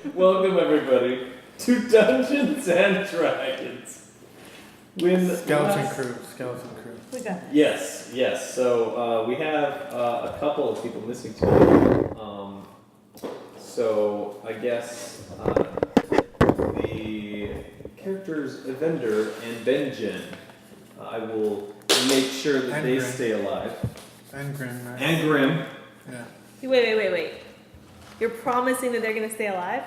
Welcome everybody to Dungeons and Dragons. Skeleton crew. We got it. Yes. So we have a couple of people missing tonight. So I guess the characters Evendur and Benjen, I will make sure that And they Grim. stay alive. And Grim, right? And Grim. Yeah. Wait. You're promising that they're going to stay alive?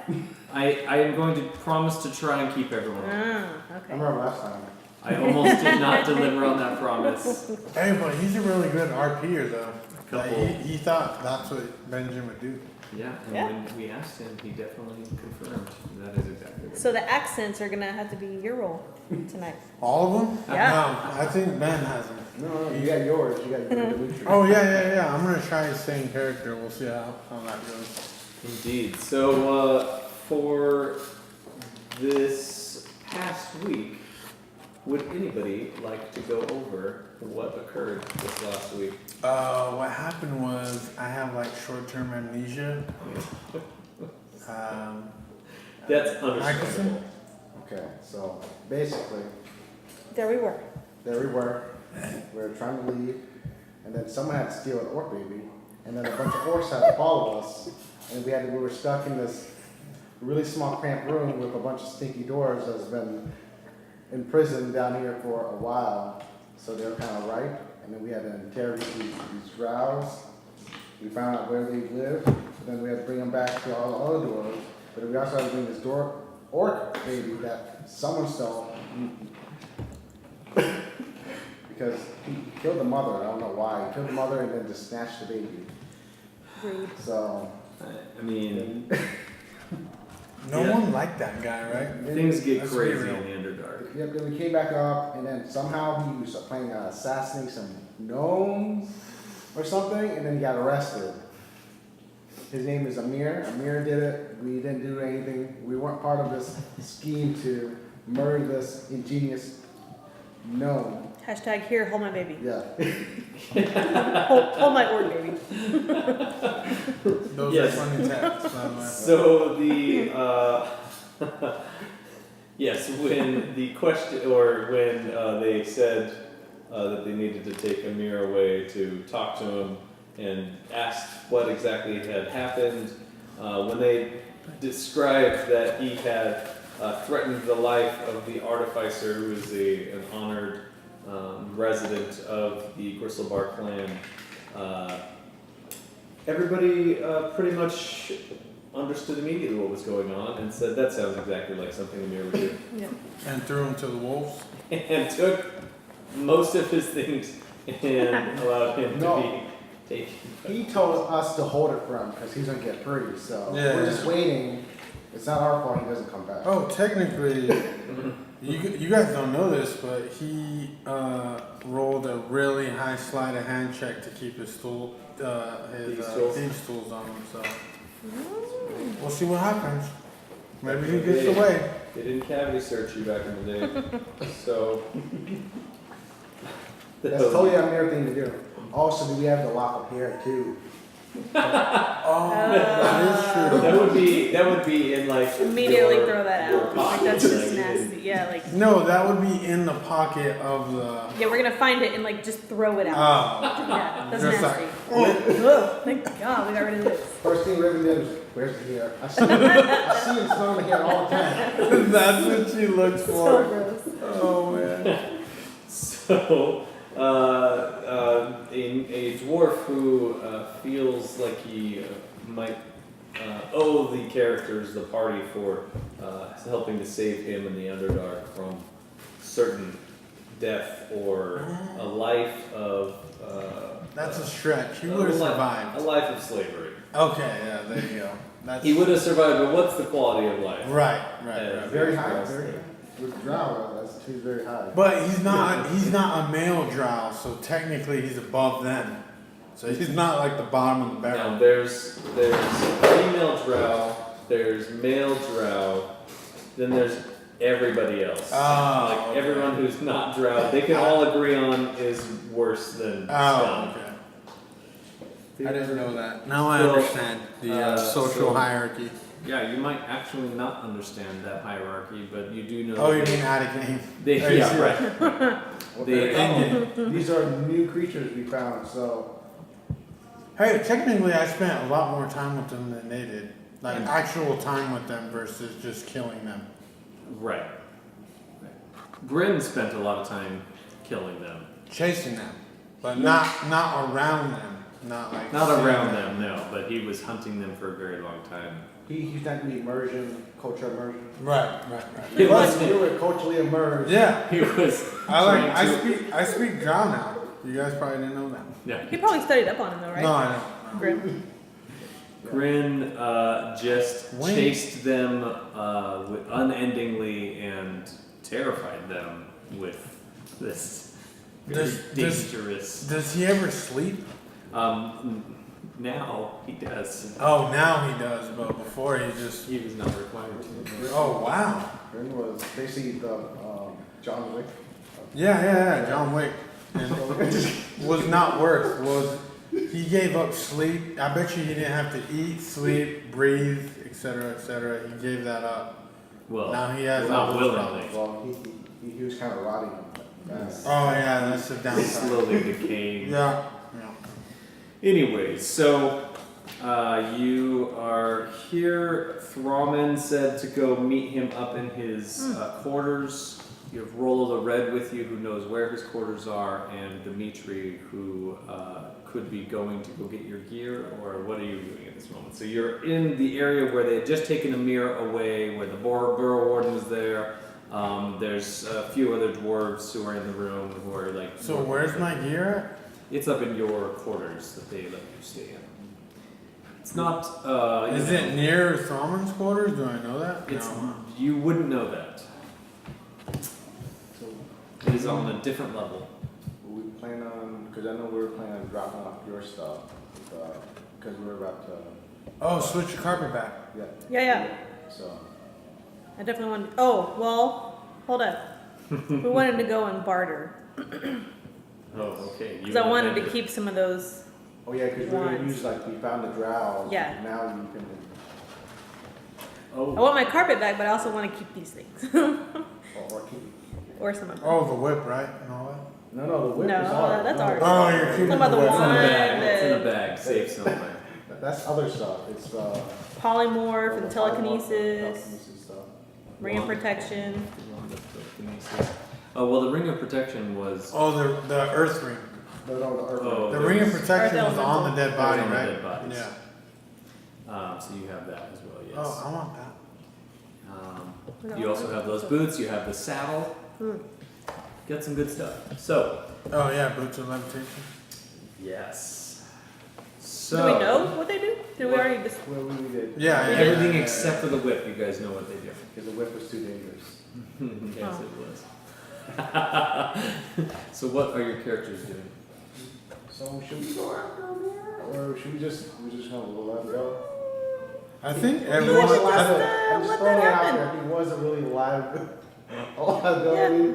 I am going to promise to try and keep everyone alive. Ah, okay. I remember last time. I almost did not deliver on that promise. Hey, but he's a really good RPer though. Couple. Like, he thought that's what Benjen would do. Yeah, and Yeah. when we asked him, he definitely confirmed that is exactly what So the accents are going to have to be your role tonight. All of them? Yeah. No, I think Ben has them. No, you got yours. You got your Dimitri. Oh yeah. I'm gonna try the same character. We'll see how that goes. Indeed. So, for this past week, would anybody like to go over what occurred this last week? What happened was I have like short-term amnesia. That's understandable. Okay, so basically, There we were. there we were. We were trying to leave, and then someone had to steal an orc baby, and then a bunch of orcs had to follow us, and we were stuck in this really small cramped room with a bunch of stinky doors that's been in prison down here for a while. So they were kind of right, and then we had to interrogate these drows. We found out where they lived, and then we had to bring them back to all the other doors. But we also had to bring this orc baby that someone stole. Because he killed the mother, I don't know why. He killed the mother and then just snatched the baby. Rude. So, I mean, No Yeah. one liked that guy, right? things get Let's crazy be real. in the Underdark. yep, then we came back up, and then somehow he was playing assassinating some gnomes or something, and then he got arrested. His name is Amir. Amir did it. We didn't do anything. We weren't part of this scheme to murder this ingenious gnome. Hashtag here, hold my baby. Yeah. Hold my orc baby. Those Yes. are funny texts, by the way. So yes, when the question, or when they said that they needed to take Amir away to talk to him and asked what exactly had happened, when they described that he had threatened the life of the Artificer, who is an honored resident of the Gristlebar clan, everybody pretty much understood immediately what was going on and said that sounds exactly like something Amir would do. Yeah. And threw him to the wolves. And took most of his things and allowed him No. to be taken. He told us to hold it for him because he's going to get free. So Yeah. we're just waiting. It's not our fault he doesn't come back. Oh, technically, you guys don't know this, but he rolled a really high sleight of hand check to keep his thieves' tools on him. So we'll see what happens. Maybe he gets away. They didn't cavity search you back in the day. So That's totally a Amir thing to do. Also, do we have the lock of hair too? Oh, that is true. that would be in like Immediately your- throw that your out. Like, pocket. that's just Like, nasty. Yeah, like, No, that would be in the pocket of the. yeah, we're going to find it and, like, just throw it out. Oh, Yeah, that's just nasty. like. Ugh, thank God we got rid of this. First thing Riven did was, where's the hair? I see him smelling the hair all the time. That's what she looks So for. gross. Oh man. So, a dwarf who feels like he might owe the characters, the party, for helping to save him in the Underdark from certain death or a life of... That's a stretch. He a would have li- survived. A life of slavery. Okay, yeah, there you go. That's He would have survived, but what's the quality of life? right. Very high. Very high. With Drow, he's very high. But he's not a male drow, so technically he's above them. So he's not like the bottom of the barrel. Now, there's female drow, there's male drow, then there's everybody else. Oh, Like okay. everyone who's not drow, they can all agree on is worse than Oh, scum. okay. I didn't know that. Now I Well, understand the social so- hierarchy. Yeah, you might actually not understand that hierarchy, but you do know. Oh, you that mean out of game? they, Are you yeah, serious? right. Well, They- these are new creatures we found, so Hey, technically, I spent a lot more time with them than they did. Like actual time with them versus just killing them. Right. Bryn spent a lot of time killing them. Chasing them, but not around them. Not like Not seeing around them, no, but he was hunting them for a very long time. he's not gonna be immersion, culture immersion. Right. It Plus, was- you were culturally immersed. Yeah, He was. I speak Drow now. You guys probably didn't know that. Yeah. He probably studied up on him though, right? No, I don't. Grim. Grin just Wait. chased them unendingly and terrified them with this very Does- dangerous. Does he ever sleep? Now he does. Oh, now he does, but before he just. He was not required to. Oh wow. Grin was basically the John Wick. Yeah. John Wick, and was not worth. He gave up sleep. I bet you he didn't have to eat, sleep, breathe, etc. He gave that up. Well, Now he has not all those willingly. Well, he was kind of rotting. Oh yeah, that's the downside. Slowly decaying. Yeah. Anyways, so you are here. Thrawman said to go meet him up in his quarters. You have Rollo the Red with you, who knows where his quarters are, and Dimitri, who could be going to go get your gear, or what are you doing at this moment? So you're in the area where they had just taken Amir away, where the Burrow Warden was there. There's a few other dwarves who are in the room who are like. So where's my gear It's up in your quarters that they let you stay in. It's not. at? Is it near Thorman's quarters? Do I know that? It's No. you wouldn't know that. So It is on a different level. we plan on, because I know we were planning on dropping off your stuff, because we were about to, Oh, switch your carpet back. Yeah. so. I definitely wanted. Oh, well, hold up. We wanted to go and barter Oh, okay. because I wanted to keep some of those. Oh yeah, because we're gonna Wands. use like, we found the drow. Yeah. Now you can, I Oh, want my carpet back, but I also want to keep these things or keep. or some of them. Oh, the whip, right, and all that. No, the whip No, is ours. that's No, ours. Oh, you're keeping Some of the whip. it's in a wine. bag. It's in a the- bag, safe somewhere. That's other stuff. It's Polymorph and the telekinesis, telekinesis stuff. ring of protection. Oh well, the ring of protection was. Oh, the earth ring. No, the earth. Oh, The there ring of was- protection Earth was on the dead That was body, on the right? dead bodies. Yeah. So you have that as well. Yes. Oh, I want that. You also have those boots. You have the saddle. Get some good stuff. So Oh yeah, boots of levitation. yes. So Do we know what they do? Did we What? already? Well, we did. Yeah, everything yeah. except for the whip. You guys know what they do. Because the whip was too dangerous. Yes, Oh. it was. So what are your characters doing? So should we go after him here, or should we just gonna let him go? I think He everyone. wasn't just, allowed to- uh, I'm just let throwing that it out happen. there. He wasn't really allowed. Ability.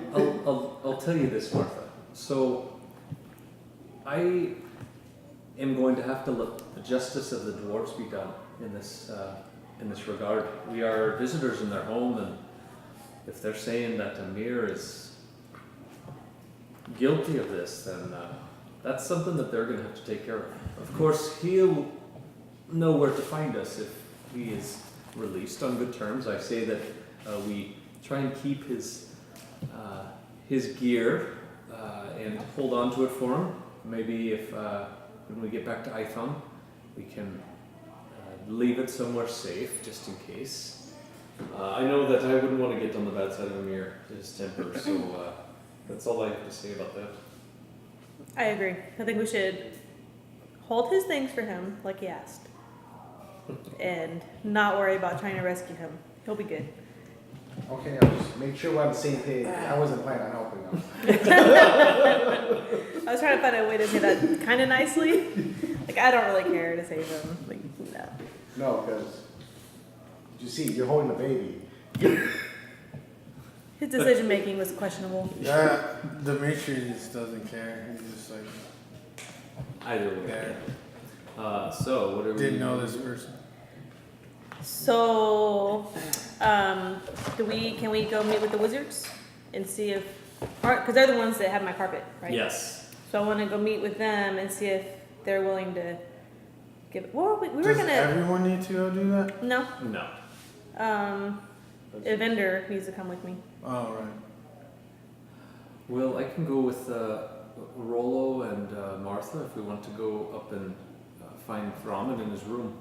I'll tell you this, Martha. So I am going to have to let the justice of the dwarves be done in this regard. We are visitors in their home, and if they're saying that Amir is guilty of this, then that's something that they're going to have to take care of. Of course, he'll know where to find us if he is released on good terms. I say that we try and keep his gear and hold on to it for him. Maybe if when we get back to Itham, we can leave it somewhere safe just in case. I know that I wouldn't want to get on the bad side of Amir, his temper, so that's all I have to say about that. I agree. I think we should hold his things for him, like he asked, and not worry about trying to rescue him. He'll be good. Okay, I'll just make sure we're on the same page. I wasn't planning on helping him. I was trying to find a way to say that kind of nicely. Like, I don't really care to save him. Like, no. No, because you see, you're holding the baby. His decision making was questionable. Yeah, Dimitri just doesn't care. He's just like Either way. there. So what are we? Didn't know this person. So, can we go meet with the wizards and see if, because they're the ones that have my carpet, right? Yes. So I want to go meet with them and see if they're willing to give. Well, we were Does gonna. everyone need to go do that? No. No. Evendur needs to come with me. Oh, right. Well, I can go with Rollo and Martha if we want to go up and find Thramin in his room.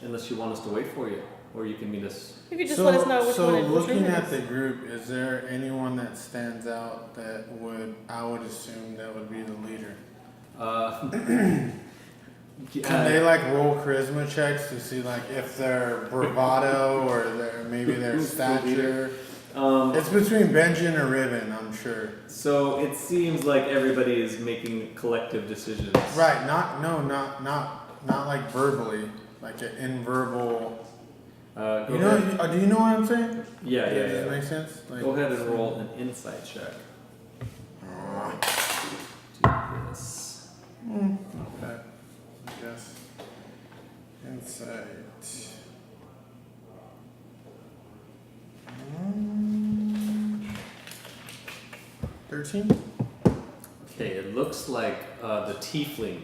Unless you want us to wait for you, or you can meet us. If you just let us know which one. So which looking room it at is. the group, is there anyone that stands out that I would assume that would be the leader? Can they like roll charisma checks to see like if they're bravado or maybe their stature? It's between Benjen or Riven, I'm sure. So it seems like everybody is making collective decisions. Right? Not like verbally, like an inverbal. Go Do ahead. you know what I'm saying? Yeah, Does yeah, that yeah. make sense? Like, Go ahead and roll an insight check. Do this. Okay. I guess. Insight. 13? Okay, it looks like the Tiefling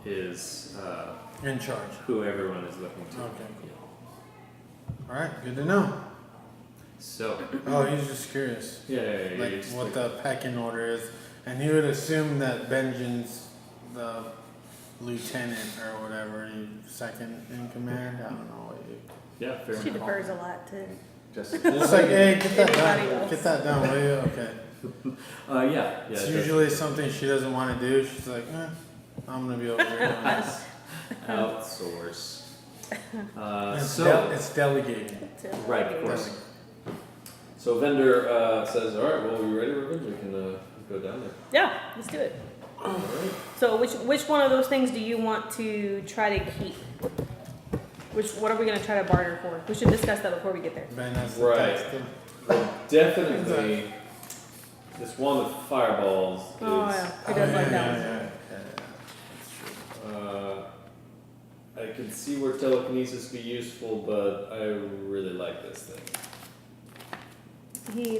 is In charge. who everyone is looking to. Okay, cool. Alright, good to know. So, Oh, he's just curious. yeah. Like just what the pecking order is. And he would assume that Benjen's the lieutenant or whatever, second in command. I don't know what you. Yeah, fair She enough. defers a lot to. Just It's like, hey, get that Anybody done. else? Get that done, will you? Okay. Yeah. It's it does. usually something she doesn't want to do. She's like, I'm gonna be over here doing this. Outsource. It's delegating. Right, of course. So Vendor says, all right, well, you ready, Riven? We can go down there. Yeah, let's do it. All right. So which one of those things do you want to try to keep? What are we gonna try to barter for? We should discuss that before we get there. Ben has the Right. text. Definitely this one with fireballs is... Oh yeah, he does like that one. I can see where telekinesis be useful, but I really like this thing.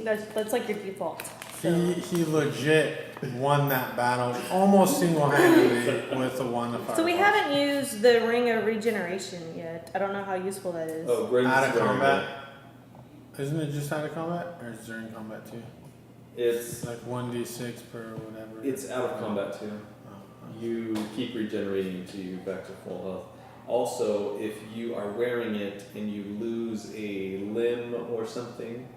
That's like your default. So. He legit won that battle almost single-handedly with the one of So we haven't used the Ring of Regeneration yet. I don't know how useful that is. Oh, great. Out of combat. Isn't it just out of combat, or is there in combat too? It's Like 1d6 per whatever. It's out of combat too. You keep regenerating until you're back to full health. Also, if you are wearing it and you lose a limb or something,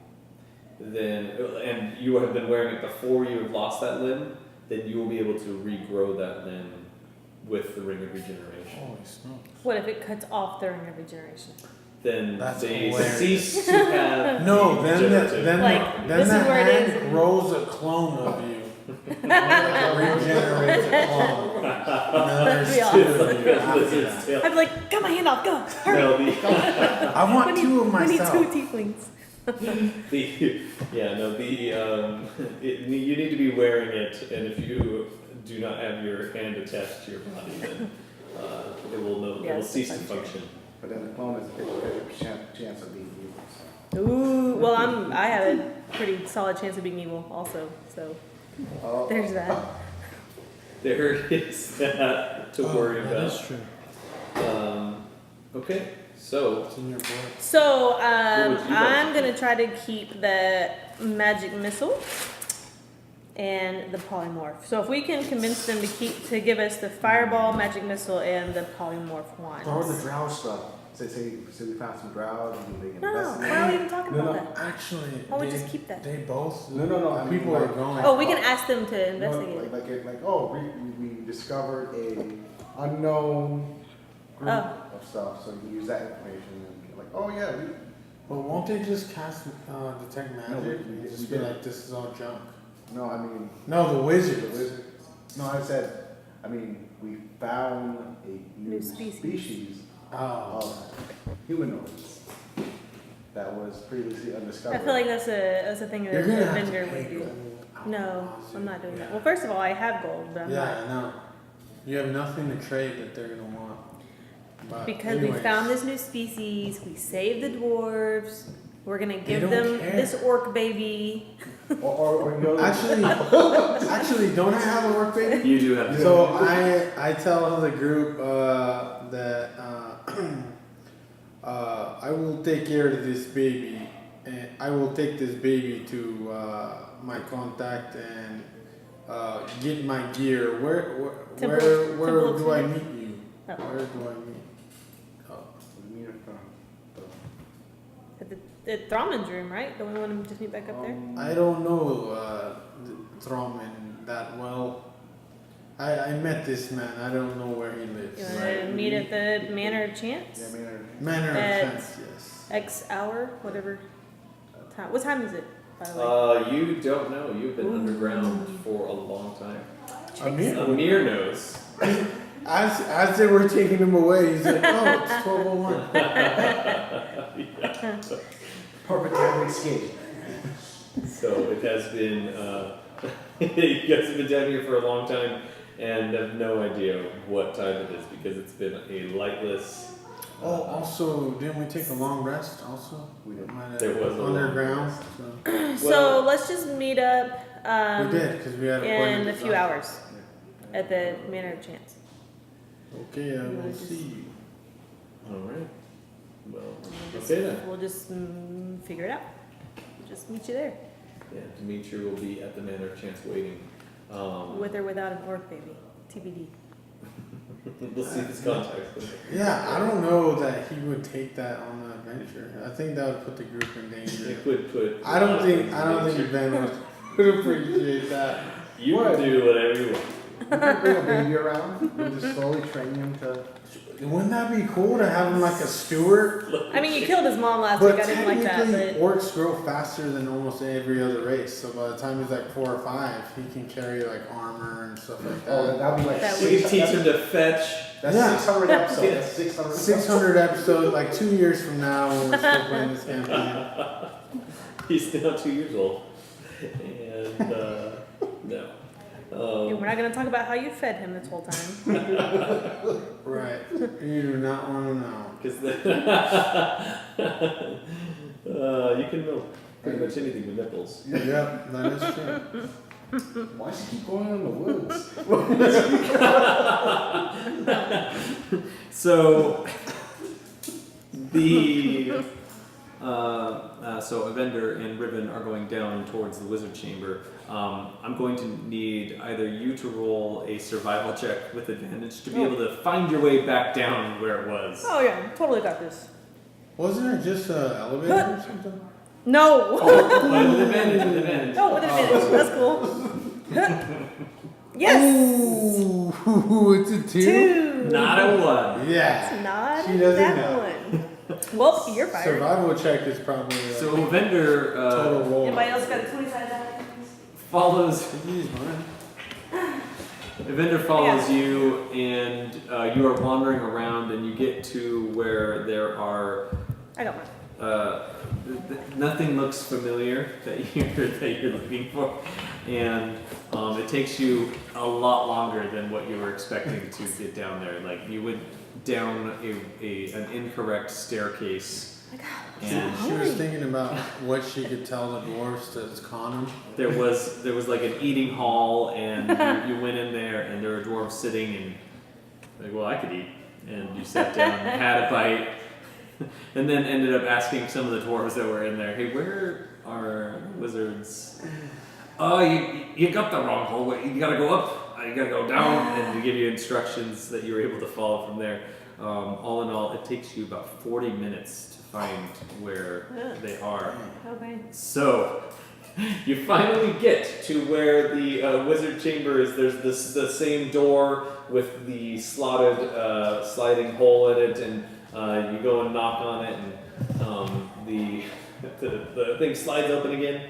then and you have been wearing it before you have lost that limb, then you will be able to regrow that limb with the Ring of Regeneration. Holy smokes. What if it cuts off the Ring of Regeneration? Then That's they hilarious. cease to have No, the then regenerative. Like, then this the is where it hand is. rolls a clone of you. Regenerates a clone. And then there's That'd two be of you after Lizard's that. tail. I'd be like, got my hand off, go, hurry. No, the, I want we two of need myself. 2 tieflings. you need to be wearing it, and if you do not have your hand attached to your body, then it will Yes, cease to that's true. function. But then the clone has a 50% chance of being evil. So. Ooh, well I have a pretty solid chance of being evil also, so Oh, there's that. There is that to worry That about. is true. Okay, so It's in your blood. So would you like I'm to gonna try to keep the magic missile and the polymorph. So if we can convince them to give us the fireball, magic missile, and the polymorph wand. or the drow stuff. Say we found some drows and they can No, investigate. why are we even talking No, about no. that? Actually, Why don't we just keep that? They both. No, I mean, People like- are going. Oh, we can ask them to investigate. We discovered a unknown group Oh. of stuff, so you use that information and like, oh yeah, But won't they just cast detect magic? No, we and just did. be like, this is all junk. no, I mean, No, the the wizards. wizard. No, I said, we found a new New species. species Oh. of humanoids that was previously I undiscovered. feel like that's a thing that You're a gonna have to vendor pay would do. gold. No, I'm not doing that. Well, first of all, I have gold, but I'm Yeah, not. I know. You have nothing to trade that they're gonna want. But Because we anyways, found this new species, we saved the dwarves. We're gonna give don't them care. this orc baby. Or you go. Actually, don't I have a work baby? You do have. So I tell the group that I will take care of this baby, and I will take this baby to my contact and get my gear. Where Temple do I of meet you? Oh. Where do I meet? Oh. At Throman's room, right? Don't we want to just meet back up there? I don't know Throman that well. I met this man. I don't know where he lives. You want to meet at the Manor of Chance? Yeah, I mean, Manor of At- Chance, yes. X hour, whatever time. What time is it, by the way? You don't know. You've been underground for a long time. Amir, Amir knows. as they were taking him away, he's like, "Oh, it's 12:01." Yeah. perfect time to escape. So it has been. You guys have been down here for a long time and have no idea what time it is because it's been a lightless. Oh, also, didn't we take a long rest? Also, We did. There was a long underground. So. So let's just meet up We did because we had in appointment a with few doctor. hours at the Manor of Chance. Okay, I You will wanna just- see you. All right. Well, We'll just- okay then. We'll just figure it out. We'll just meet you there, Yeah, Dimitri will be at the Manor of Chance waiting. with or without an orc baby. TBD. We'll see if his contacts them. Yeah, I don't know that he would take that on the adventure. I think that would put the group in danger. It could put. I don't think Ben would appreciate that. You can do whatever you want. You can bring a baby around and just slowly train him to. Wouldn't that be cool to have him like a steward? I mean, you killed his mom last But week. I didn't like that, technically, but orcs grow faster than almost every other race. So by the time he's like 4 or 5, he can carry like armor and stuff like Oh, that. that'd be like That We would- can teach him to fetch. That's Yeah. 600 episodes. That's 600. 600 episodes, like 2 years from now, when we're still playing this campaign. He's now 2 years old. And, no. and we're not going to talk about how you fed him this whole time. Right. You do not want to know. Because you can milk pretty much anything with nipples. Yep, that is true. Why does he keep going in the woods? So the so Evendur and Riven are going down towards the wizard chamber. I'm going to need either you to roll a survival check with advantage to be able to find your way back down where it was. Oh, yeah. Totally got this. Wasn't it just an elevator or something? No. But with advantage, with advantage. Oh, with advantage. That's cool. Yes. Ooh, it's a 2? 2. Not a 1. Yeah. Not She doesn't that know. one. Well, you're fired. Survival check is probably like So Evendur total roll. Anybody else got a 25 die? follows. Jeez, man. Evendur follows you, and you are wandering around, and you get to where there are. I got one. Nothing looks familiar that you're looking for, and it takes you a lot longer than what you were expecting to get down there. Like you went down an incorrect staircase, and She was thinking about what she could tell the dwarves to con them. there was like an eating hall, and you went in there, and there were dwarves sitting, and like, well, I could eat, and you sat down and had a bite. And then ended up asking some of the dwarves that were in there, hey, where are wizards? Oh, you got the wrong hole. You gotta go up, you gotta go down, and they give you instructions that you were able to follow from there. All in all, it takes you about 40 minutes to find where they are. Okay. So, you finally get to where the wizard chamber is. There's the same door with the slotted sliding hole in it, and you go and knock on it, and the thing slides open again.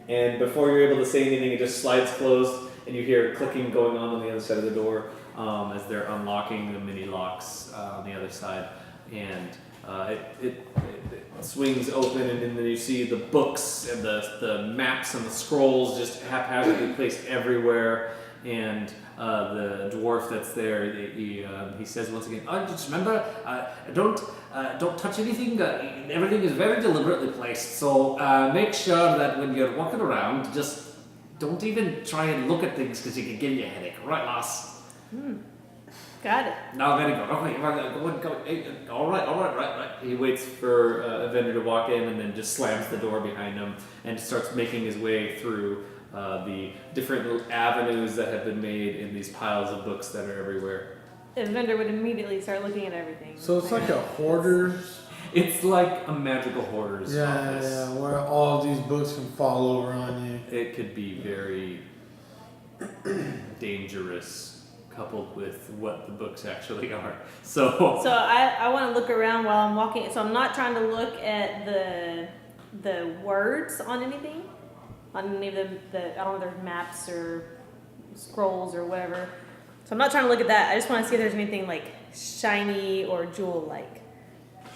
And before you're able to say anything, it just slides closed, and you hear clicking going on the other side of the door as they're unlocking the mini locks on the other side. And it swings open, and then you see the books and the maps and the scrolls just haphazardly placed everywhere. and the dwarf that's there, he says once again, just remember, don't touch anything. Everything is very deliberately placed, so make sure that when you're walking around, just don't even try and look at things because it can give you a headache. Right, lass? Got it. No, very good. Okay, go. All right. He waits for Evendur to walk in and then just slams the door behind him and starts making his way through the different little avenues that have been made in these piles of books that are everywhere. Evendur would immediately start looking at everything. So it's like a hoarder's. It's like a magical hoarder's office. Yeah, where all these books can fall over on you. It could be very dangerous, coupled with what the books actually are. So I want to look around while I'm walking. So I'm not trying to look at the words on anything, on any of the I don't know if there's maps or scrolls or whatever. So I'm not trying to look at that. I just want to see if there's anything like shiny or jewel-like.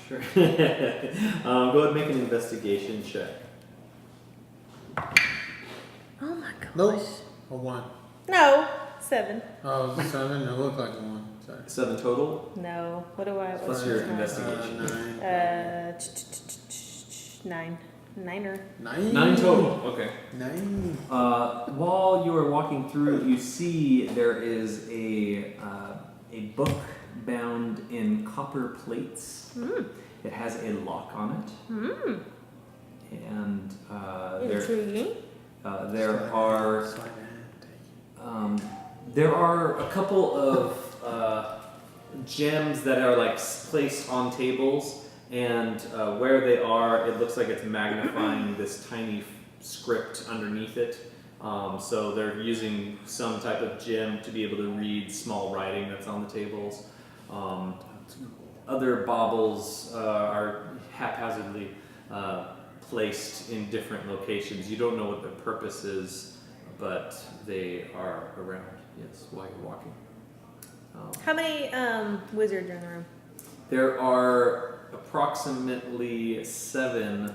Sure. Go ahead and make an investigation check. Oh my gosh. Nope. A 1. No. 7. Oh, it was a 7? It looked like a 1. Sorry. 7 total? No. What do I? What's your investigation? 9. 9er. 9 total. Okay. 9. While you are walking through, you see there is a book bound in copper plates. It has a lock on it. And Intriguing. there are a couple of gems that are like placed on tables, and where they are, it looks like it's magnifying this tiny script underneath it. So they're using some type of gem to be able to read small writing that's on the tables. Other baubles are haphazardly placed in different locations. You don't know what their purpose is, but they are around, yes, while you're walking. How many wizards are in the room? There are approximately 7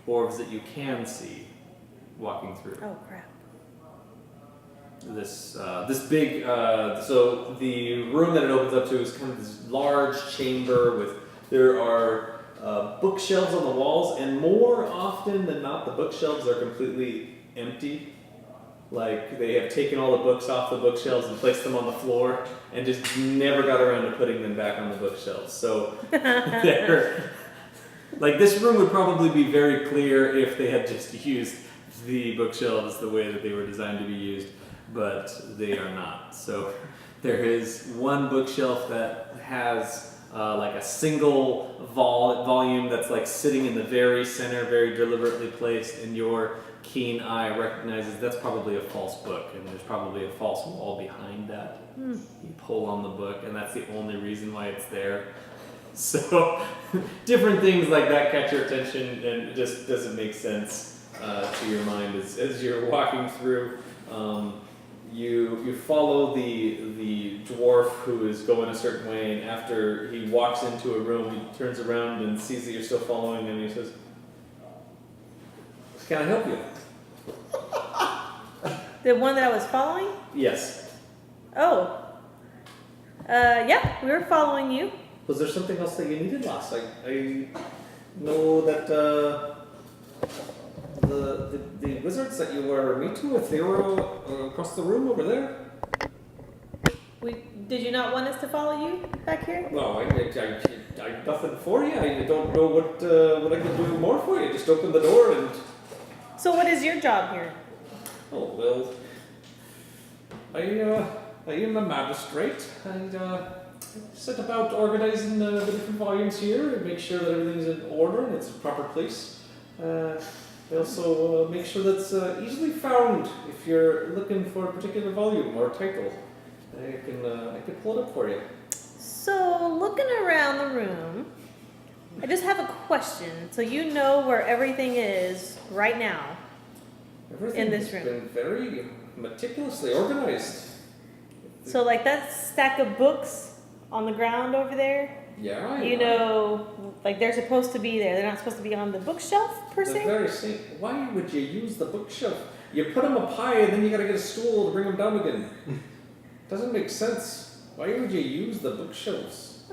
dwarves that you can see walking through. Oh crap. This big, so the room that it opens up to is kind of this large chamber there are bookshelves on the walls, and more often than not, the bookshelves are completely empty. Like, they have taken all the books off the bookshelves and placed them on the floor and just never got around to putting them back on the bookshelves. So, this room would probably be very clear if they had just used the bookshelves the way that they were designed to be used, but they are not. So, there is one bookshelf that has a single volume that's sitting in the very center, very deliberately placed, and your keen eye recognizes that's probably a false book, and there's probably a false wall behind that. You pull on the book, and that's the only reason why it's there. So different things like that catch your attention, and it just doesn't make sense to your mind as you're walking through. You follow the dwarf who is going a certain way, and after he walks into a room, he turns around and sees that you're still following him, and he says, "Can I help you?" The one that I was following? Yes. Oh. Yeah, we were following you. Was there something else that you needed last? I know that the wizards that you were meeting with, they were across the room over there. Did you not want us to follow you back here? No, I nothing for you. I don't know what I can do more for you. Just open the door and... So what is your job here? Oh, well, I am a magistrate, and set about organizing the different volumes here and make sure that everything's in order and it's a proper place. I also make sure that's easily found if you're looking for a particular volume or title. I can pull it up for you. So, looking around the room, I just have a question. So you know where everything is right now. Everything in this has room. been very meticulously organized. So that stack of books on the ground over there, Yeah, you know, they're supposed to be there. They're not supposed to be on the bookshelf per The se. very same. Why would you use the bookshelf? You put them up high and then you gotta get a stool to bring them down again. Doesn't make sense. Why would you use the bookshelves?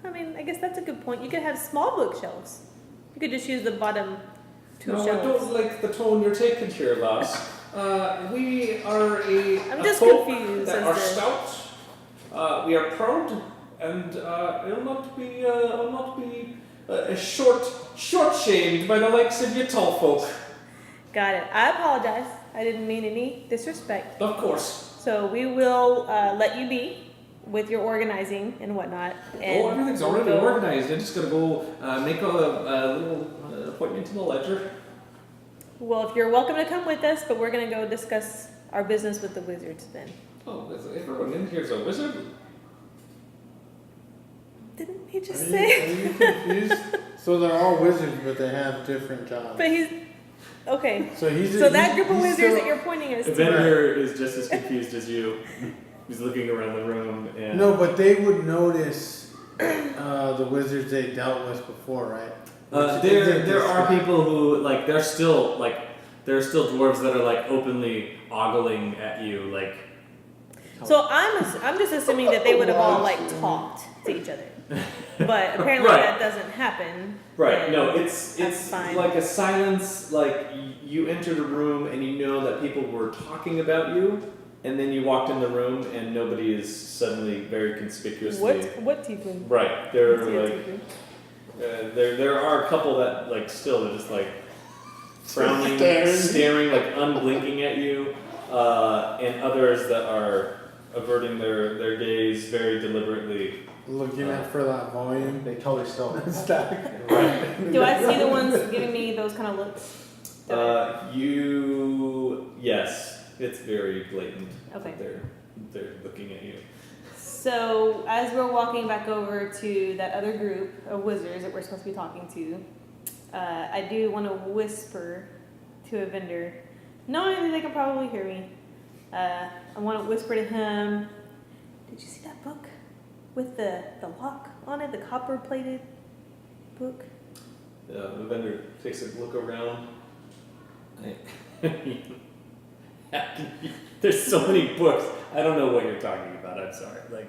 I mean, I guess that's a good point. You could have small bookshelves. You could just use the bottom two No, shelves. I don't like the tone you're taking here, lass. We are I'm a just folk confused that as are to- stout. We are proud, and it'll not be short-shamed by the likes of you tall folk. Got it. I apologize. I didn't mean any disrespect. Of course. So we will let you be with your organizing and whatnot. And Everything's we'll already go- organized. I just gotta go make a little appointment in the ledger. Well, if you're welcome to come with us, but we're gonna go discuss our business with the wizards then. Oh, everyone in here's a wizard. Didn't he just Are say? you confused? So they're all wizards, but they have different jobs. But he's okay. So he's So that group of he's wizards still- that you're pointing us to. Evendur is just as confused as you. He's looking around the room and No, but they would notice the wizards they dealt with before, right? Which there isn't are this people who like there are still dwarves that are like openly ogling at you like. So I'm just assuming that they would have all like talked to each other, but apparently Right. that doesn't happen. Right. and No, it's that's fine. like a silence. Like you entered a room and you know that people were talking about you, and then you walked in the room and nobody is suddenly very conspicuously. What tiefling? Right. They're What's the like tiefling? there are a couple that like still are just like frowning, staring like unblinking at you, and others that are averting their gaze very deliberately. Looking at for that volume. They totally stole it. Stack. Right. Do I see the ones giving me those kind of looks? Yes, it's very blatant. Okay. They're looking at you. So as we're walking back over to that other group of wizards that we're supposed to be talking to, I do want to whisper to Evendur, knowing that they can probably hear me. I want to whisper to him, did you see that book with the lock on it, the copper-plated book? The vendor takes a look around. There's so many books. I don't know what you're talking about. I'm sorry. Like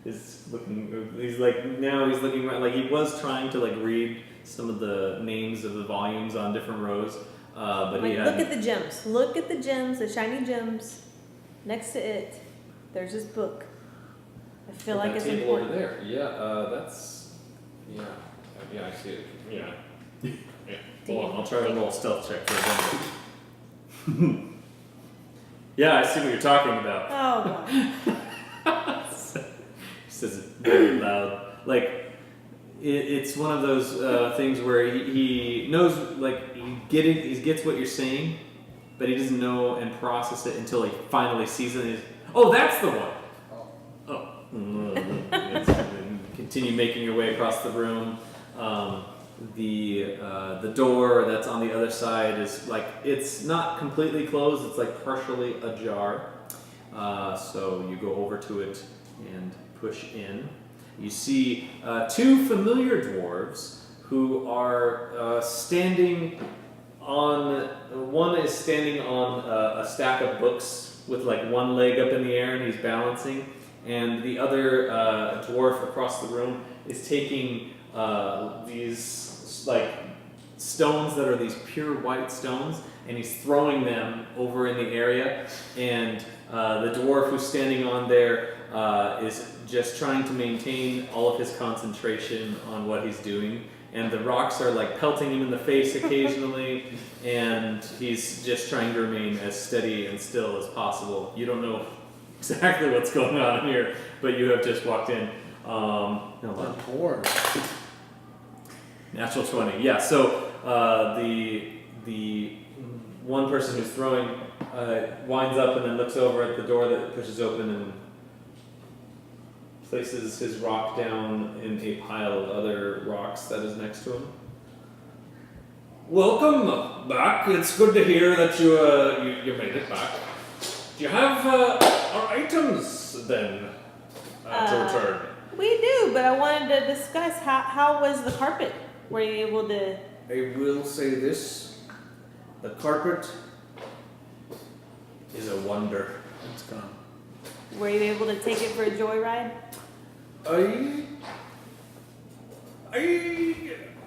he's looking. He's like now he's looking around. Like he was trying to like read some of the names of the volumes on different rows. But Like, he look hadn't. at the gems. Look at the gems, the shiny gems. Next to it, there's this book. I feel like that it's table important. over there. Yeah. That's. Yeah. Yeah. I see it. Yeah. Yeah. Do Hold you on. I'll try to think- roll a stealth check for a vendor. Yeah, I see what you're talking about. Oh god. He says it very loud. Like, it's one of those things where he knows, like, he gets what you're saying, but he doesn't know and process it until he finally sees it. And he's, oh, that's the one! Oh. Continue making your way across the room. The door that's on the other side is like, it's not completely closed, it's like partially ajar. So you go over to it and push in. You see two familiar dwarves who are standing on, one is standing on a stack of books with like one leg up in the air and he's balancing, and the other dwarf across the room is taking these like stones that are these pure white stones, and he's throwing them over in the area, and the dwarf who's standing on there is just trying to maintain all of his concentration on what he's doing, and the rocks are like pelting him in the face occasionally, and he's just trying to remain as steady and still as possible. You don't know exactly what's going on here, but you have just walked in. Dwarves. Natural 20. Yeah. So the one person who's throwing winds up and then looks over at the door that pushes open and places his rock down in a pile of other rocks that is next to him. Welcome back. It's good to hear that you made it back. Do you have our items then to return? We do, but I wanted to discuss how was the carpet? Were you able to? I will say this: the carpet is a wonder. It's gone. Were you able to take it for a joyride?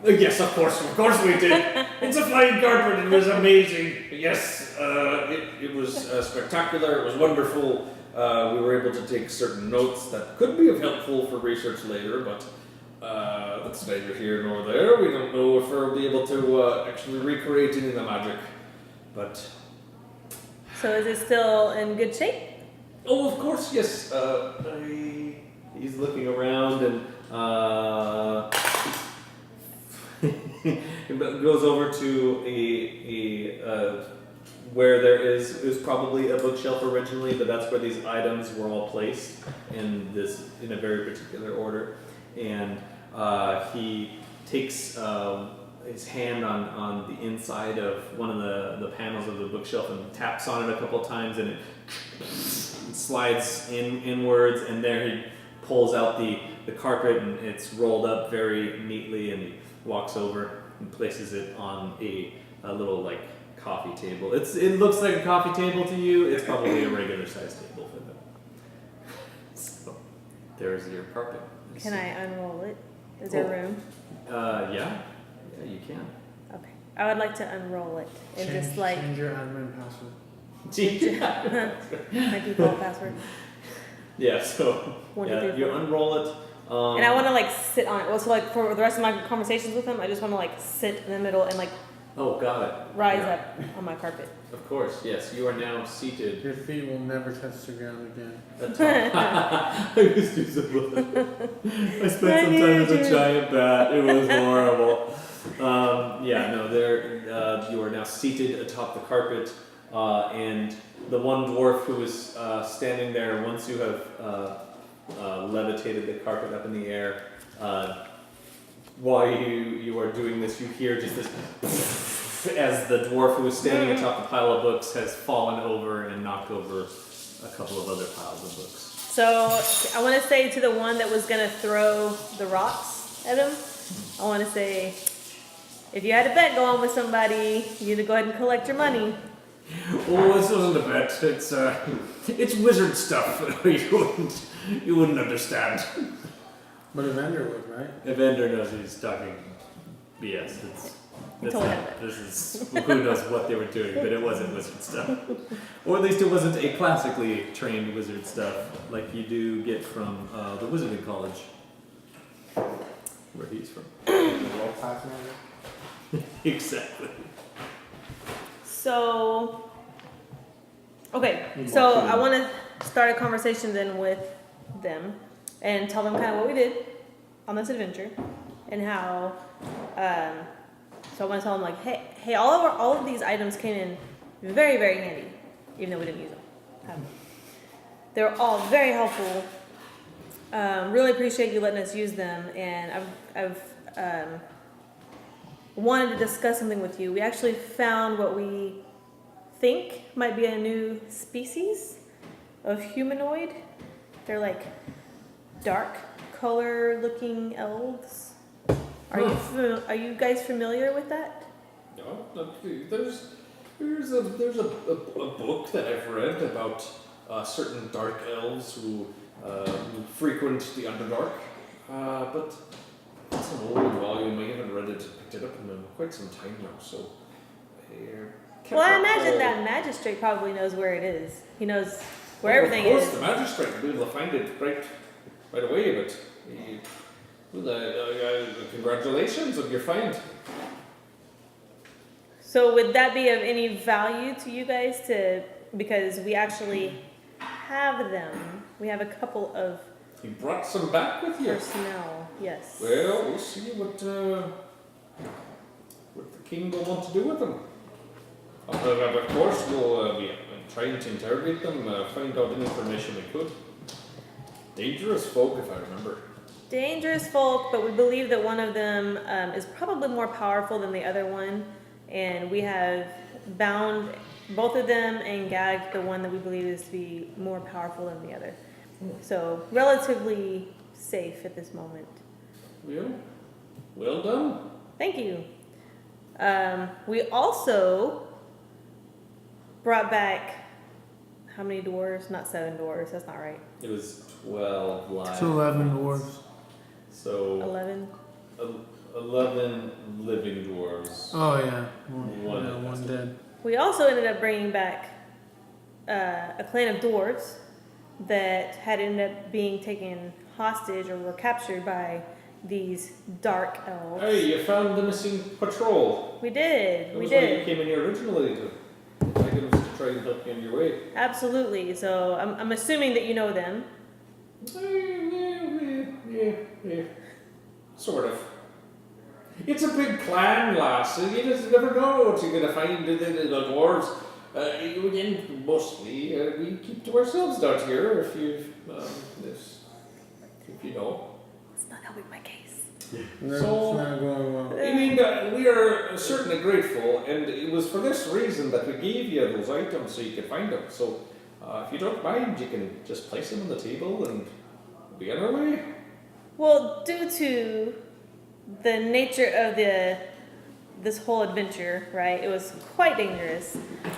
Yes, of course we did. It's a flying carpet. It was amazing. Yes, it was spectacular. It was wonderful. We were able to take certain notes that could be helpful for research later, but that's neither here nor there. We don't know if we'll be able to actually recreate any of the magic. But So is it still in good shape? oh, of course, yes. He's looking around and it goes over to a where there is probably a bookshelf originally, but that's where these items were all placed in a very particular order. And he takes his hand on the inside of one of the panels of the bookshelf and taps on it a couple times, and it slides inwards, and there he pulls out the carpet, and it's rolled up very neatly, and he walks over and places it on a little like coffee table. It looks like a coffee table to you. It's probably a regular sized table for them. So there's your carpet. Can I unroll it? Is there room? Yeah, you can. Okay. I would like to unroll it and just like Change your admin password. my default password. Yeah, so 1, 2, 3, you 4. unroll it. And I want to like sit on it. Well, so like for the rest of my conversations with him, I just want to like sit in the middle and like Oh, got it. rise Yeah. up on my carpet. Of course, yes. You are now seated. Your feet will never touch the ground again. I used to some I spent some time as a giant bat. It was horrible. You are now seated atop the carpet, and the one dwarf who was standing there, once you have levitated the carpet up in the air, while you are doing this, you hear just this as the dwarf who was standing atop the pile of books has fallen over and knocked over a couple of other piles of books. So I want to say to the one that was gonna throw the rocks at him, I want to say, if you had a bet going with somebody, you need to go ahead and collect your money. Oh, this wasn't a bet. It's wizard stuff. You wouldn't understand. But Evendur would, right? Evendur knows he's talking BS. I told him that. This is who knows what they were doing, but it wasn't wizard stuff, or at least it wasn't a classically trained wizard stuff like you do get from the Wizarding College, where he's from. World class magic. Exactly. So, okay, so I want to start a conversation then with them and tell them kind of what we did on this adventure and how. So I want to tell them like, hey, all of these items came in very, very handy, even though we didn't use them. They're all very helpful. Really appreciate you letting us use them, and I've wanted to discuss something with you. We actually found what we think might be a new species of humanoid. They're like dark color looking elves. Are you guys familiar with that? No, there's a book that I've read about certain dark elves who frequent the Underdark, but it's an old volume. I haven't read it, picked it up in quite some time now. So, Well, I imagine that magistrate probably knows where it is. He knows where everything is. Of course, the magistrate will be able to find it right away. But congratulations on your find. So would that be of any value to you guys because we actually have them. We have a couple of You brought some back with you. personnel, yes. Well, we'll see what the king will want to do with them. Of course, we'll be trying to interrogate them, find out any information we could. Dangerous folk, if I remember. Dangerous folk, but we believe that one of them is probably more powerful than the other one, and we have bound both of them and gagged the one that we believe is to be more powerful than the other. So relatively safe at this moment. Well done. Thank you. We also brought back how many dwarves? Not 7 dwarves. That's not right. It was 12 live. It's 11 dwarves. So 11. 11 living dwarves. Oh yeah, One one dead. We also ended up bringing back a clan of dwarves that had ended up being taken hostage or were captured by these dark elves. Hey, you found the missing patrol. We did. That We was why you did. came in here originally to. I think it was to try and help you on your way. Absolutely. So I'm assuming that you know them. Yeah. Sort of. It's a big clan, lass. You just never know what you're going to find in the dwarves. Again, mostly, we keep to ourselves down here, if you know. It's not helping my case. No, So- it's not going well. I mean, we are certainly grateful, and it was for this reason that we gave you those items so you could find them. So, if you don't mind, you can just place them on the table and be on our way. Well, due to the nature of this whole adventure, right? It was quite dangerous,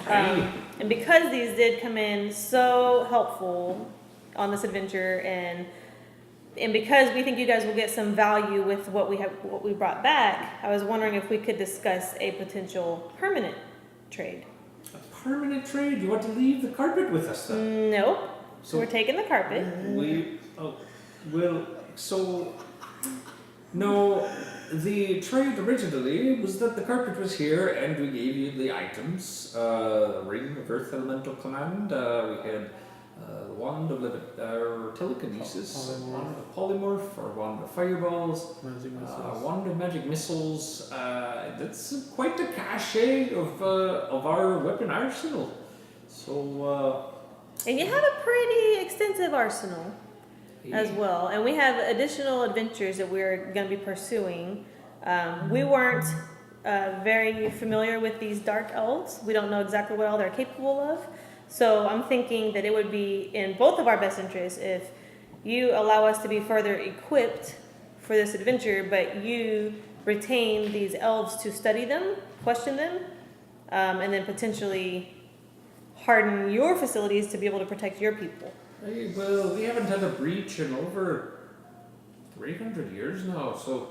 and because these did come in so helpful on this adventure, and because we think you guys will get some value with what we brought back, I was wondering if we could discuss a potential permanent trade. A permanent trade? You want to leave the carpet with us then? Nope. So- We're taking the carpet. No, the trade originally was that the carpet was here and we gave you the items. Ring of Earth Elemental Command, we had the Wand of Telekinesis, Wand of Polymorph, or Wand of Fireballs, Magic missiles. Wand of Magic Missiles. That's quite a cachet of our weapon arsenal. So, And you have a pretty extensive arsenal as well. And we have additional adventures that we're going to be pursuing. We weren't very familiar with these dark elves. We don't know exactly what all they're capable of. So I'm thinking that it would be in both of our best interests if you allow us to be further equipped for this adventure, but you retain these elves to study them, question them, and then potentially harden your facilities to be able to protect your people. Hey, well, we haven't had a breach in over 300 years now, so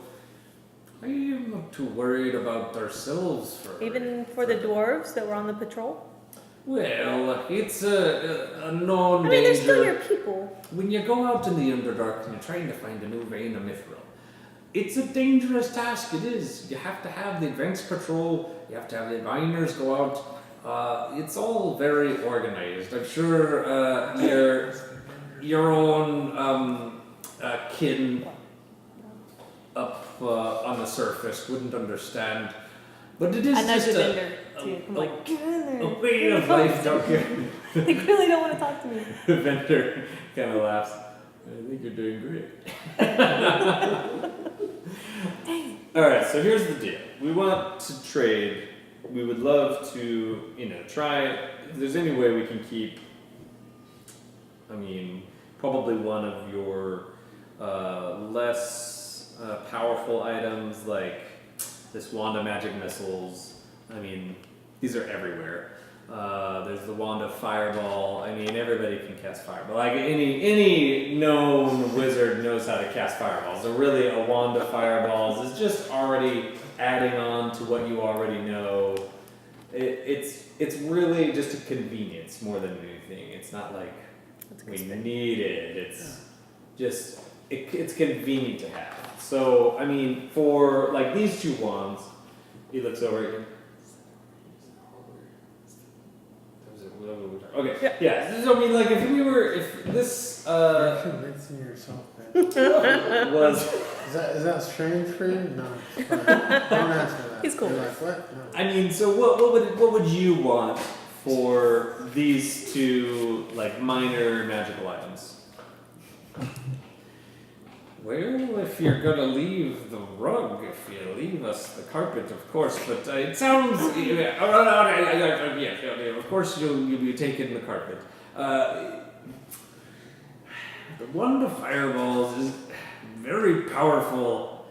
I am not too worried about ourselves for... Even for the dwarves that were on the patrol? Well, it's a known I mean, they're danger. still your people. When you go out in the Underdark and you're trying to find a new vein of mithril, it's a dangerous task, it is. You have to have the advanced patrol, you have to have the diviners go out. It's all very organized. I'm sure your own kin up on the surface wouldn't understand. But it is I nudged just Evendur too. I'm like, get in there. a way of life down here. They really don't want to talk to me. Evendur kind of laughs. I think you're doing great. Dang. Alright, so here's the deal. We want to trade. We would love to, try, if there's any way we can keep, probably one of your less powerful items, like this Wand of Magic Missiles. These are everywhere. There's the Wand of Fireball. Everybody can cast Fireball. Like any known wizard knows how to cast Fireballs. So really, a Wand of Fireballs is just already adding on to what you already know. It's really just a convenience more than anything. It's not like we need it. It's just it's convenient to have. So for like these two wands, he looks over at you. Okay. Yeah. So if this You're convincing yourself, man. was. Is that strange for you? No. It's fine. Don't answer that. He's cool. You're like, what? No. So what would you want for these two minor magical items? Well, if you're gonna leave the rug, if you leave us the carpet, of course. But it sounds, yeah, of course you'll be taking the carpet. The Wand of Fireballs is very powerful.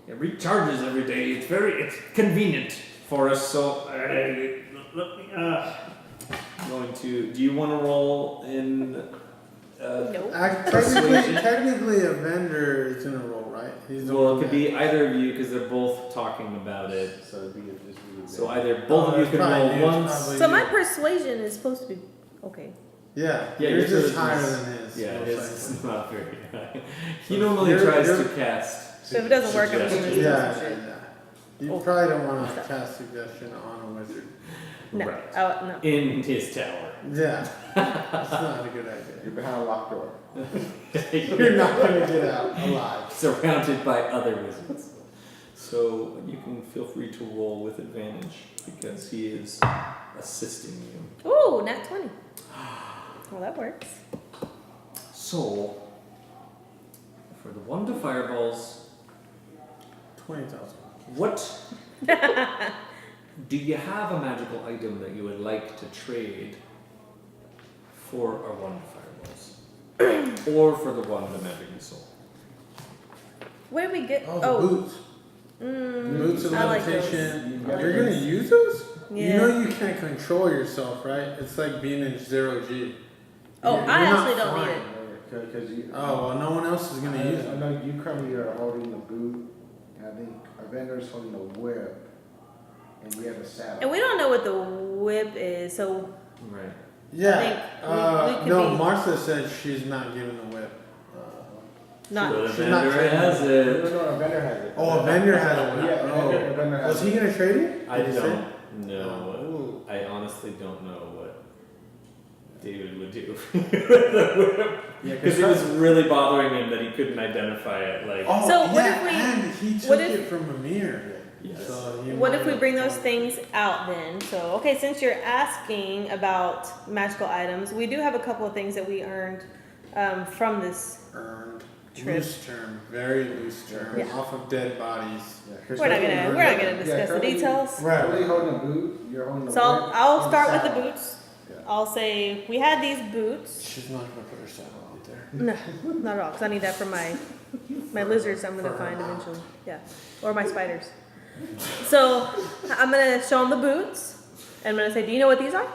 It recharges every day. It's convenient for us. So Going to. Do you want to roll in? Nope. Technically, Evendur is gonna roll, right? He's the Well, one it could be either of you because they're both talking about it. So it'd be just really So either both of you it's can probably roll you, once. it's probably So my you. persuasion is supposed to be okay. Yeah, Yeah, yours yours is is- higher than his. Yeah, most his likely. is not very high. He normally You're- tries you're- to cast. So if it doesn't work, I'm gonna suggestions. do Yeah, some yeah, shit. yeah. You Oh. probably don't want to cast suggestion on a wizard. No. Right. Oh, no. In his tower. Yeah, that's not a good idea. You're behind a locked door. You're not gonna get out alive. Surrounded by other wizards. So you can feel free to roll with advantage because he is assisting you. Ooh, nat 20. Well, that works. So, for the wand of fireballs, 20,000. what do you have a magical item that you would like to trade for a wand of fireballs, or for the wand of magic missile? Where did we get? Oh, the boots. Boots of I like levitation. those. You're gonna use those? Yeah. You know you can't control yourself, right? It's like being in 0G. Oh, You're I not actually don't need flying. it. Because you. Oh, well, no one else is gonna use I it. know you currently are holding the boot, and I think Evender's holding the whip, and we have a saddle. And we don't know what the whip is, so Right. Yeah. think we could No, be- Martha said she's not giving the whip. not. So She's not Evander trading has No, it. no, Evander has it. Oh, a vendor has a whip. Yeah, Oh. Evander has Was he gonna trade it? I Did he say? don't know. Ooh. I honestly don't know what David would do with the whip. Yeah, Because it was really bothering him that he couldn't identify it. Like, Oh, So what yeah, if we- and he took what if- it from Amir. yes. So he What if might we have- bring those things out then? So, okay, since you're asking about magical items, we do have a couple of things that we earned from this. Earned. Trip. Loose term, very loose term, Yeah. off of dead bodies. Yeah, We're not gonna discuss the details. Right. Currently holding a boot, you're holding the So whip. I'll and start with the saddle. boots. Yeah. I'll say we had these boots. She's not gonna put her saddle out there. No, not at all, because I need that for my lizards. I'm gonna For her find mouth. eventually. Yeah, or my spiders. So I'm gonna show them the boots, and I'm gonna say, "Do you know what these are?"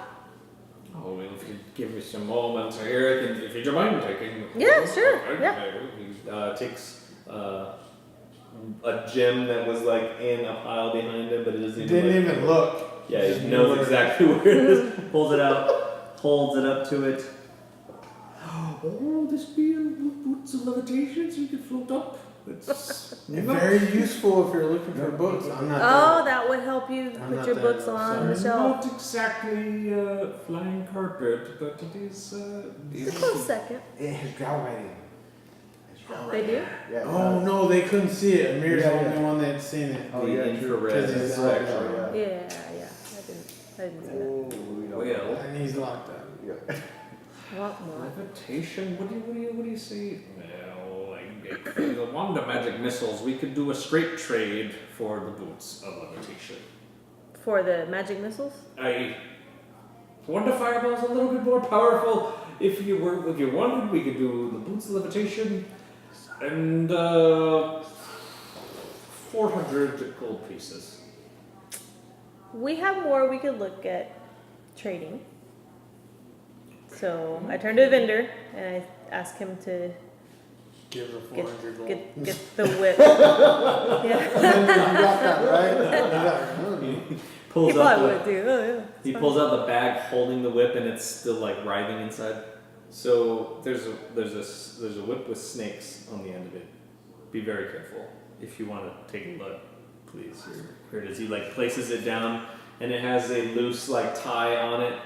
Oh, well, if you give me some moments here, I can, if you don't mind taking. Yeah, sure, yeah. He takes a gem that was like in a pile behind him, but it doesn't He even. didn't like, even look. Yeah, Just he knew knows where it exactly where it is. Holds it out, holds it up to it. Oh, this be boots of levitation so you can float up. It's Very useful if you're looking for books. I'm not. Oh, that would help you I'm put not your that books low, on the sorry. shelf. not exactly flying carpet, but it is. It's a close second. It has drought writing. It's drought They writing. do? Yeah. Oh no, they couldn't see it. Amir's Yeah, the yeah. only one that's seen it. Oh, the yeah, true. infrared 'Cause he's spectrum. out, Yeah, I didn't see that. Oh, we don't- Well, And he's locked up. Yeah. Want more? levitation. What do you say? Well, like for the wand of magic missiles, we could do a straight trade for the boots of levitation. For the magic missiles? Wand of fireball is a little bit more powerful. If you wanted, we could do the boots of levitation and 400 gold pieces. We have more we could look at trading. So I turned to a vendor and I asked him to Give her 400 gold. get the whip. Yeah. You got that right. He Pulls out probably the, would do. Oh, yeah. he pulls out the bag holding the whip and it's still like writhing inside. So there's a whip with snakes on the end of it. Be very careful if you want to take a look, please. Here it is. He like places it down and it has a loose like tie on it.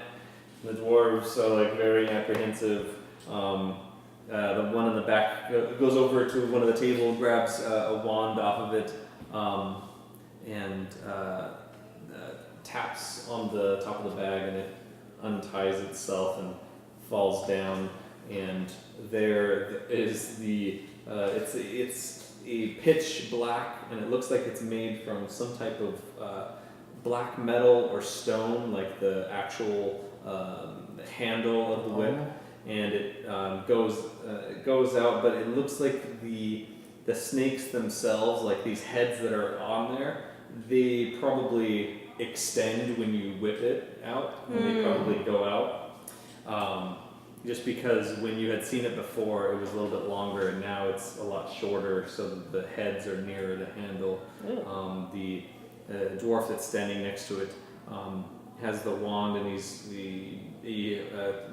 The dwarves are like very apprehensive. The one in the back goes over to one of the table, grabs a wand off of it, and taps on the top of the bag, and it unties itself and falls down. And there is the it's a pitch black, and it looks like it's made from some type of black metal or stone, like the actual handle of the whip, and it goes out. But it looks like the snakes themselves, like these heads that are on there, they probably extend when you whip it out, and they probably go out. Just because when you had seen it before, it was a little bit longer, and now it's a lot shorter, so that the heads are nearer the handle. The dwarf that's standing next to it has the wand, and he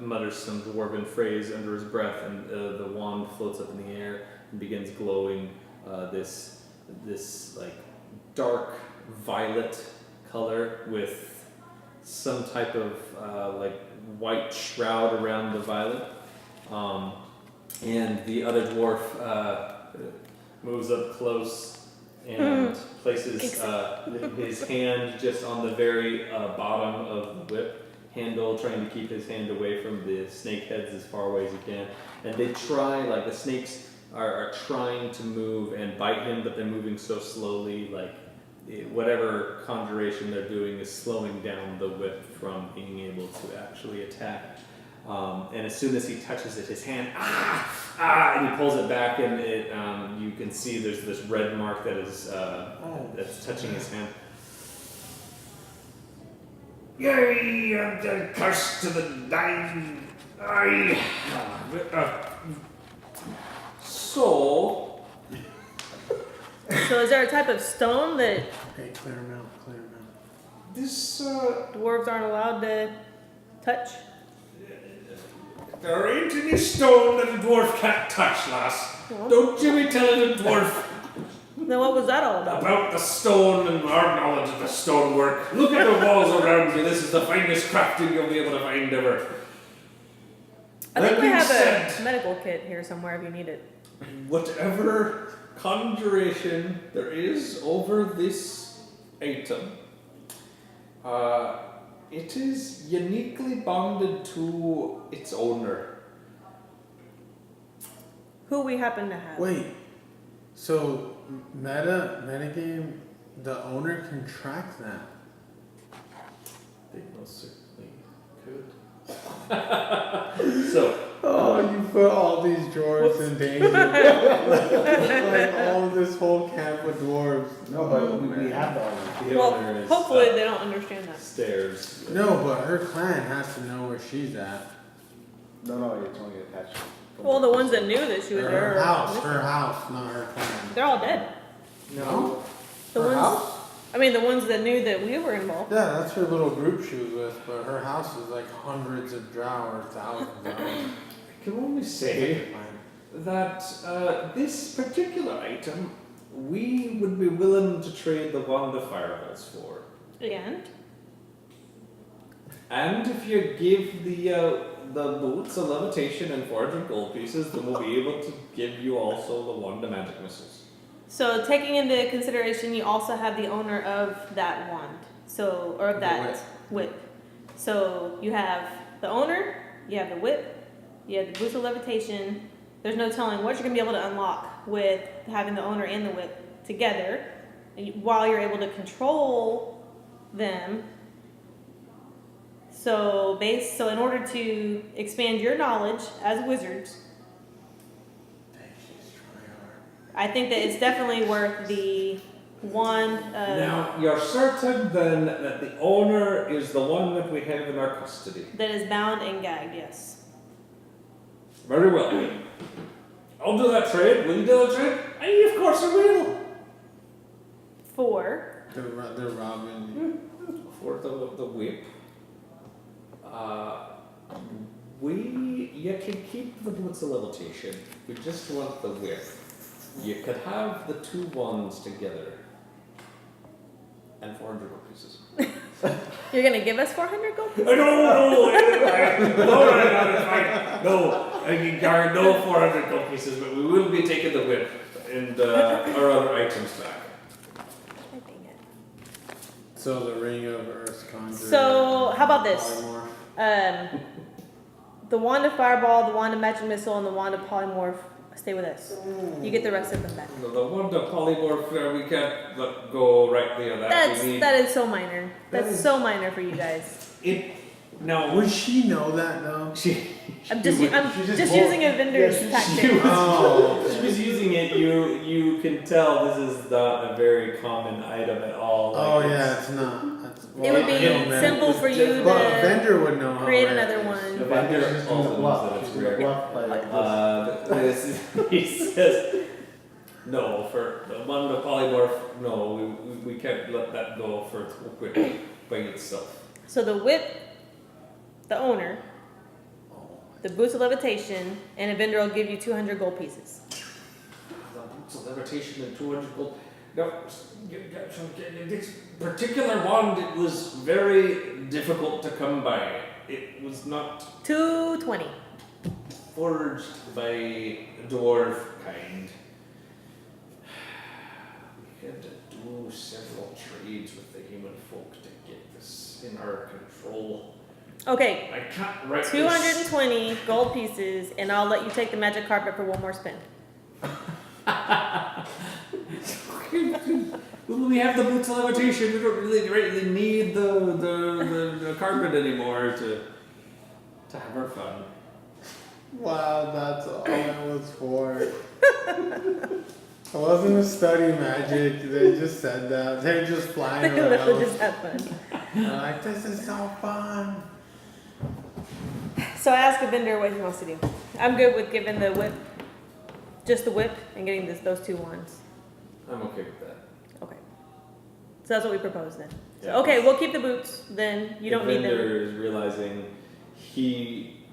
mutters some dwarven phrase under his breath, and the wand floats up in the air and begins glowing this like dark violet color with some type of like white shroud around the violet. And the other dwarf moves up close and places his hand just on the very bottom of the whip handle, trying to keep his hand away from the snake heads as far away as he can. And they try, like the snakes are trying to move and bite him, but they're moving so slowly, like whatever conjuration they're doing is slowing down the whip from being able to actually attack. And as soon as he touches it, his hand, and he pulls it back, and it, you can see there's this red mark that is that's touching his hand. Yay! Curse to the dying. So is there a type of stone that Hey, clear him out. this dwarves aren't allowed to touch? There ain't any stone that a dwarf can't touch, lass. Don't you be telling a dwarf Then what was that all about? about the stone and our knowledge of the stonework. Look at the walls around you. This is the finest crafting you'll be able to find ever. I That think we being have said, a medical kit here somewhere if you need it. whatever conjuration there is over this item, it is uniquely bonded to its owner. Who we happen to have. Wait, so metagame, the owner can track that. They most certainly could. So, Oh, you put all these dwarves in danger. Like all this whole camp of dwarves. No, but we have the owner. the owner Well, is hopefully they don't understand that. stairs. No, but her clan has to know where she's at. No, it's only attached. Well, the ones that knew that she was there. Her are house, missing. her house, not her clan. They're all dead. No? The Her ones. house? I mean, the ones that knew that we were involved. Yeah, that's her little group she was with, but her house is like hundreds of drow or thousands of I can only say that this particular item we would be willing to trade the wand of fireballs for. And if you give the boots a levitation and 400 gold pieces, then we'll be able to give you also the wand of magic missiles. So taking into consideration, you also have the owner of that wand. So, or of that whip. So you have the owner, you have the whip, you have the boost of levitation. There's no telling what you're gonna be able to unlock with having the owner and the whip together, while you're able to control them. So in order to expand your knowledge as wizards, I think that it's definitely worth the wand. Now, you're certain then that the owner is the one that we have in our custody? That is bound and gagged, yes. Very well. I'll do that trade. Will you do that trade? Aye, of course I will. For They're robbing. For the whip. You can keep the boots of levitation. We just want the whip. You could have the two wands together. And 400 gold pieces. you're gonna give us 400 gold? No, no 400 gold pieces, but we will be taking the whip and our other items back. So the ring of earth conjure. So how about this? Polymorph. The wand of fireball, the wand of magic missile, and the wand of polymorph stay with us. You get the rest of them back. The wand of polymorph, we can't let go right there. That is so minor. That's so minor for you guys. Would she know that though? I'm just using Evendur's tactic. She was using it. You can tell this is not a very common item at all. Oh yeah, it's not. It would be man. simple for you But to Vendor would know how create rare another it is. one. Evendur also knows that it's rare. He says, no, for the one the polymorph, no, we can't let that go for quickly by itself. So the whip, the owner, the boots of levitation, and a vendor will give you 200 gold pieces. The boots of levitation and 200 gold. No, this particular wand, it was very difficult to come by. It was not 220. forged by dwarf kind. We had to do several trades with the human folk to get this in our control. Okay, I can't write 220 gold pieces, and I'll let you take the magic carpet for one more spin. Well, we have the boots of levitation. We don't really need the carpet anymore to have our fun. Wow, that's all it was for. It wasn't to study magic. They just said that. They're just flying They literally around. just have fun. They're like, this is so fun. So I asked the vendor what he wants to do. I'm good with giving the whip, just the whip, and getting those two wands. I'm okay with that. Okay. So that's what we propose then. So, Yeah. okay, we'll keep the boots. Then you don't need them. Evendur is realizing he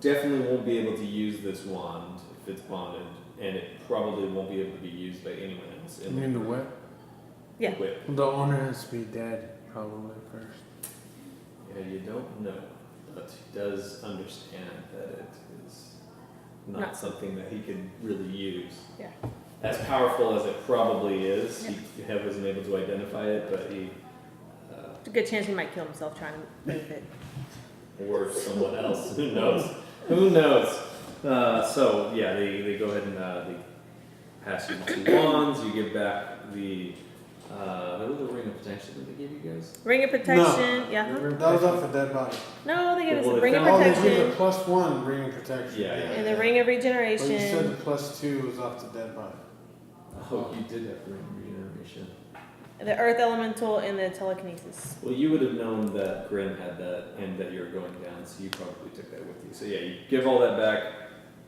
definitely won't be able to use this wand if it's bonded, and it probably won't be able to be used by anyone else. You mean the whip? Yeah. Whip. The owner has to be dead, probably first. Yeah, you don't know, but he does understand that it is not something that he could really use. Yeah. As powerful as it probably is, he wasn't able to identify it, but he, It's a good chance he might kill himself trying to move it. or someone else, who knows? Who knows? So yeah, they go ahead and they pass you the two wands. You give back the what was the ring of protection that they gave you guys? Ring of protection. Yeah. huh? That was off a dead body. No, they gave us Well, a ring of Oh, they gave protection a +1 ring of protection. Yeah, yeah. and the ring of But you said regeneration. the +2 was off the dead body. Oh, you did have ring of regeneration. The earth elemental and the telekinesis. Well, you would have known that Grim had that and that you were going down, so you probably took that with you. So yeah, you give all that back.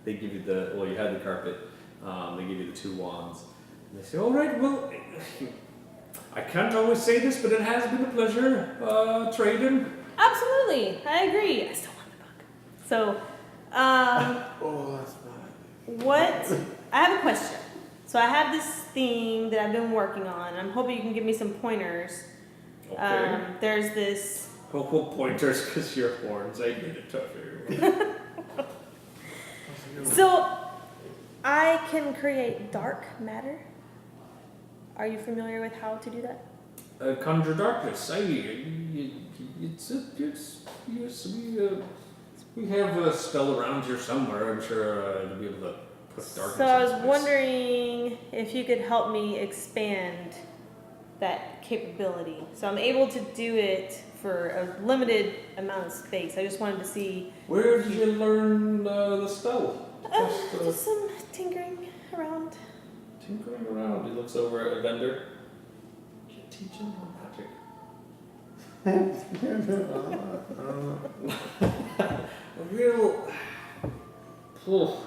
They give you you had the carpet. They give you the two wands. And they say, all right, well, I can't always say this, but it has been a pleasure trading. Absolutely, I agree. I still want the book. So, Oh, that's bad. what? I have a question. So I have this thing that I've been working on. I'm hoping you can give me some pointers. Okay. There's this. Cocoa pointers, because your horns, I made it tougher. So I can create dark matter. Are you familiar with how to do that? Conjure darkness. We have a spell around here somewhere. I'm sure to be able to put darkness. So I was in place. wondering if you could help me expand that capability. So I'm able to do it for a limited amount of space. I just wanted to see Where did you learn the spell? just some tinkering around. Tinkering around. He looks over at Evendur. Can teach him more magic. Well,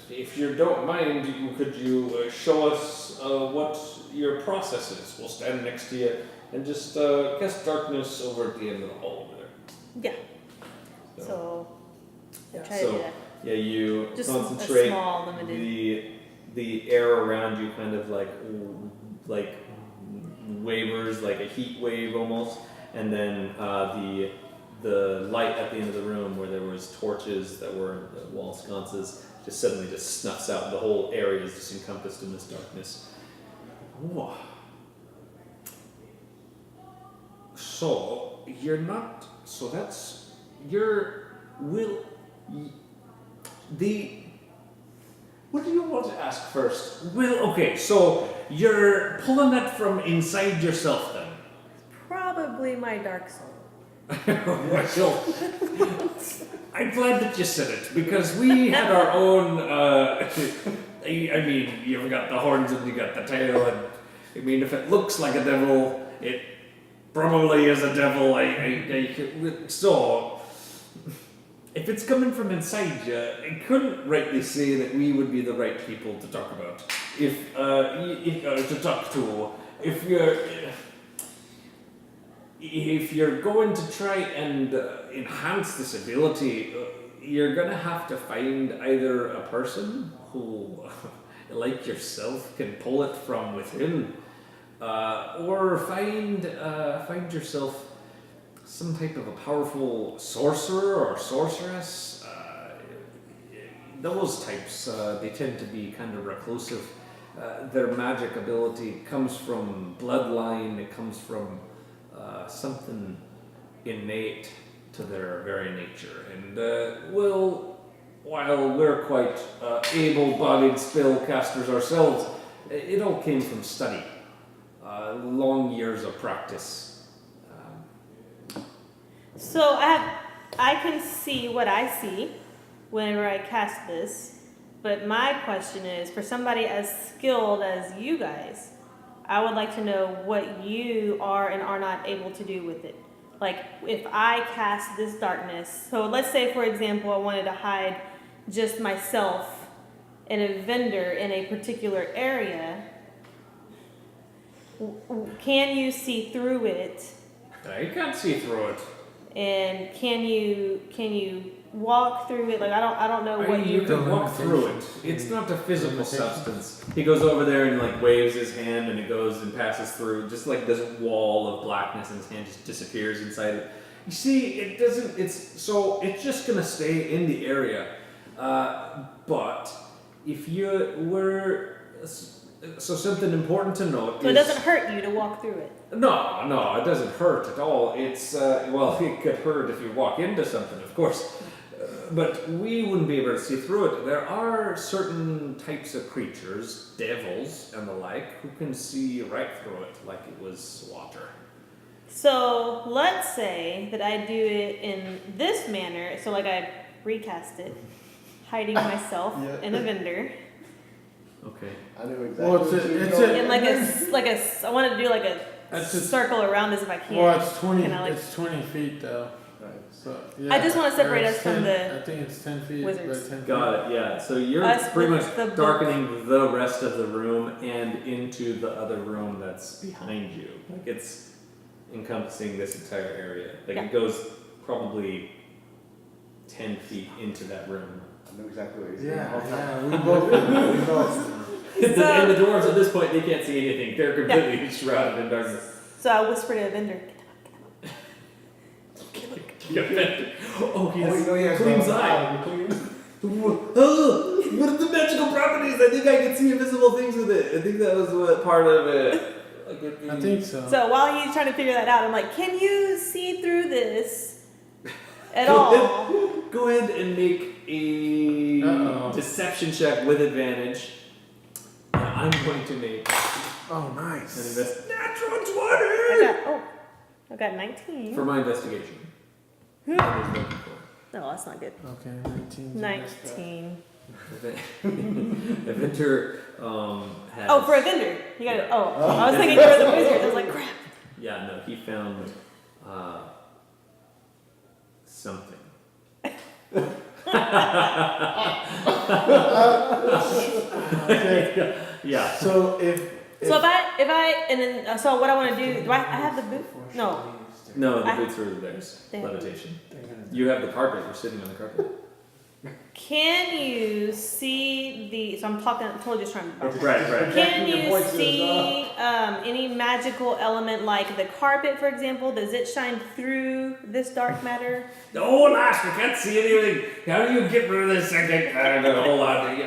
if you don't mind, could you show us what your process is? We'll stand next to you and just cast darkness over at the end of the hall over there. Yeah. So I'll try to So do that. yeah, you Just concentrate. a small limited. The air around you kind of like wavers, like a heat wave almost, and then the light at the end of the room where there was torches that were the wall sconces just suddenly just snuffs out. The whole area is just encompassed in this darkness. Ooh. So you're not. So that's your will. What do you want to ask first? Well, okay. So you're pulling that from inside yourself, then. Probably my dark soul. Well, I'm glad that you said it because we had our own. I mean, you've got the horns and you got the tail, and I mean, if it looks like a devil, it probably is a devil. So, if it's coming from inside you, I couldn't rightly say that we would be the right people to talk about. To talk to. If you're going to try and enhance this ability, you're going to have to find either a person who, like yourself, can pull it from within, or find yourself some type of a powerful sorcerer or sorceress. Those types, they tend to be kind of reclusive. Their magic ability comes from bloodline, it comes from something innate to their very nature. And while we're quite able-bodied spellcasters ourselves, it all came from study, long years of practice. So I can see what I see whenever I cast this, but my question is, for somebody as skilled as you guys, I would like to know what you are and are not able to do with it. Like, if I cast this darkness, so let's say, for example, I wanted to hide just myself and Evendur in a particular area, can you see through it? I can't see through it. And can you walk through it? Like, I don't know what You can walk through it. It's not a physical substance. He goes over there and like waves his hand, and it goes and passes through, just like this wall of blackness, and his hand just disappears inside it. You see, it doesn't. It's just gonna stay in the area. But if you were something important to note. So it doesn't hurt you to walk through it. No, it doesn't hurt at all. It's it could hurt if you walk into something, of course. But we wouldn't be able to see through it. There are certain types of creatures, devils and the like, who can see right through it like it was water. So let's say that I do it in this manner. So like I recast it, hiding myself in Evendur. Okay. I knew exactly. Well, I want to do like a circle around as if I can. Well, it's 20. Can I, like- It's 20 feet though. Right. So I just want to separate us from 10, the I think it's 10 feet. wizards. But 10 feet. Got it, yeah. So you're Us pretty with much the book. darkening the rest of the room and into the other room that's behind you. Like it's encompassing this entire area. Like Yeah. it goes probably 10 feet into that room. I knew exactly what you said. Yeah, we both. And the dwarves at this point, they can't see anything. They're completely shrouded in darkness. So I whisper to Evendur. Oh, he Oh, has you know he has Clean's one eye. eye. Clean. Oh, what are the magical properties? I think I can see invisible things with it. I think that was what part of it. I think so. So while he's trying to figure that out, I'm like, can you see through this at all? Go ahead and make a deception check with advantage. And I'm going to make Oh, an nice. natural 20 I got 19. for my investigation. And there's no control. No, that's not good. Okay, 19. 19. Evendur has. Oh, for Evendur. You got it. Oh, I was thinking you were the wizard. I was like, crap. Yeah, no, he found something. Yeah. So if So if I and then so what I want to do I have the boot? No. No, the boots are theirs. Damn. Levitation. You have the carpet. You're sitting on the carpet. Can you see the? So I'm totally just trying to. Right. Can you see any magical element like the carpet, for example? Does it shine through this dark matter? Oh, alas, we can't see anything. How do you get rid of this? I don't know, hold on.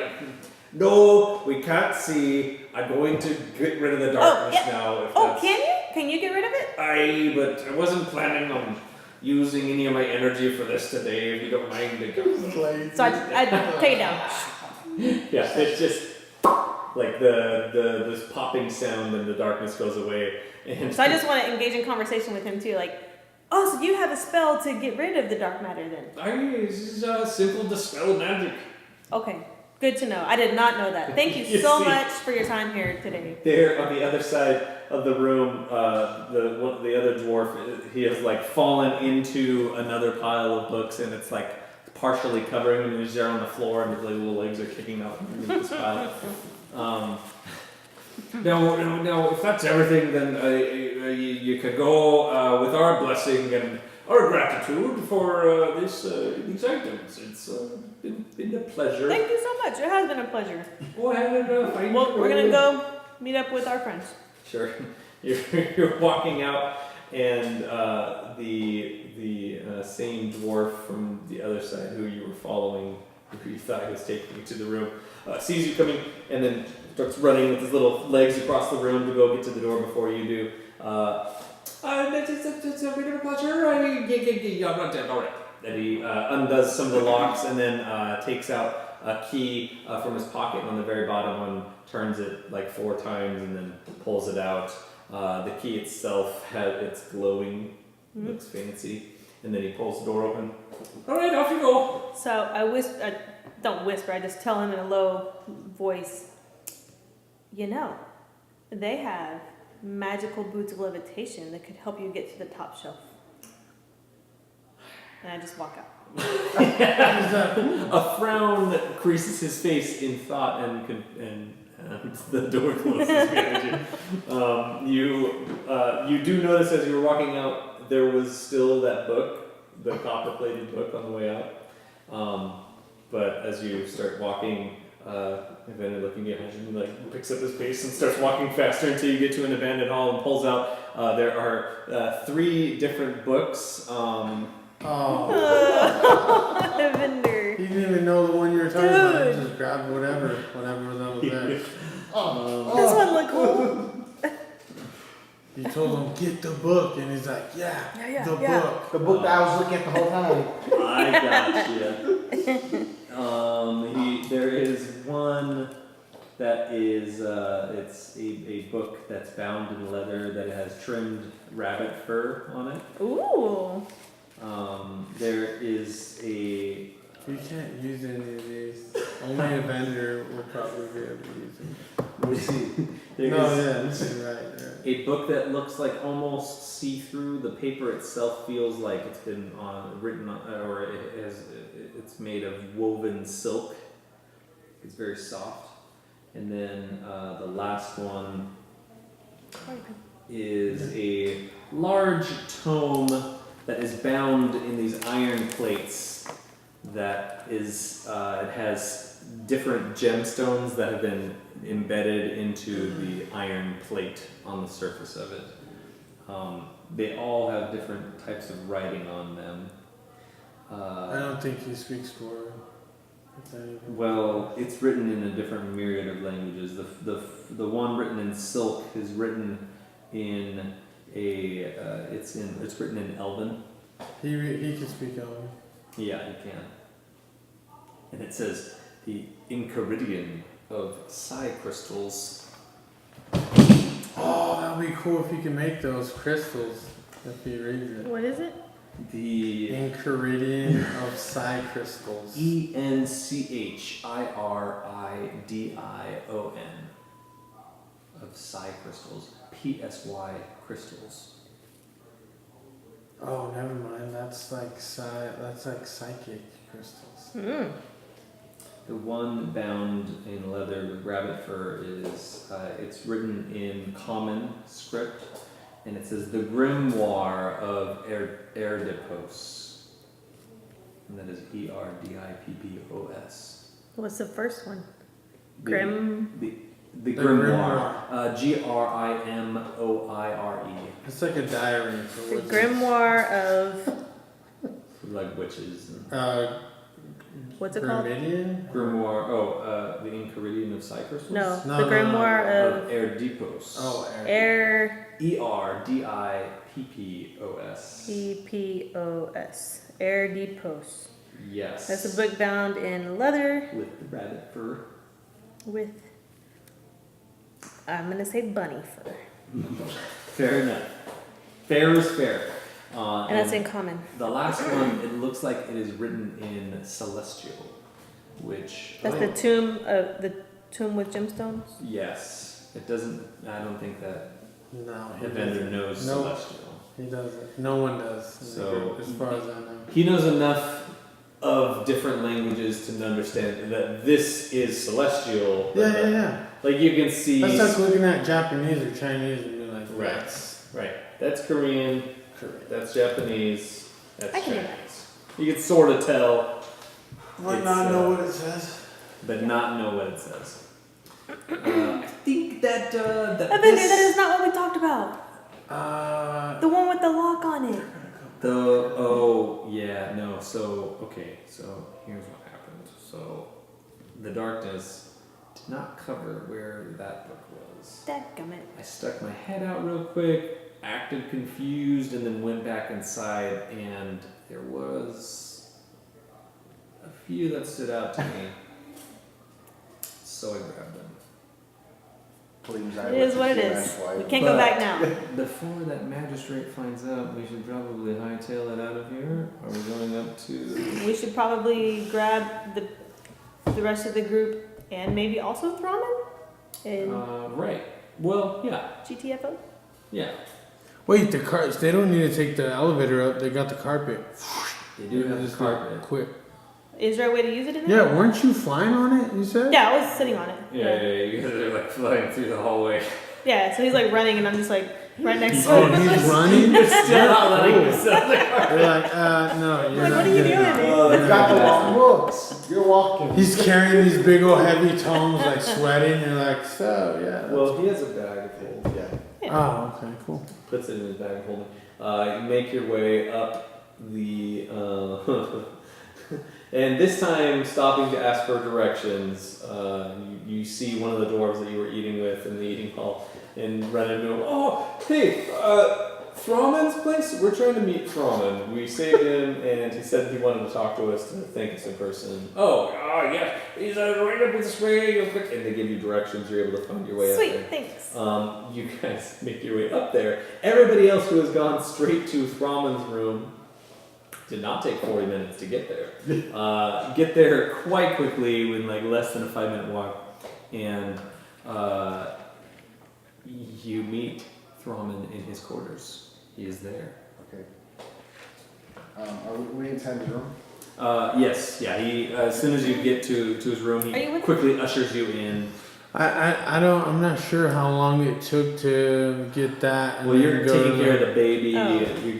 No, we can't see. I'm going to get rid of the darkness now. If Oh, that's... can you? Can you get rid of it? But I wasn't planning on using any of my energy for this today, if you don't mind. So I take it down. Yeah, it's just like this popping sound and the darkness goes away. And So I just want to engage in conversation with him too, like, oh, so you have a spell to get rid of the dark matter then? This is simple dispel magic. Okay. Good to know. I did not know that. Thank you You so see. much for your time here today. There on the other side of the room, the other dwarf, he has like fallen into another pile of books, and it's like partially covering him, and he's there on the floor, and his little legs are kicking out underneath this pile. Now, if that's everything, then you could go with our blessing and our gratitude for these items. It's been a pleasure. Thank you so much. It has been a pleasure. Go ahead and find Well, your we're way. gonna go meet up with our friends. Sure. You're walking out, and the same dwarf from the other side, who you were following, who you thought was taking you to the room, sees you coming, and then starts running with his little legs across the room to go get to the door before you do. It's a bit of a pleasure. I'm not dead. All right. Then he undoes some of the locks, and then takes out a key from his pocket, and on the very bottom one turns it like 4 times, and then pulls it out. The key itself it's glowing, looks fancy, and then he pulls the door open. All right, off you go. So I don't whisper. I just tell him in a low voice. You know, they have magical boots of levitation that could help you get to the top shelf. And I just walk out. A frown creases his face in thought, and the door closes behind you. You do notice as you were walking out, there was still that book, the copper-plated book, on the way out. But as you start walking, Evendur, looking behind you, like picks up his pace and starts walking faster until you get to an abandoned hall and pulls out. There are 3 different books. Evendur. He didn't even know the one you were talking about. He just grabbed whatever that was there. This one looked cool. You told him, get the book, and he's like, yeah, the book. The book that I was looking at the whole time. I gotcha. There is one that is it's a book that's bound in leather that has trimmed rabbit fur on it. Ooh. There is a. You can't use any of these. Only a vendor will probably be able to use them. We'll see. There No, is yeah, this is right. a book that looks like almost see-through. The paper itself feels like it's been written on, or it's made of woven silk. It's very soft. And then the last one is a large tome that is bound in these iron plates. That is, it has different gemstones that have been embedded into the iron plate on the surface of it. They all have different types of writing on them. I don't think he speaks Dwarven. Well, it's written in a different myriad of languages. The one written in silk is written in it's written in Elven. He can speak Elven. Yeah, he can. And it says the Enchiridion of Psi crystals. Oh, that would be cool if he can make those crystals if he reads it. What is it? The Enchiridion of Psi crystals. Enchiridion of Psi crystals. PSY crystals. Oh, never mind. That's like psychic crystals. Mm. The one bound in leather with rabbit fur is it's written in common script, and it says the Grimoire of Erdipos, and that is Erdippos. What's the first one? The Grimoire. Grimoire. It's like a diary for The wizards. Grimoire of Like witches. And what's it called? Grimoire? Grimoire. The Enchiridion of Psi crystals. No, No, the no, Grimoire Of of Erdipos. Oh, Erdippos. Epos. Erdipos. Yes. That's a book bound in leather With the rabbit fur. with, I'm gonna say bunny fur. Fair enough. Fair is fair. And that's in common. The last one, it looks like it is written in Celestial. which That's the tomb with gemstones. yes, it doesn't. I don't think that No, he Evendur doesn't. knows No. celestial. He doesn't. No one does. in the So- group, as far as I know. He knows enough of different languages to understand that this is celestial. but Yeah. Like you can see. That's like looking at Japanese or Chinese and be like, Right. that's Right. That's Korean. That's Japanese. That's I can do Chinese. You can sort of tell, Might It's, not know uh, what it says. but not know what it says. I think that Evendur, that is not what we talked about. The one with the lock on it. So here's what happened. So the darkness did not cover where that book was. Dadgummit. I stuck my head out real quick, acted confused, and then went back inside, and there was a few that stood out to me. So I grabbed them. Please, It is what it is. We can't go back now. Before that magistrate finds out, we should probably hightail it out of here. Are we going up to? We should probably grab the rest of the group and maybe also Thraman and Right. Well, yeah, GTFO. yeah. Wait, the carts. They don't need to take the elevator up. They got the carpet. They do have Just the carpet. Quick. Is there a way to use it in there? Yeah, weren't you flying on it? You said. Yeah, I was sitting on it. Yeah. You guys are like flying through the hallway. Yeah, so he's like running and I'm just like right next to Oh, him. he's running. Still not letting me sit there. You're like, no, you're Like, not what are you getting doing? out. Oh, You got the wrong books. You're walking. He's carrying these big old heavy tomes, like sweating. You're like, so yeah. Well, he has a bag of holding. Yeah. Oh, okay, cool. Puts it in his bag of holding. You make your way up the. And this time, stopping to ask for directions, you see one of the dwarves that you were eating with in the eating hall, and run into him. Oh, hey, Thraman's place? We're trying to meet Thraman. We saved him, and he said he wanted to talk to us to thank us in person. Oh, yeah, he's right up this way. And they give you directions. You're able to find your way up Sweet, there. thanks. You guys make your way up there. Everybody else who has gone straight to Thraman's room did not take 40 minutes to get there. Get there quite quickly in like less than a 5-minute walk, and you meet Thraman in his quarters. He is there. Okay. Are we inside the room? Yes, yeah. He as soon as you get to his room, Are you he with quickly ushers you in. I'm not sure how long it took to get that. And Well, then you're go taking to care of the baby. Oh.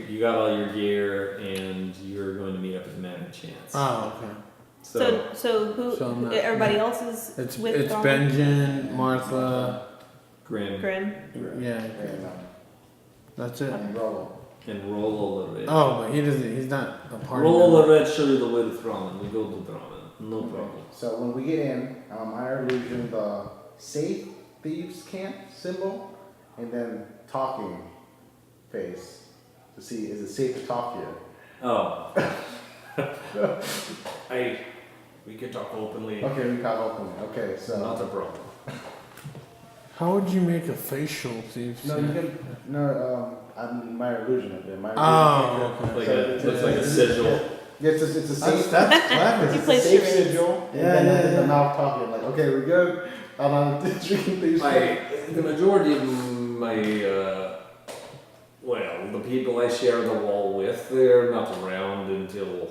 You got all your gear, and you're going to meet up at the Man of Chance. Oh, okay. So who? So I'm not- everybody else is It's with Thraman? Benjen, Martha. Grim. Grim. Yeah, And, that's it. and roll. And roll a little bit. Oh, but he's not a part Roll of a it. little bit, show you the way to Thraman. We go to Thraman. No problem. So when we get in, I illusion the safe thieves camp symbol, and then talking face to see is it safe to talk here. Oh. We could talk openly. Okay, we got open. Okay, so Not a problem. How would you make a facial thief? no, you can I'm my illusion of it. My Oh, okay. Like So a, it's looks like a sigil. Yeah, it's a safe. That's clever. You It's play a safe charades. sigil, Yeah, and then yeah, the mouth talking like, okay, we're good. Drinking these. The majority of my, the people I share the wall with, they're not around until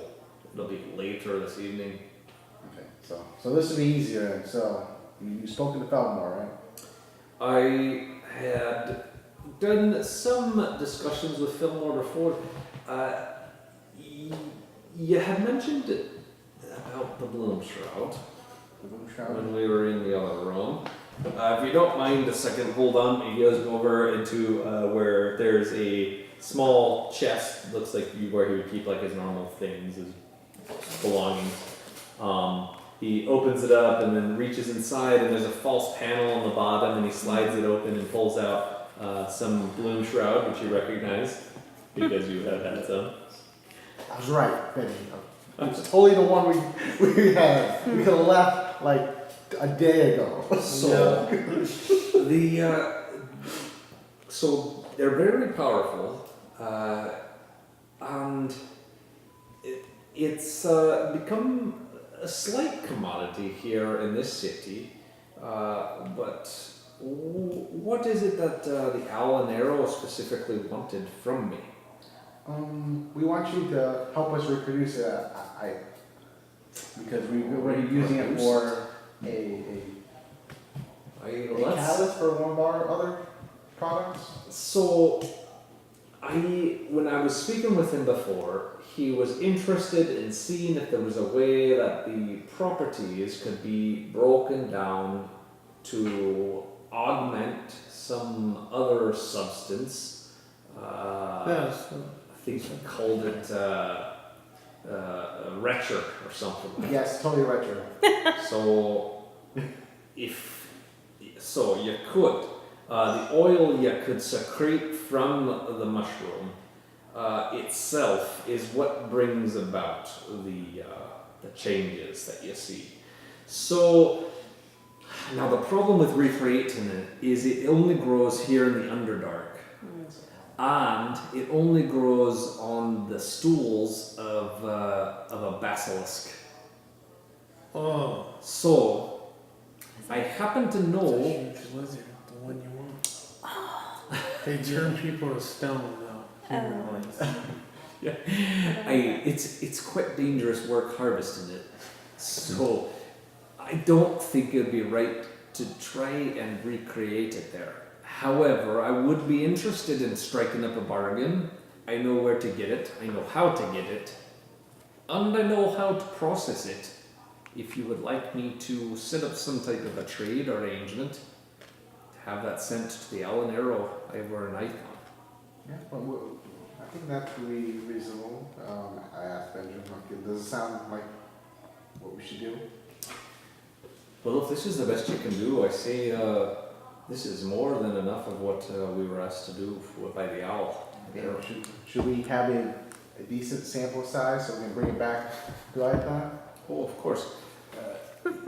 it'll be later this evening. Okay, so this will be easier. So you spoken to Felmore, right? I had done some discussions with Fillmore before. You had mentioned about the Bloom Shroud The Boom Shroud? when we were in the other room. If you don't mind a second, hold on. He goes over into where there's a small chest. Looks like where he would keep like his normal things, his belongings. He opens it up and then reaches inside, and there's a false panel on the bottom, and he slides it open and pulls out some Bloom Shroud, which you recognize because you have had some. I was right, Benny. It's totally the one we had. We could have left like a day ago. So So they're very powerful, and it's become a slight commodity here in this city, but what is it that the Owl and Arrow specifically wanted from me? We want you to help us reproduce it, because we were using it for a catalyst for one of our other products. So, when I was speaking with him before, he was interested in seeing if there was a way that the properties could be broken down to augment some other substance. Yes. I think he called it retro or something like Yes, totally retro. that. So, you could. The oil you could secrete from the mushroom itself is what brings about the changes that you see. So, now the problem with recreating it is it only grows here in the Underdark. And it only grows on the stools of a basilisk. Oh. So, I happen to know. It's a huge lizard, the one you want. They turn people to stone now. Yeah, it's quite dangerous work harvesting it. So, I don't think it'd be right to try and recreate it there. However, I would be interested in striking up a bargain. I know where to get it, I know how to get it, and I know how to process it. If you would like me to set up some type of a trade arrangement, have that sent to the Owl and Arrow over an icon. Yeah, but I think that's really reasonable. I asked Benjen, does it sound like what we should do? Well, if this is the best you can do, I say this is more than enough of what we were asked to do by the Owl. Yeah, should we have a decent sample size so we can bring it back to Icon? Oh, of course.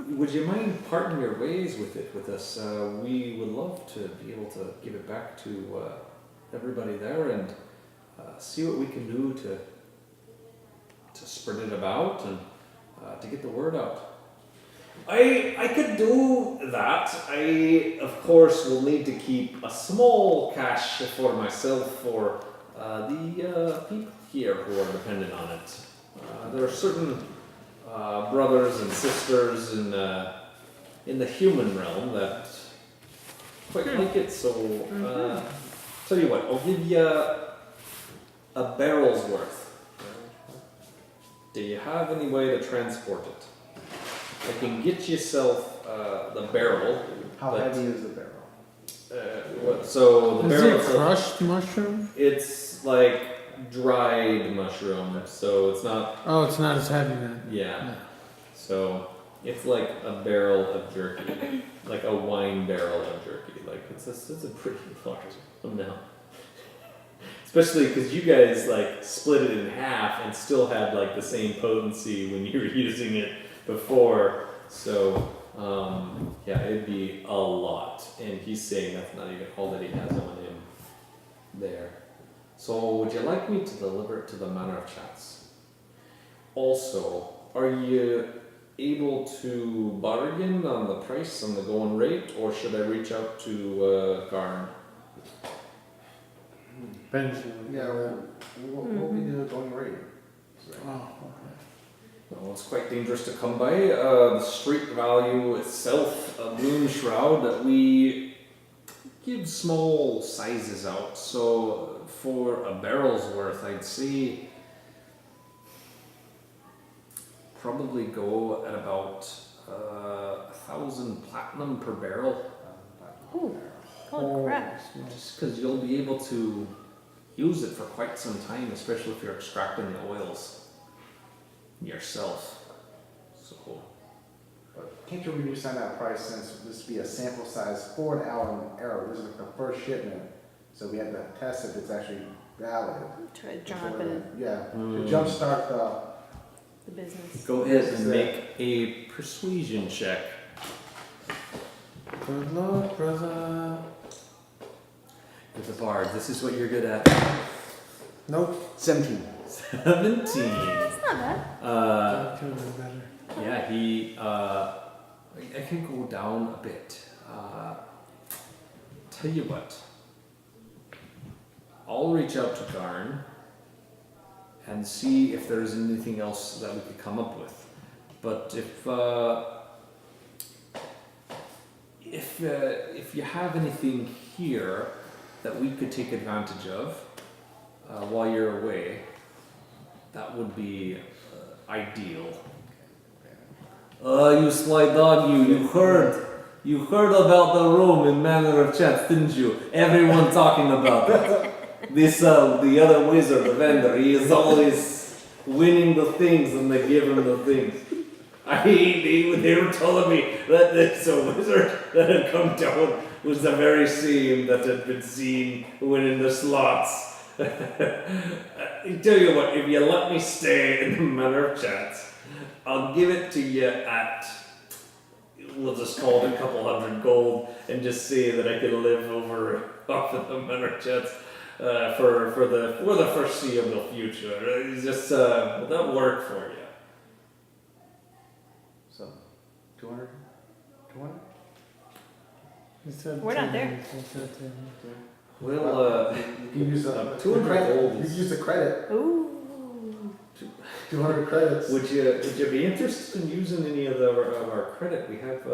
Would you mind parting your ways with us? We would love to be able to give it back to everybody there and see what we can do to spread it about and to get the word out. I could do that. I, of course, will need to keep a small cash for myself for the people here who are dependent on it. There are certain brothers and sisters in the human realm that quite like it. So, tell you what, I'll give you a barrel's worth. Do you have any way to transport it? I can get yourself the barrel. How heavy is the barrel? So the Is barrel. it crushed mushroom? It's like dried mushroom, so it's not. Oh, it's not as heavy then. Yeah. So it's like a barrel of jerky, like a wine barrel of jerky. Like it's a pretty large amount. Especially because you guys like split it in half and still had like the same potency when you were using it before. So yeah, it'd be a lot. And he's saying that's not even all that he has on him there. So would you like me to deliver it to the Manor of Chats? Also, are you able to bargain on the price, on the going rate, or should I reach out to Garn? Benjen. Yeah, what we do going rate? Oh, okay. Well, it's quite dangerous to come by. The street value itself, a moon shroud, that we give small sizes out. So for a barrel's worth, I'd say probably go at about 1,000 platinum per barrel. Ooh. Oh crap. Just because you'll be able to use it for quite some time, especially if you're extracting the oils yourself. So, But can't you reduce on that price since this would be a sample size for an Allen Arrow? This is like the first shipment, so we have to test if it's actually valid. Try to jump in Yeah, to jumpstart the business. go ahead and make a persuasion check. Good luck, brother. With the bard, this is what you're good at. Nope. 17. 17. That's not bad. That could have been better. Yeah, he. I can go down a bit. Tell you what. I'll reach out to Garn and see if there's anything else that we could come up with. But if you have anything here that we could take advantage of while you're away, that would be ideal. You sly dog, you heard about the room in Manor of Chance, didn't you? Everyone talking about it. This, the other wizard, Evendur, he is always winning the things and they give him the things. They were telling me that this wizard that had come down was the very same that had been seen winning the slots. I tell you what, if you let me stay in the Manor of Chance, I'll give it to you at, we'll just call it a couple $100 gold and just say that I can live over off of the Manor of Chance for the foreseeable future. It's just, will that work for you? So, 200? 200? He said We're not there. 200. He said 200. Well, You can use the 200 credit. gold You is- can use the credit. Ooh. 200 credits. would you be interested in using any of our credit? We have,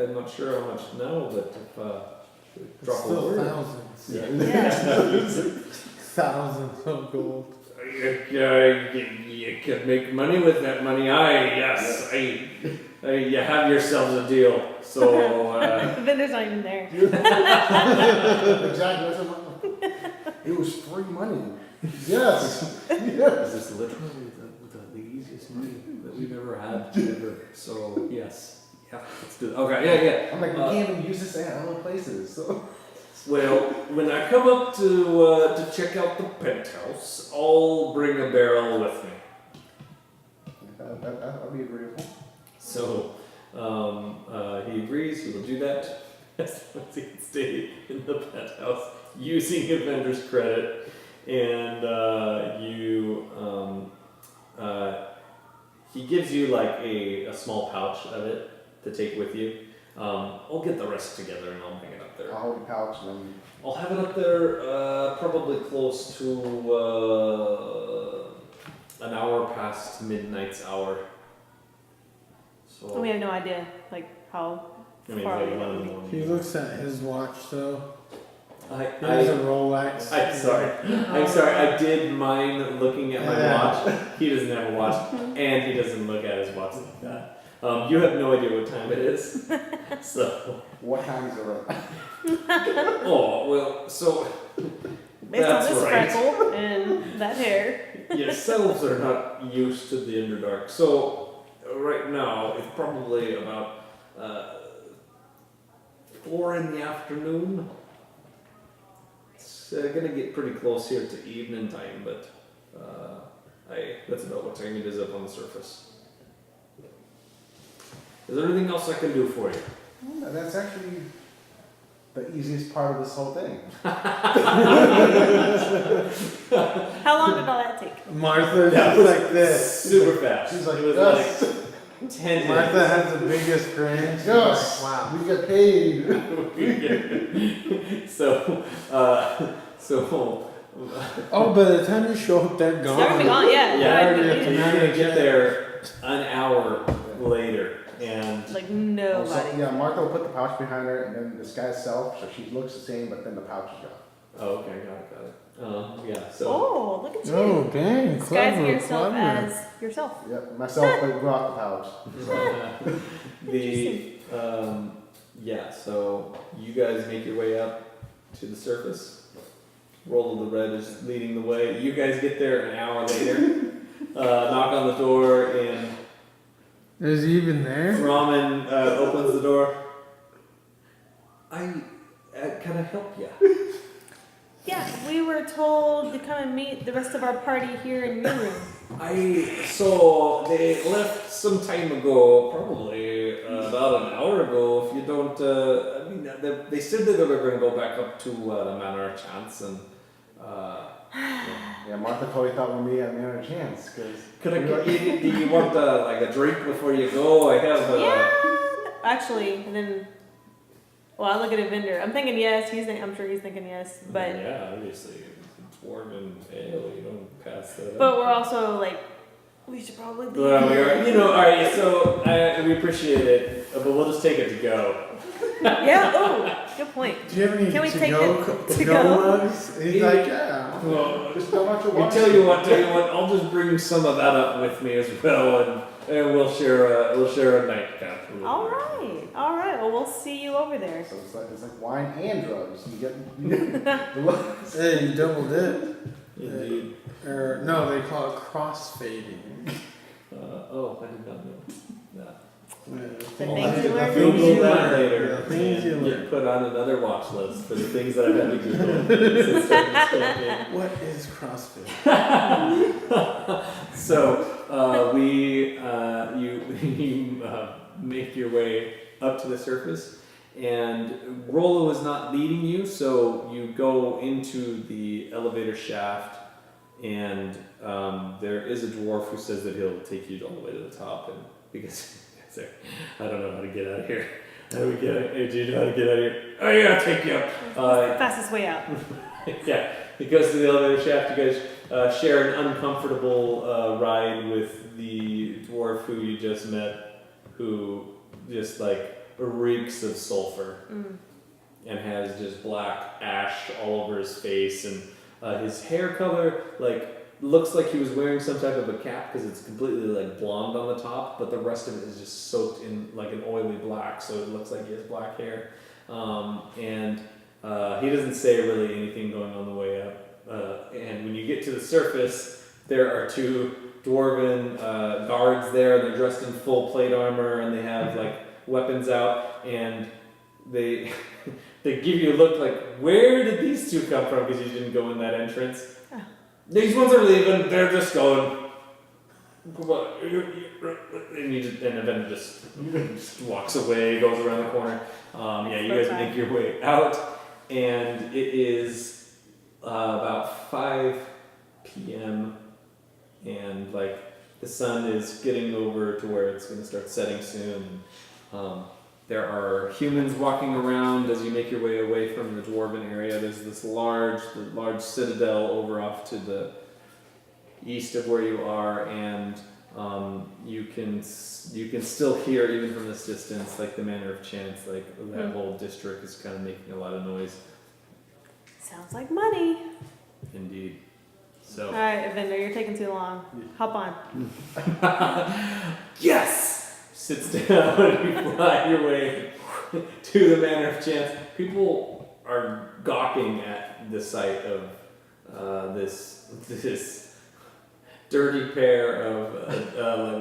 I'm not sure how much now, but if It's drop a still word. thousands. Yeah. Thousands of gold. You could make money with that money. You have yourselves a deal. So, The vendor's not even there. Exactly. That's what it was free money. Yes. Is this literally the easiest money that we've ever had ever? So yes, yeah, let's do it. Okay, yeah. I'm like, we can't even use this at other places. So. well, when I come up to check out the penthouse, I'll bring a barrel with me. That'll be agreeable. So, he agrees. He will do that. As long as he can stay in the penthouse using Evendur's credit, and he gives you like a small pouch of it to take with you. I'll get the rest together and I'll bring it up there. I'll hold the pouch and then. I'll have it up there probably close to an hour past midnight's hour. So And we have no idea, like, how I mean, far like away 1 in the that morning. He looks at his watch though. He has I a Rolex. I'm sorry. I did mind looking at my watch. He doesn't have a watch, and he doesn't look at his watch like that. You have no idea what time it is, so. What time is it? Oh well, so Based on that's this right. freckle and that hair. Yourselves are not used to the Underdark, so right now it's probably about 4 in the afternoon. It's gonna get pretty close here to evening time, but that's about what time it is up on the surface. Is there anything else I can do for you? Well, that's actually the easiest part of this whole thing. How long did all that take? Martha That is was like this. Super fast. She's like, it was yes. like 10 Martha minutes. has the biggest grin. She's Yes. like, wow. We get paid. so, Oh, by the time you show up, they're They're gonna be gone. gone, yeah. yeah, They're you're not even- gonna get there an hour later, and Like So, nobody. yeah, Martha will put the pouch behind her and then disguise self, so she looks the same, but then the pouch is gone. oh, okay, got it. Yeah, so Oh, look at you. Oh, dang. Disguising Clever, yourself clever. as yourself. Yep, myself, but brought the pouch. So, the yeah, so you guys make your way up to the surface. Roll of the Red is leading the way. You guys get there an hour later. Knock on the door, and Is he even there? Ramen opens the door. Can I help you? Yeah, we were told to come and meet the rest of our party here in your room. So they left some time ago, probably about an hour ago. If you don't, they said that they were going to go back up to the Manor of Chance, and Yeah, Martha totally thought when me and Amir had a chance, because Could I get you? Do you want like a drink before you go? I have. Yeah. Actually, and then. Well, I look at Evendur. I'm thinking yes. I'm sure he's thinking yes. But Yeah, obviously, dwarven ale. You don't pass that. but we're also like, we should probably leave. Well, we are. All right. So we appreciate it, but we'll just take it to go. Yeah. Oh, good point. Do you have any Can we take to to go go? mugs? He's like, yeah. Well, just how much you I want. tell you what. I'll just bring some of that up with me as well, and we'll share a nightcap. All right. Well, we'll see you over there. So it's like wine and drugs. You get the looks. Hey, you double dip. Indeed. Or no, they call it crossfading. I did not know that. The things you learn. We'll Google that learn. later. The things you and learn. get put on another watch list for the things that I've had to Google since starting this campaign. What is CrossFit? So you make your way up to the surface, and Rollo is not leading you, so you go into the elevator shaft, and there is a dwarf who says that he'll take you all the way to the top, and because I don't know how to get out of here. How do we get out? Hey, do you know how to get out of here? Oh yeah, I'll take you up. Fastest way out. Yeah, it goes to the elevator shaft. You guys share an uncomfortable ride with the dwarf who you just met, who just like reeks of sulfur and has just black ash all over his face, and his hair color looks like he was wearing some type of a cap because it's completely like blonde on the top, but the rest of it is just soaked in like an oily black, so it looks like he has black hair. And he doesn't say really anything going on the way up. And when you get to the surface, there are two dwarven guards there. They're dressed in full plate armor, and they have like weapons out, and they give you a look like, where did these two come from? Because you didn't go in that entrance. Oh. These ones are leaving. They're just going. And Evendur just walks away, goes around the corner. You guys make your way out, and it is about 5 p.m. and like the sun is getting over to where it's going to start setting soon. There are humans walking around as you make your way away from the dwarven area. There's this large citadel over off to the east of where you are, and you can still hear, even from this distance, like the Manor of Chance, like that whole district is kind of making a lot of noise. Sounds like money. Indeed. So. All right, Evendur, you're taking too long. Hop on. Yes! Sits down and you fly your way to the Manor of Chance. People are gawking at the sight of this dirty pair of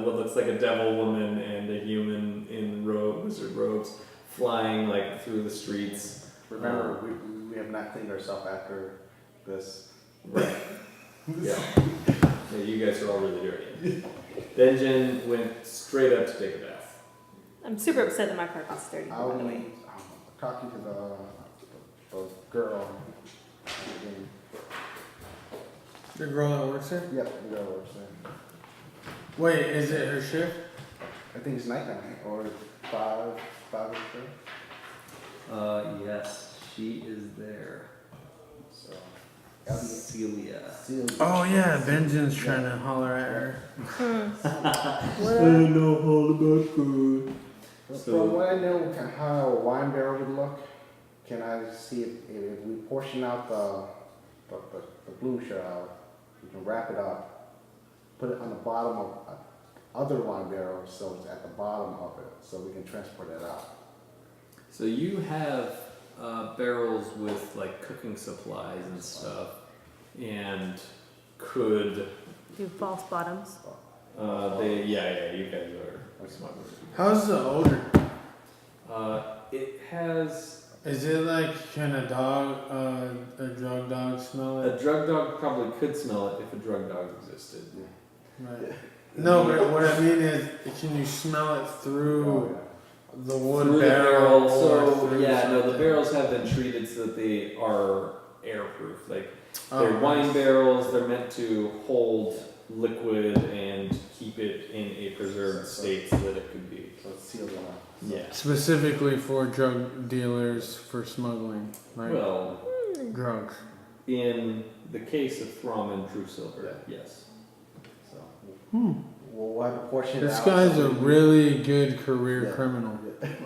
what looks like a devil woman and a human in wizard robes flying like through the streets. Remember, we have not cleaned ourselves after this. Right. Yeah. You guys are all really dirty. Benjen went straight up to take a bath. I'm super upset that my carpet's dirty, by the way. I'm talking to the girl. The girl that works there? Yep, the girl works there. Wait, is it her shift? I think it's nighttime, or 5 or 6. Yes, she is there. So, Celia. Oh yeah, Benjen's trying to holler at her. I know all about food. From what I know how a wine barrel would look, can I see if we portion out the blue shell, we can wrap it up, put it on the bottom of other wine barrels, so it's at the bottom of it, so we can transport it out. So you have barrels with like cooking supplies and stuff, and could Do false bottoms. you guys are smart. How's the odor? It has Is it like, can a drug dog smell a it? drug dog probably could smell it if a drug dog existed. Right. No, but what I mean is, can you smell it through the wood Through the barrel? So or through the something? barrels have been treated so that they are airproof. Like They're Oh, wine nice. barrels. They're meant to hold liquid and keep it in a preserved state so that it could be. So it's sealed off. Yeah. Specifically for drug dealers for smuggling, like Well, drugs. in the case of Throm and True Silver, yes. So Hmm. we'll have a portion. This out, guy's so a we- really good career Yeah. criminal, Yeah. like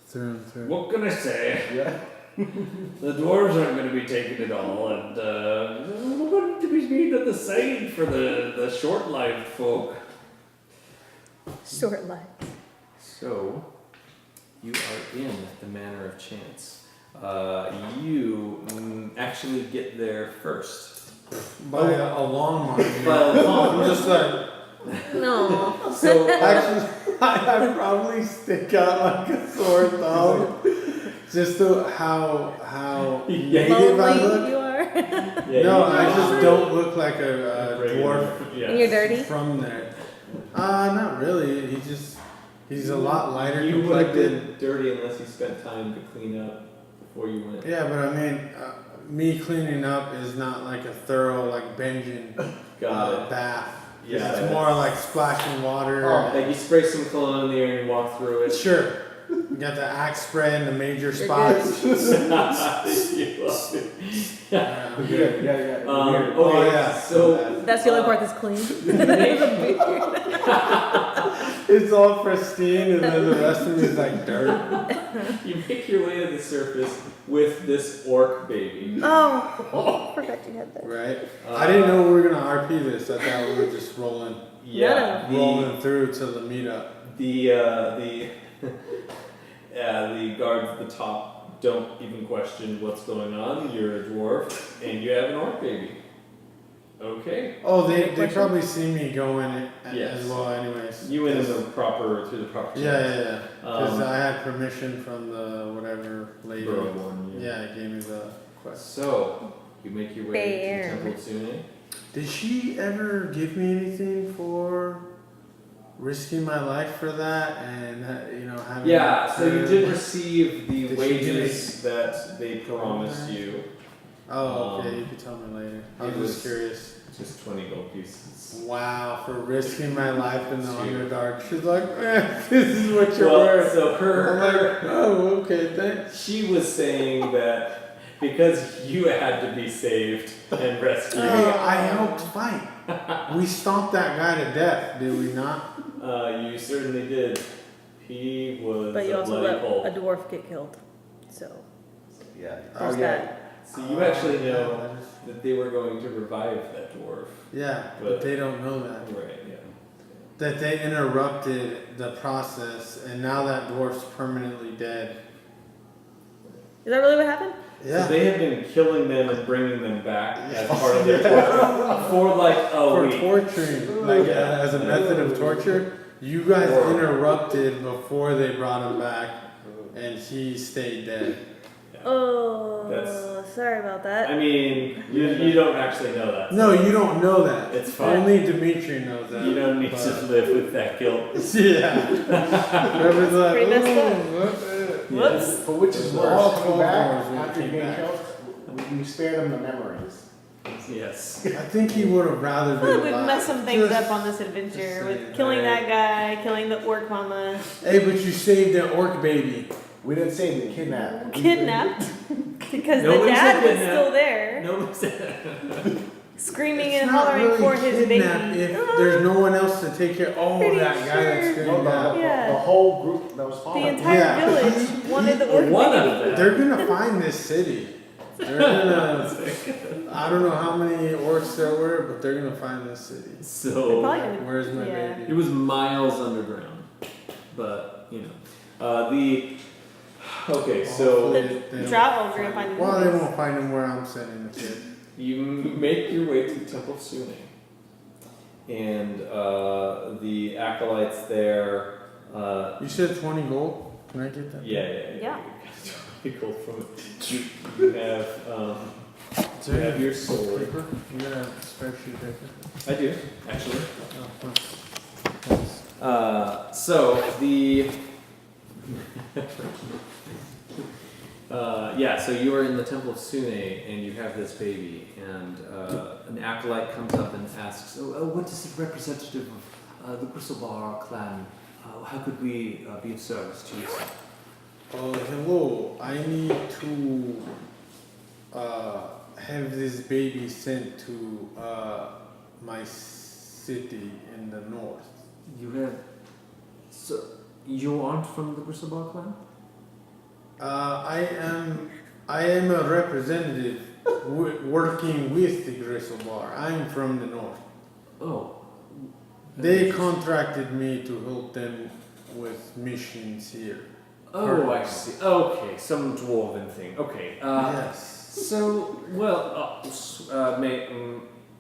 through and through. What can I say? Yeah. The dwarves aren't going to be taking it all, and we're going to be being on the side for the short-lived folk. Short life. So, you are in the Manor of Chance. You actually get there first. By a long margin. By a long- I'm just like, No. So, actually, I probably stick out like a sore thumb. Just to how native I Lonely look. you are. yeah, No, you- I just don't look like a dwarf Yes. And you're dirty? from there. Not really. He's a lot lighter You would have complected. been dirty unless you spent time to clean up before you went. Yeah, but I mean, me cleaning up is not like a thorough like Benjen Got it. bath. Yeah, it's that's- more like splashing water. Oh, Like you spray some cologne in the air and you walk through it. Sure. You got the axe spray in the major spots. You love it. Yeah. Yeah. Okay, Oh, yeah. so That's the only part that's clean. It's all pristine, and then the rest of me is like dirt. you make your way to the surface with this orc baby. Oh, forgot you had that. Right? I didn't know we were gonna RP this. I thought we were just rolling Yeah, rolling through to the meetup. the guards at the top don't even question what's going on. You're a dwarf and you have an orc baby. Okay. Oh, they Question? probably see me going Yes. as well, anyways. You went in the proper through the proper Yeah. Because Um, I had permission from the whatever lady. Burrowborn, Yeah, gave me the quest. So you make your way Bear. to Temple Tsune. Did she ever give me anything for risking my life for that and having? Yeah, so you her- did receive the Did she wages that they promised you. Oh, okay. um, You could tell me later. I it was was- just curious. Just 20 gold pieces. Wow, for risking my life in the Shoot. Underdark. She's like, this is what you're Well, worth. so I'm like, oh, okay, thanks. she was saying that because you had to be saved and rescued, Hey, I helped fight. We stomped that guy to death, did we not? you certainly did. He was But you a also bloody let pole. a dwarf get killed. So Yeah. there's that. So you actually yeah, know that is- that they were going to revive that dwarf. Yeah, But- but they don't know that. Right, yeah. That they interrupted the process, and now that dwarf's permanently dead. Is that really what happened? So they have been killing them and bringing them back as part of their torture for like a For week. torturing, like Yeah. as a method of torture, you guys Horrible. interrupted before they brought him back, and he stayed dead. Oh, That's- sorry about that. I mean, you don't actually know that. No, you don't know that. It's fine. Only Dimitri knows that. You don't need to but- live with that guilt. Yeah. Trevor's like, Pretty messed up. "Ooh, what?" Whoops. For which is All worse, coming 12 back hours when after he you came getting back. killed, we spared him the memories. Yes. I think he would have rather I been feel like we've alive. messed some things Just- up on this adventure just with saying. killing that guy, killing the orc mama, Hey, but you saved an orc baby. We didn't say the kidnap. kidnapped because the Nobody said dad was kidnapped. still there, No said. screaming It's and not hollering really for his baby. kidnap if there's no one else to take care. Oh, Pretty that guy that's sure. screaming No, out. Yeah. the whole group that was The following. entire Yeah. village wanted the orc One baby. of them. They're gonna find this city. They're gonna. I don't know how many orcs there were, but they're gonna find this city. They're So probably gonna- Where's my yeah. baby? it was miles underground, but you know, okay. So Hopefully The they don't drought will find find him. him. Well, they won't find him where I'm sending the kid. you make your way to the Temple of Sune, and the acolytes there. You said 20 gold. Can I get that? Yeah. Yeah. You got 20 gold from it. You have Is you there have your sword. paper? You got a spare sheet of paper? I do actually. Oh, thanks. So the Yeah, so you are in the Temple of Sune, and you have this baby, and an acolyte comes up and asks, What is it representative of the Bristlebar clan? How could we be of service to you? Hello. I need to have this baby sent to my city in the north. You have... So, you aren't from the Bristlebar clan? I am a representative working with the Gristle Bar. I'm from the north. Oh. They contracted me to help them with missions here. Oh, I see. Okay, some dwarven thing. Okay. Yes. So, well,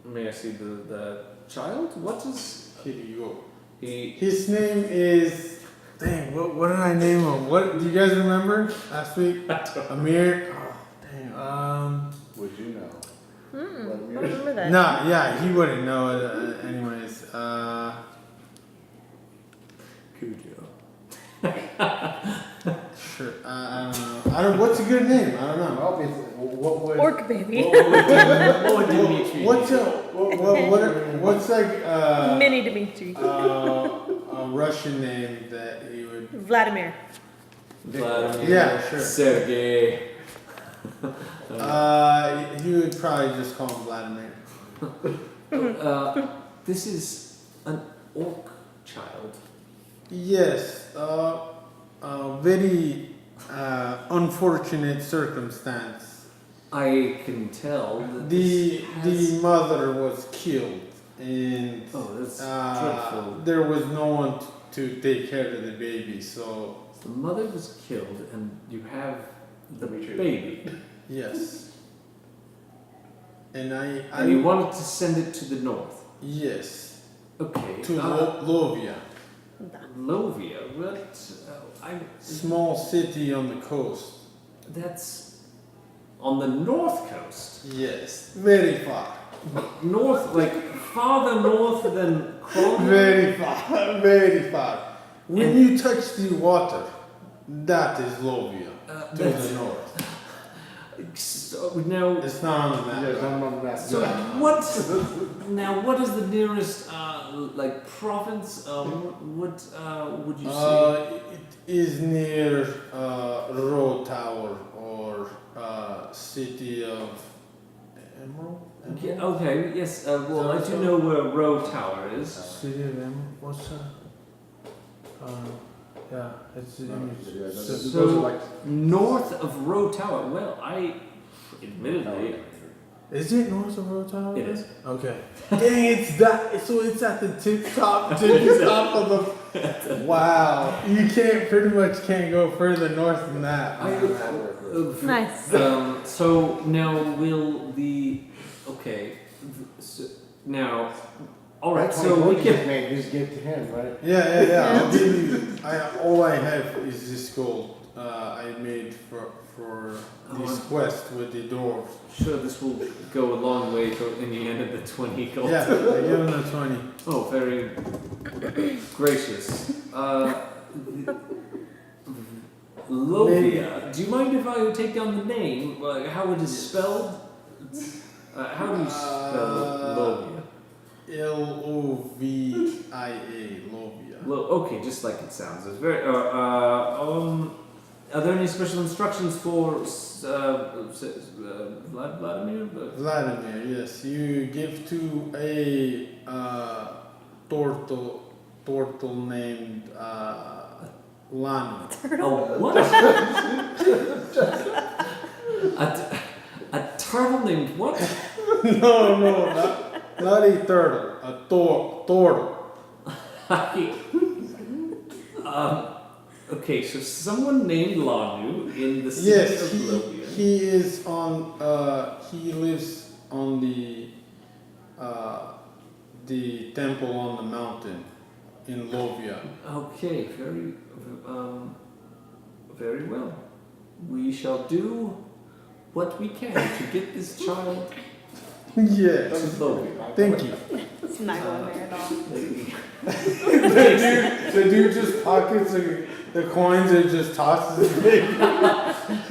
may I see the child? What is... Here you go. He... His name is... Dang, what did I name him? What do you guys remember last week? Amir. Oh, dang. Would you know? I don't remember that. Nah, yeah, he wouldn't know it. Anyways, Cujo. sure. I don't know. What's a good name? I don't know. Well, what would... Orc baby. What Dimitri? What's like Mini Dimitri. a Russian name that he would... Vladimir. Vladimir, Yeah, sure. Sergey. He would probably just call him Vladimir. This is an orc child. Yes, very unfortunate circumstance. I can tell that The mother was killed, and Oh, that's dreadful. there was no one to take care of the baby. So The mother was killed, and you have the Dimitri. baby. yes, and And you wanted to send it to the north. yes, Okay. to Lovia, Lovia. What? small city on the coast. That's on the north coast. Yes, very far, North, like farther north than Crawley. very far, very far. When And- you touch the water, that is Lovia to That's- the north. So now, It's not on the map. Yeah, don't know that. so what? Now, what is the nearest like province? What would you say? It is near Row Tower or city of Emerald. Okay, okay, yes. Well, I do know where Row Tower is. City of Emerald. What's that? Yeah, it's So north of Row Tower. Well, admittedly, Is it north of Row Tower? It is. Okay. Dang, it's that. So it's at the top of the. Wow, you pretty much can't go further north than that. Nice. So now will the so now, all right. So we can. just give it to him, right? Yeah. I'll give you. All I have is this gold. I made for this quest with the dwarves. Sure, this will go a long way in the end of the 20 gold. Yeah, I give them the 20. Oh, very gracious. Lovia. Do you mind if I take down the name? How it is spelled? How do you spell Lovia? Lovia. Lovia. Okay, just like it sounds. It's very. Are there any special instructions for Vladimir? Vladimir, yes. You give to a turtle named Lana. Oh, what? A turtle named what? No, not a turtle. A turtle. Okay, so someone named Lanu in the city Yes, of Lovia. he is on. He lives on the temple on the mountain in Lovia. Okay, very well. We shall do what we can to get this child Yes. to Lovia. Thank you. It's not going there at all. The dude just pockets the coins are just tossed to the baby.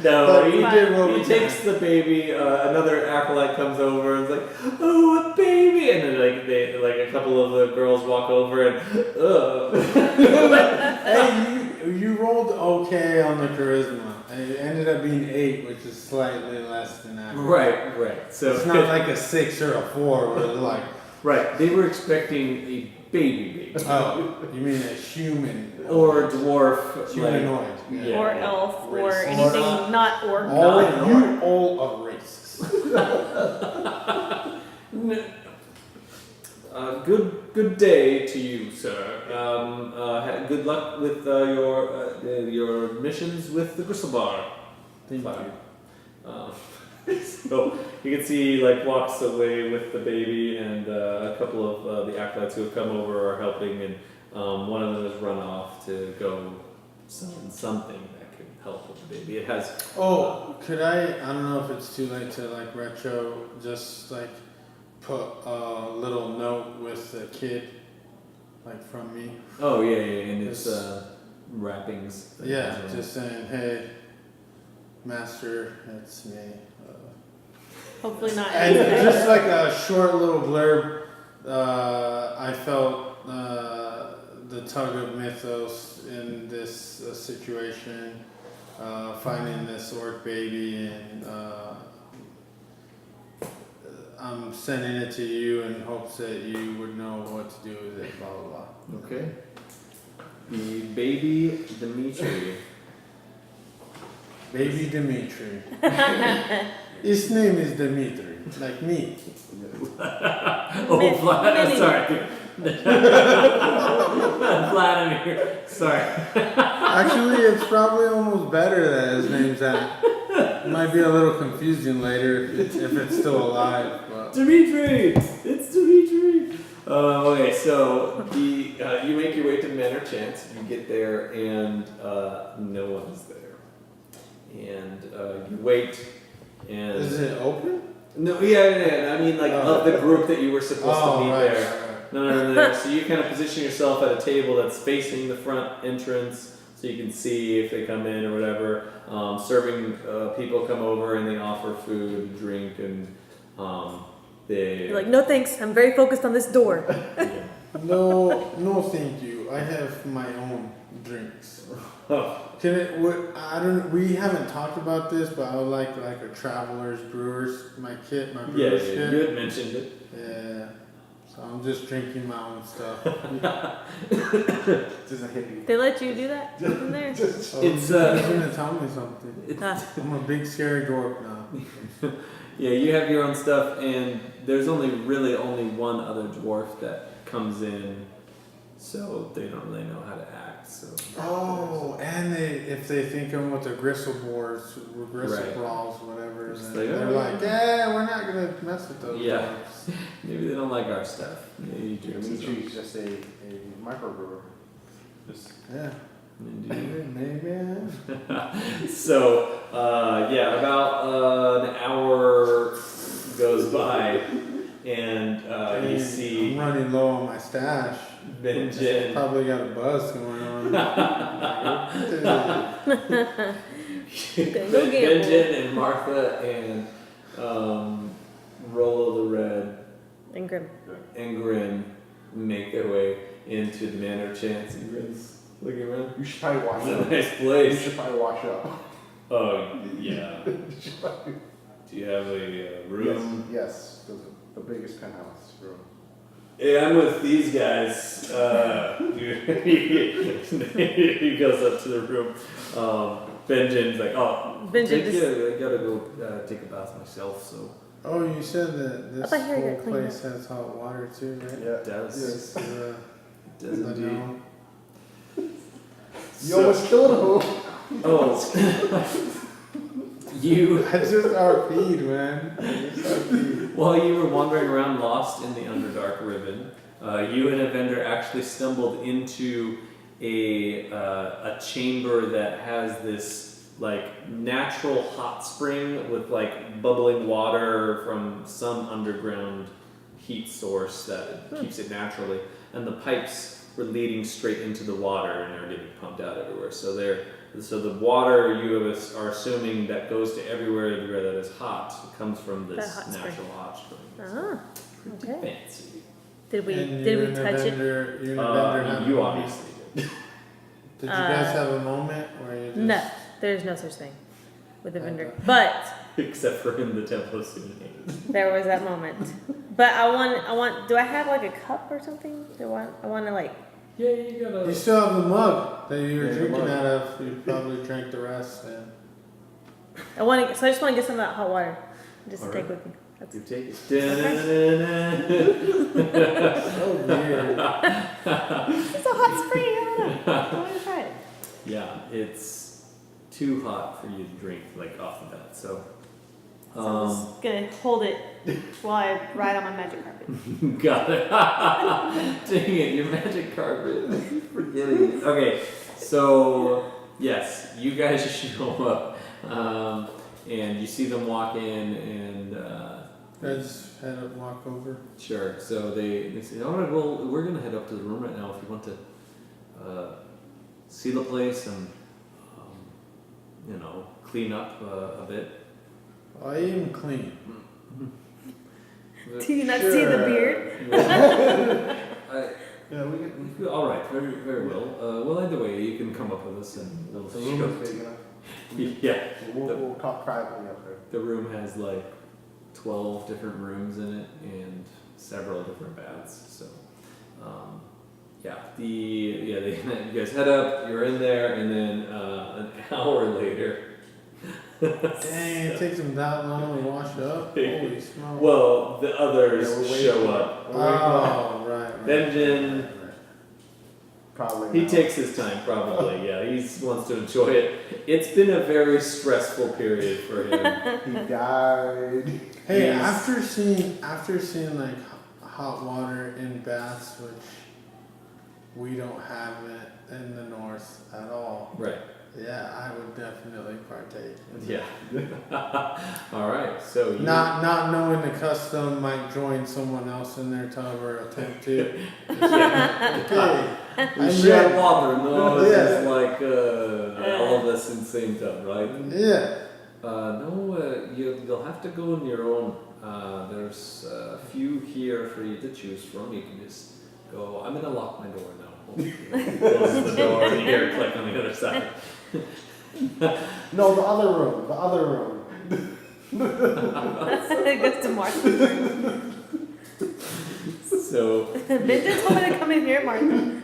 No, But he, we did what we he takes the baby. Another acolyte comes over and is like, "Oh, a baby!" And then like a couple of the girls walk over and, Hey, you rolled okay on the charisma. It ended up being 8, which is slightly less than that. Right. So It's not like a 6 or a 4 where they're like, right. They were expecting a baby. oh, you mean a human. Or a dwarf. Humanoid. Like, Yeah. Or elf, or Race. anything Or, not orc. All, Not you all of races. Good day to you, sir. Good luck with your missions with the Gristlebar. Thank Fine. you. So you can see he like walks away with the baby, and a couple of the acolytes who have come over are helping, and one of them has run off to go summon something that can help with the baby. It has. Oh, could I don't know if it's too late to like retro, just like put a little note with the kid, like from me. Oh yeah, and it's wrappings. Yeah, just saying, hey, master, it's me. Hopefully not. And just like a short little blurb, I felt the tug of mythos in this situation, finding this orc baby, and I'm sending it to you in hopes that you would know what to do with it, blah, blah, blah. Okay. The baby Dimitri. Baby Dimitri. His name is Dimitri, like me. Mini. Sorry. Vladimir. Sorry. Actually, it's probably almost better that his name's that. It might be a little confusing later if it's still alive. But. Dimitri! It's Dimitri! Okay, so you make your way to Manor Chance. You get there, and no one's there. And you wait, and... Is it open? No, yeah. I mean, like, of the group that you were supposed to meet right, there. right. No. So you kind of position yourself at a table that's facing the front entrance, so you can see if they come in or whatever. Serving people come over and they offer food, drink, and they. You're like, no thanks, I'm very focused on this door. Yeah. No, thank you. I have my own drinks. Oh, Can it? I don't. We haven't talked about this, but I would like a traveler's brewers. My yeah, brewer's you kit. had mentioned it. Yeah. So I'm just drinking my own stuff. Just a hippie. They let you do that in there? So It's, he's gonna tell me something. Ah. I'm a big scary dwarf now. Yeah, you have your own stuff, and there's only one other dwarf that comes in, so they don't really know how to act. So. Oh, and if they think I'm with the gristle boars, or gristle Right. brawls, whatever, Just then like, they're oh, like, yeah, we're not gonna mess with those Yeah. dwarves. Maybe they don't like our stuff. Maybe you drink some. Dimitri's just a microbrewer. Just Yeah. Indeed. Maybe. So, about an hour goes by, and you see I'm running low on my stash. Benjen. Probably got a buzz going on. Go gamble. Benjen and Martha and Rollo the Red And Grim. and Grin make their way into the Manor Chance, and Grin's looking around. you should probably wash It's a up. nice You place. should probably wash up. Oh, yeah. Do you have a room? Yes. The biggest penthouse room. Yeah, I'm with these guys. He goes up to the room. Benjen's like, oh, Benjen I gotta go take a bath myself, so. Oh, you said that this I thought you whole got cleaned place has hot water too, right? Yeah. It does. Yes. Uh, It does indeed. no. You almost killed him. Oh. You, I just RP'd, man. I just RP'd. while you were wandering around lost in the Underdark Riven, you and Evendur actually stumbled into a chamber that has this like natural hot spring with like bubbling water from some underground heat source that keeps it naturally, and the pipes were leading straight into the water and are getting pumped out everywhere. So the water you are assuming that goes to everywhere that is hot comes from this That hot spring. natural hot spring. Ah, Pretty okay. fancy. And Did we touch it? You and Evendur have You a obviously did. Did you guys have a moment where you just... No, there's no such thing with Evendur. But Except for in the Temple of Sune. there was that moment. But I want. Do I have like a cup or something? I want to like. Yeah, you gotta. You still have the mug that you were Yeah, the drinking mug. out of. You probably drank the rest. And... So I just want to get some of that hot water, just to All take right. with me. That's You take it. Da-na-na-na. So weird. It's a hot spring. I don't know. I want to try it. Yeah, it's too hot for you to drink like off the bat. So, So I'm just gonna hold it while I ride on my magic carpet. got it. Dang it, your magic carpet. Forgetting it. Okay, so yes, you guys show up, and you see them walk in, and Guys had a walk over. sure. So they say, all right, well, we're gonna head up to the room right now if you want to see the place and clean up a bit. I am clean. Do you not see the beard? Yeah, we get. All right, very, very well. Well, either way, you can come up with us and we'll The room is big enough. Yeah, We'll talk privately up there. the room has like 12 different rooms in it and several different baths. So, you guys head up. You're in there, and then an hour later. Dang, it takes them that long to wash up. Holy smokes. Well, the others Yeah, we're waiting show for up. it. We're waiting for it. Oh, right. Benjen. Probably. He not. takes his time, probably. Yeah, he wants to enjoy it. It's been a very stressful period for him. He died. Hey, He's- after seeing like hot water in baths, which we don't have it in the north at all. Right. Yeah, I would definitely partake. Yeah. All right. So you. Not knowing the custom, might join someone else in their tub or attempt to. Yeah. Okay. We I'm share ready. water. No, it's Yeah. just like all of us in the same tub, right? Yeah. No, you'll have to go on your own. There's a few here for you to choose from. You can just go. I'm gonna lock my door now. Close the door and you hear it click on the other side. No, the other room. The other room. It goes to Martha. So Benjen told me to come in here, Martha.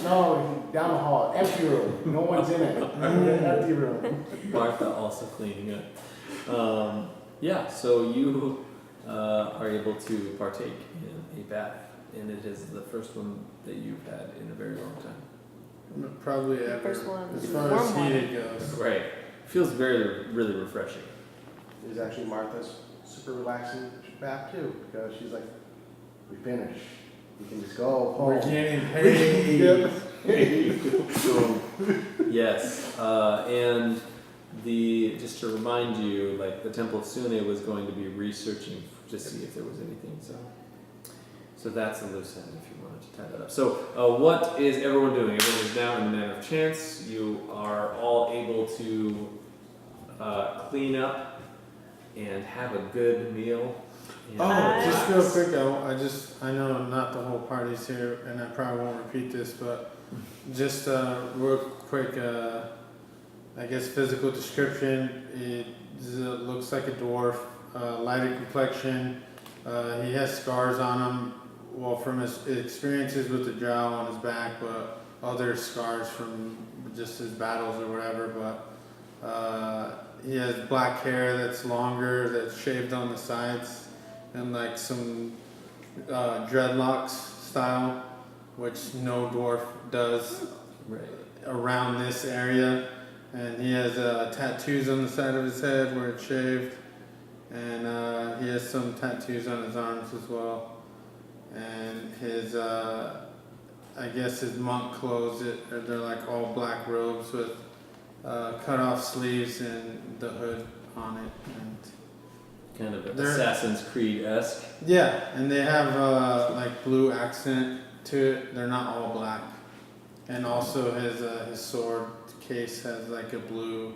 No, down the hall. Empty room. No one's in it. Empty room. Martha also cleaning up. So you are able to partake in a bath, and it is the first one that you've had in a very long time. Probably ever. First one. As far Warm as heated goes. Right. Feels really refreshing. It was actually Martha's super relaxing bath too, because she's like, we finished. We can just go home. We're getting paid. So, yes, and just to remind you, like the Temple of Sune was going to be researching to see if there was anything. So that's a loose end if you wanted to tie that up. So what is everyone doing? Everyone is now in the manner of chance. You are all able to clean up and have a good meal. And Just real relax. quick, I know not the whole party's here, and I probably won't repeat this, but just real quick, I guess physical description. It looks like a dwarf, lighter complexion. He has scars on him, well, from his experiences with the drow on his back, but other scars from just his battles or whatever. But he has black hair that's longer, that's shaved on the sides, and like some dreadlocks style, which no dwarf does Right. around this area. And he has tattoos on the side of his head where it's shaved, and he has some tattoos on his arms as well. And his, I guess his monk clothes, they're like all black robes with cut off sleeves and the hood on it. And Kind of They're- Assassin's Creed-esque. yeah, and they have like blue accent they're not all black. And also his sword case has like a blue.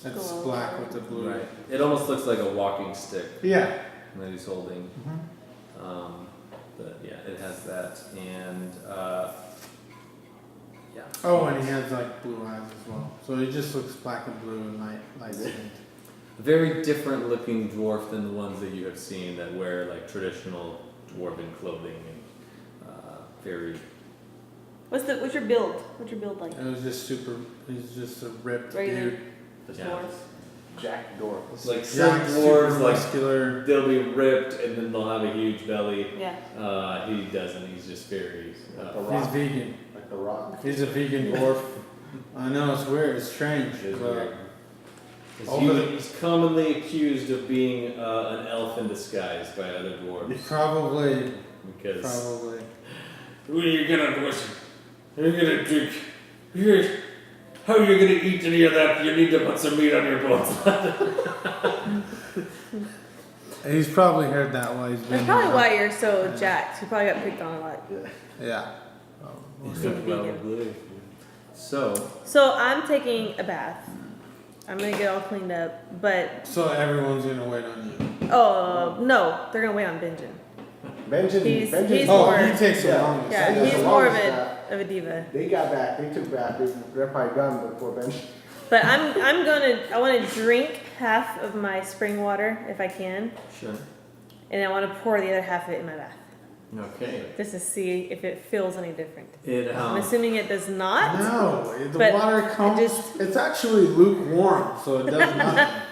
It's Glow. black with the blue. Right. It almost looks like a walking stick Yeah. that he's holding. But yeah, it has that, and yeah. Oh, and he has like blue eyes as well. So he just looks black and blue and light skinned. Very different looking dwarf than the ones that you have seen that wear like traditional dwarven clothing and very. What's your build? What's your build like? It was just he's just a ripped Regular dude. just Yeah. dwarves? Jack Dwarf. Like some Jack's dwarves, super like muscular. they'll be ripped and then they'll have a huge belly. Yeah. He doesn't. He's just very. Like the He's Rock. vegan. Like the Rock. He's a vegan dwarf. I know, it's weird, it's strange. It is but- weird. Over He's commonly accused of being an elf in disguise by other dwarves Probably. because. Probably. What are you gonna listen? You're gonna drink. How are you gonna eat any of that? You need to put some meat on your bones. He's probably heard that while he's been That's probably here. why you're so jacked. You probably got picked on a lot. Yeah. Being vegan. Probably. So, So I'm taking a bath. I'm gonna get all cleaned up, but So everyone's gonna wait on you. no, they're gonna wait on Benjen. Benjen. He's Benjen's Oh, more- he takes the Yeah. longest. Yeah, Benjen's he's the more of longest a diva. They got back. They took back. They're probably done before Benjen. But I want to drink half of my spring water if I can, sure. and I want to pour the other half of it in my bath Okay. just to see if it feels any different. It I'm assuming it does not. No, the But water comes. It's actually lukewarm, so it does nothing.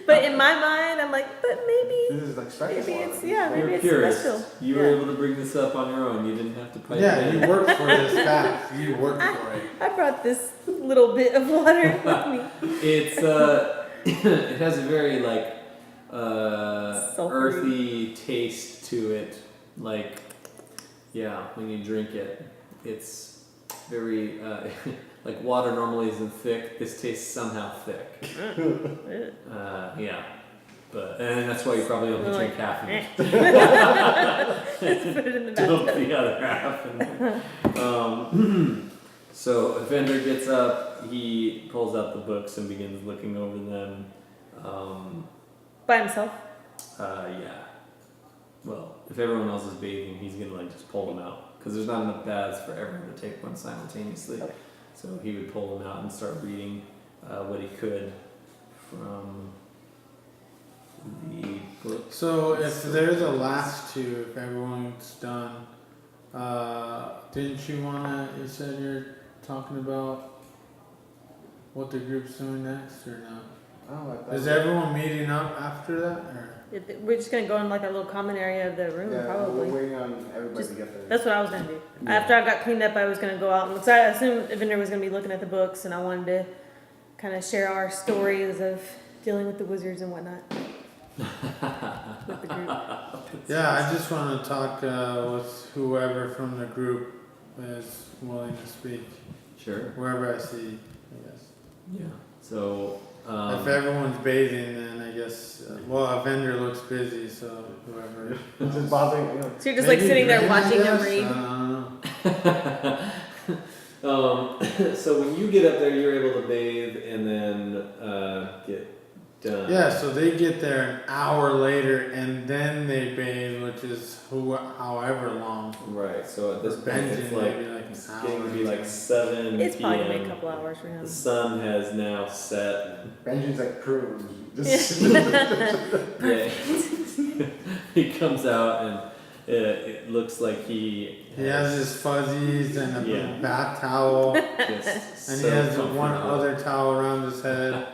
But in my mind, I'm like, but maybe This is like special maybe water. it's maybe You're it's purist. special. You were able to bring this up on your own. You didn't have to pipe Yeah, it in. you worked for this bath. You worked for it. I brought this little bit of water with me. It's it has a very like Sulfury. earthy taste to it. Like, yeah, when you drink it, it's very like water normally isn't thick. This tastes somehow thick. Yeah, and that's why you probably only drink half of it. Let's put it in the Dump bathtub. the other half. So Evendur gets up, he pulls out the books and begins looking over them. By himself. Yeah. Well, if everyone else is bathing, he's gonna like just pull them out because there's not enough baths for everyone to take one simultaneously. Okay. So he would pull them out and start reading what he could from the book. So if they're the last two, if everyone's done, didn't you you said you're talking about what the group's doing next or no? Oh, like that. Is everyone meeting up after that or? We're just gonna go in like a little common area of the room, Yeah, probably. we're waiting on everybody Just- to get there. That's what I was gonna do. Yeah. After I got cleaned up, I was gonna go out and because I assumed Evendur was gonna be looking at the books, and I wanted to kind of share our stories of dealing with the wizards and whatnot with the group. Yeah, I just want to talk with whoever from the group is willing to speak. Sure. Wherever I see, I guess. Yeah. So. If everyone's bathing, then I guess. Well, a vendor looks busy, so whoever. It's just bothering, you know. So you're just like sitting there Maybe watching him Brandon, I read. don't know. So when you get up there, you're able to bathe and then get done. Yeah, so they get there an hour later and then they bathe, which is however long. Right. So at this point, Benjen it's like maybe like an it's hour getting to be or like something. 7 It's probably gonna be a p.m. couple hours for him. The sun has now set. Benjen's like prune. Just Yeah. He comes out and it looks like he has his fuzzies and a Yeah. bath towel, and just he has so one comfortable. other towel around his head.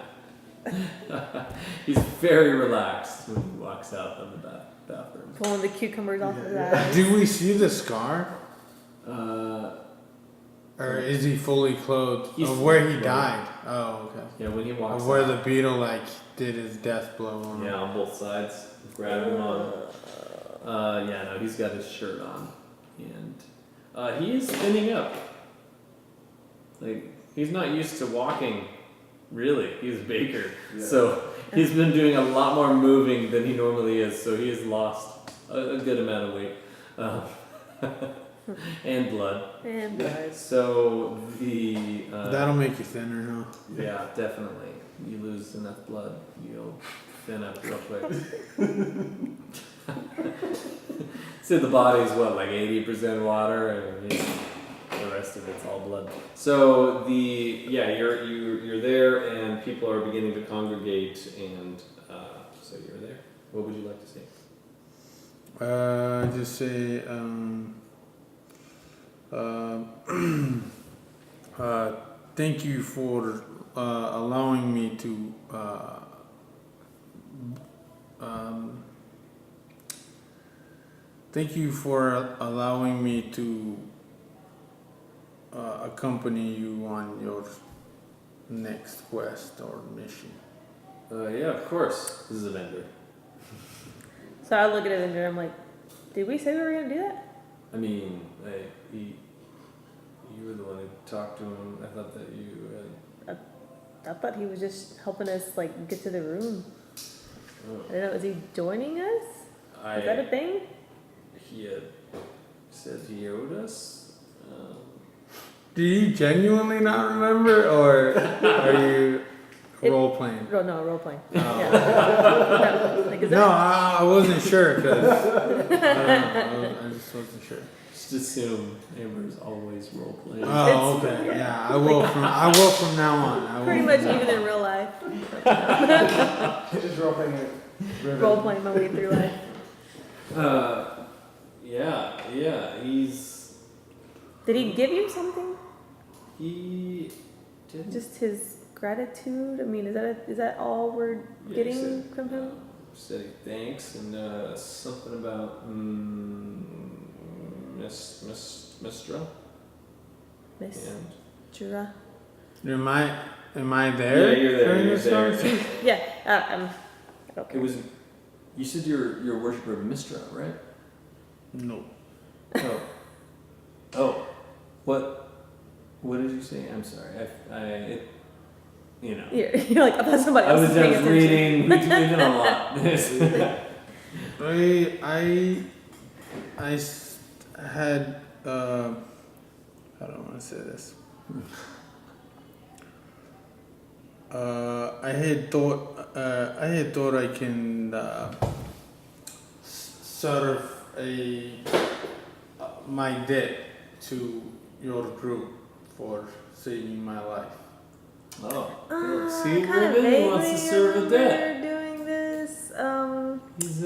He's very relaxed when he walks out of the bathroom. Pulling the cucumbers off his eyes. Do we see the scar? Uh, Or is he fully clothed? He's Of where fully he clothed. died? Oh, okay. yeah, when he walks Of where out, the beetle like did his death blow on him. yeah, on both sides, grab him on. Yeah, no, he's got his shirt on, and he is thinning up. Like he's not used to walking. Really, he's a baker, Yeah. so he's been doing a lot more moving than he normally is. So he has lost a good amount of weight. And blood. And blood. So the That'll make you thinner, huh? yeah, definitely. You lose enough blood, you'll thin up real quick. So the body's what, like 80% water, and the rest of it's all blood. So you're there, and people are beginning to congregate, and so you're there. What would you like to say? Just say, thank you for allowing me to accompany you on your next quest or mission. Yeah, of course. This is Evendur. So I look at it and I'm like, did we say we were gonna do that? I mean, you were the one who talked to him. I thought that you I thought he was just helping us like get to the room. oh, I don't know, is he joining us? Is that a thing? He had said he owed us. Do you genuinely not remember, or are you role playing? No, role playing. Oh. Yeah. No, like, is No, that, I wasn't sure because I just wasn't sure. Just assume Amber's always role playing. Oh, It's- okay. yeah. Yeah, I will from now on. I will pretty from much now even in real life. Just role playing it. Riven. Role playing my way through life. Yeah. Did he give you something? He didn't. Just his gratitude? I mean, is that all we're Yeah, he getting said, from him? Said he thanks and something about Mistra Miss and Jura? Am I there? Yeah, you're there, during you're this there. conversation? Yeah, I don't it care. was. You said you're a worshiper of Mistra, right? No. Oh, what did you say? I'm sorry. You're like, I thought somebody I else was was paying just attention. reading. We've been a lot. I had how do I want to say this? I had thought I can serve my debt to your group for saving my life. Oh, I see, kind of Riven wants to vaguely serve a debt. remember doing this. He's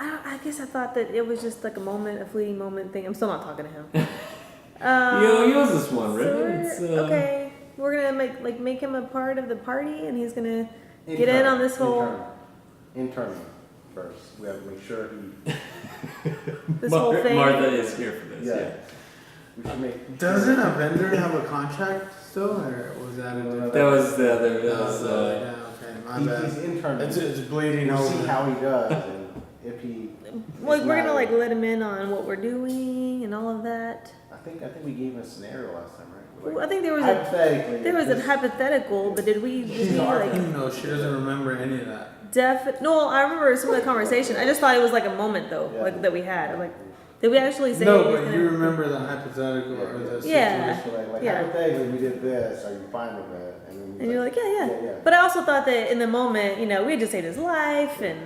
I guess I thought that it was just like a fleeting moment thing. I'm still not talking to him. he owes us one, Riven. It's okay, we're gonna make him a part of the party, and he's gonna get in on this whole Internally first. We have to make sure he. whole thing. Martha is here for this. Yeah. We should make. Doesn't Evendur have a contract still, or was that a different? That was the other. Yeah, okay, my bad. He's internally. It's bleeding We'll see over. how he does, and if he. Like we're gonna not- let him in on what we're doing and all of that. I think we gave him a scenario last time, right? Well, I think there was a Hypothetically. hypothetical, but did we like No, she doesn't remember any of that. No, I remember some of the conversation. I just thought it was like a moment though, Yeah. like that we had. I'm like, did we actually say? No, he was but gonna- you remember the hypothetical or the Yeah. situation. Like Yeah. hypothetically, we did this. Are you fine with that? And And you're like, yeah. yeah. But I also thought that in the moment, we had just saved his life and,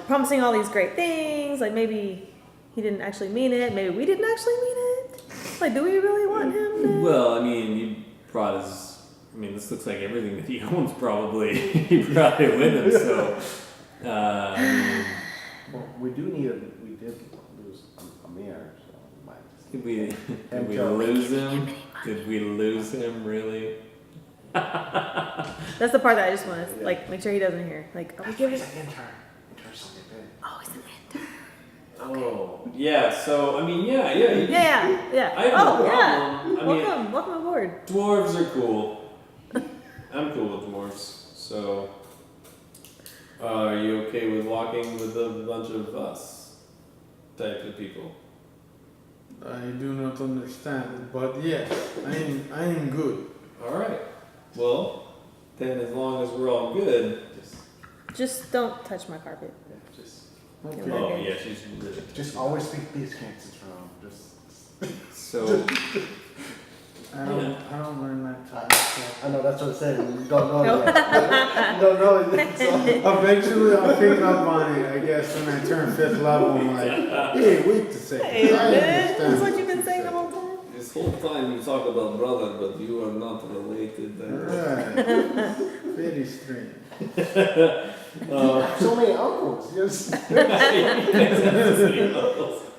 promising all these great things. Like maybe he didn't actually mean it. Maybe we didn't actually mean it. Like, do we really want him to? Well, I mean, he brought his. I mean, this looks like everything that he owns. Probably he brought it with him. So, I mean, Well, we did lose Amir, so we might. did we And lose him? Did we lose him really? That's the part that I just want to, make sure he doesn't hear. Like, oh, give it. Intern something big. Oh, he's an intern. Oh, yeah. So, I mean, yeah. Yeah. I have no Oh, yeah. problem. I mean, Welcome aboard. dwarves are cool. I'm cool with dwarves. So, are you okay with walking with a bunch of us type of people? I do not understand, but yes, I am good. All right. Well, then as long as we're all good, Just don't touch my carpet. Yeah, just Okay. Oh yeah, she's really Just always speak peace can't from. Just. So I don't learn that time. I know that's what it said. You don't know it yet. You don't know it yet. So. Eventually I'll pick up on it, I guess, when I turn 5th level. I'm like, hey, wait a second. Hey, I that's what understand. you've been saying the whole time. This whole time you talk about brother, but you are not related. Right. Very strange. So many uncles. Yes.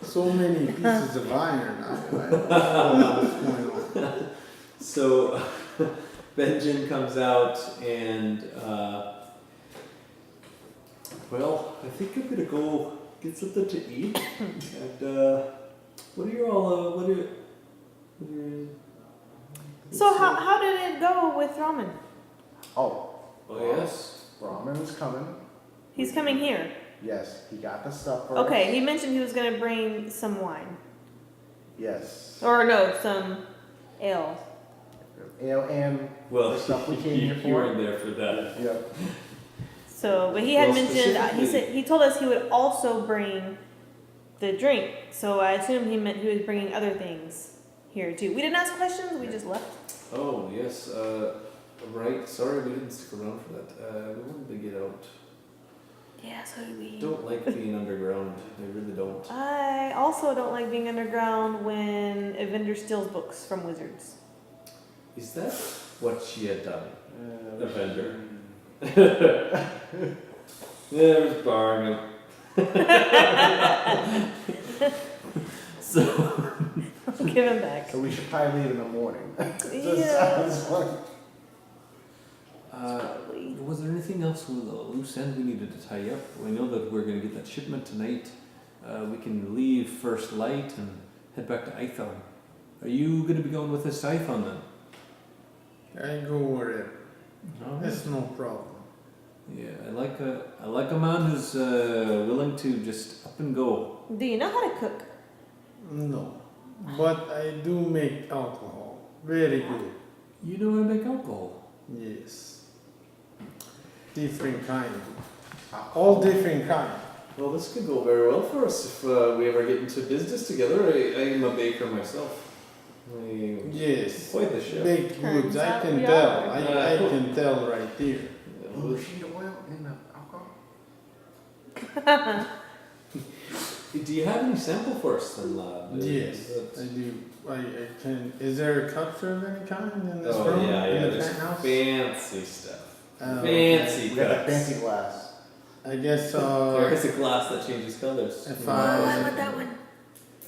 So many pieces of iron. I don't know what's going on. So Benjen comes out and well, I think I'm gonna go get something to eat. And what are you all? What are you? So how did it go with Ramen? Oh, yes. Ramen is coming. He's coming here. Yes, he got the stuff first. Okay, he mentioned he was gonna bring some wine. Yes. Or no, some ale. Ale and Well, the stuff we came here you were for. in there for that. Yep. So, but he had Well, mentioned he specifically- he told us he would also bring the drink. So I assumed he meant he was bringing other things here too. We didn't ask questions. We just left. Oh yes. Right. Sorry, we didn't stick around for that. We wanted to get out. Yeah, so did we. Don't like being underground. I really don't. I also don't like being underground when Evendur steals books from wizards. Is that what she had done? Evendur. There's bargain. so Give him back. So we should probably leave in the morning. Yeah. Sounds like. Probably. was there anything else with the loose end we needed to tie up? We know that we're going to get that shipment tonight. We can leave first light and head back to Ithon. Are you going to be going with us to Ithon then? I go wherever. No. It's no problem. Yeah, I like a man who's willing to just up and go. Do you know how to cook? No. But I do make alcohol. Very good. You know how to make alcohol. Yes. Different kind. All different kind. Well, this could go very well for us if we ever get into business together. I am a baker myself. Yes. Quite the chef. Baked Turns goods, I out can we tell. are. I can tell right there. Oh, sheet of oil in the alcohol? Do you have any sample for us then, lad? Yes, I do. I can. Is there cups of any kind in this Oh room? yeah, in the there's penthouse? fancy stuff. Oh, Fancy We got that cups. fancy glass. I guess There is a glass that changes colors. If Oh, I want that one.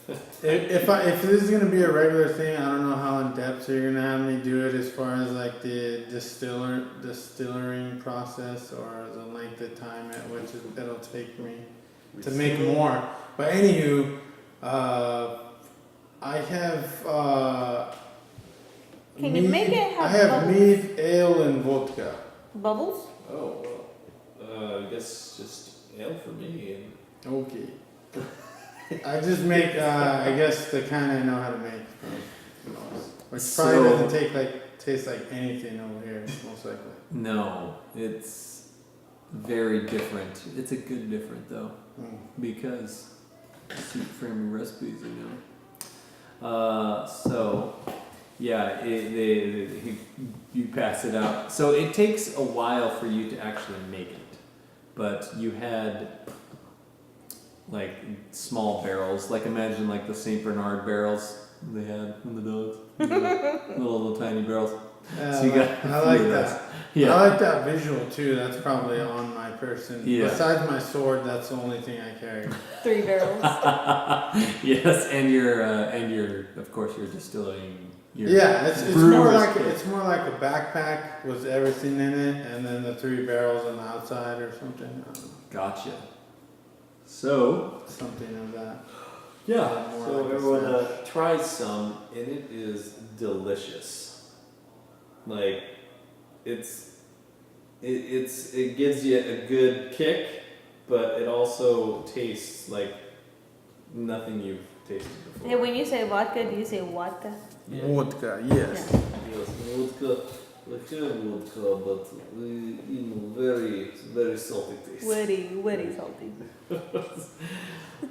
if this is gonna be a regular thing, I don't know how in depth you're gonna have me do it as far as like the distilling process or the length of time at which it'll take me to make more. But anywho, I have Can you make it have I have bubbles? mead, ale, and vodka. Bubbles? Oh well, I guess just ale for me. And Okay. I just make, I guess the kind I know how to make. Which probably doesn't taste like anything over here, most likely. No, it's very different. It's a good different though, because soup framing recipes, you know. So yeah, you pass it out. So it takes a while for you to actually make it, but you had like small barrels, like imagine like the Saint Bernard barrels they had in the dogs, little tiny barrels. So you got I like that. Yeah. I like that visual too. That's probably on my person. Yeah. Besides my sword, that's the only thing I carry. 3 barrels. Yes, and your of course your distilling. Your Yeah, it's brewer's more like kit. it's more like a backpack with everything in it, and then the 3 barrels on the outside or something. I don't know. Gotcha. So Something of that. yeah, More so like a everyone snack. tries some, and it is delicious. Like it gives you a good kick, but it also tastes like nothing you've tasted before. Hey, when you say vodka, do you say vodka? Yeah. Vodka, yes. Yes, vodka. I have vodka, but very, very salty taste. Witty, salty.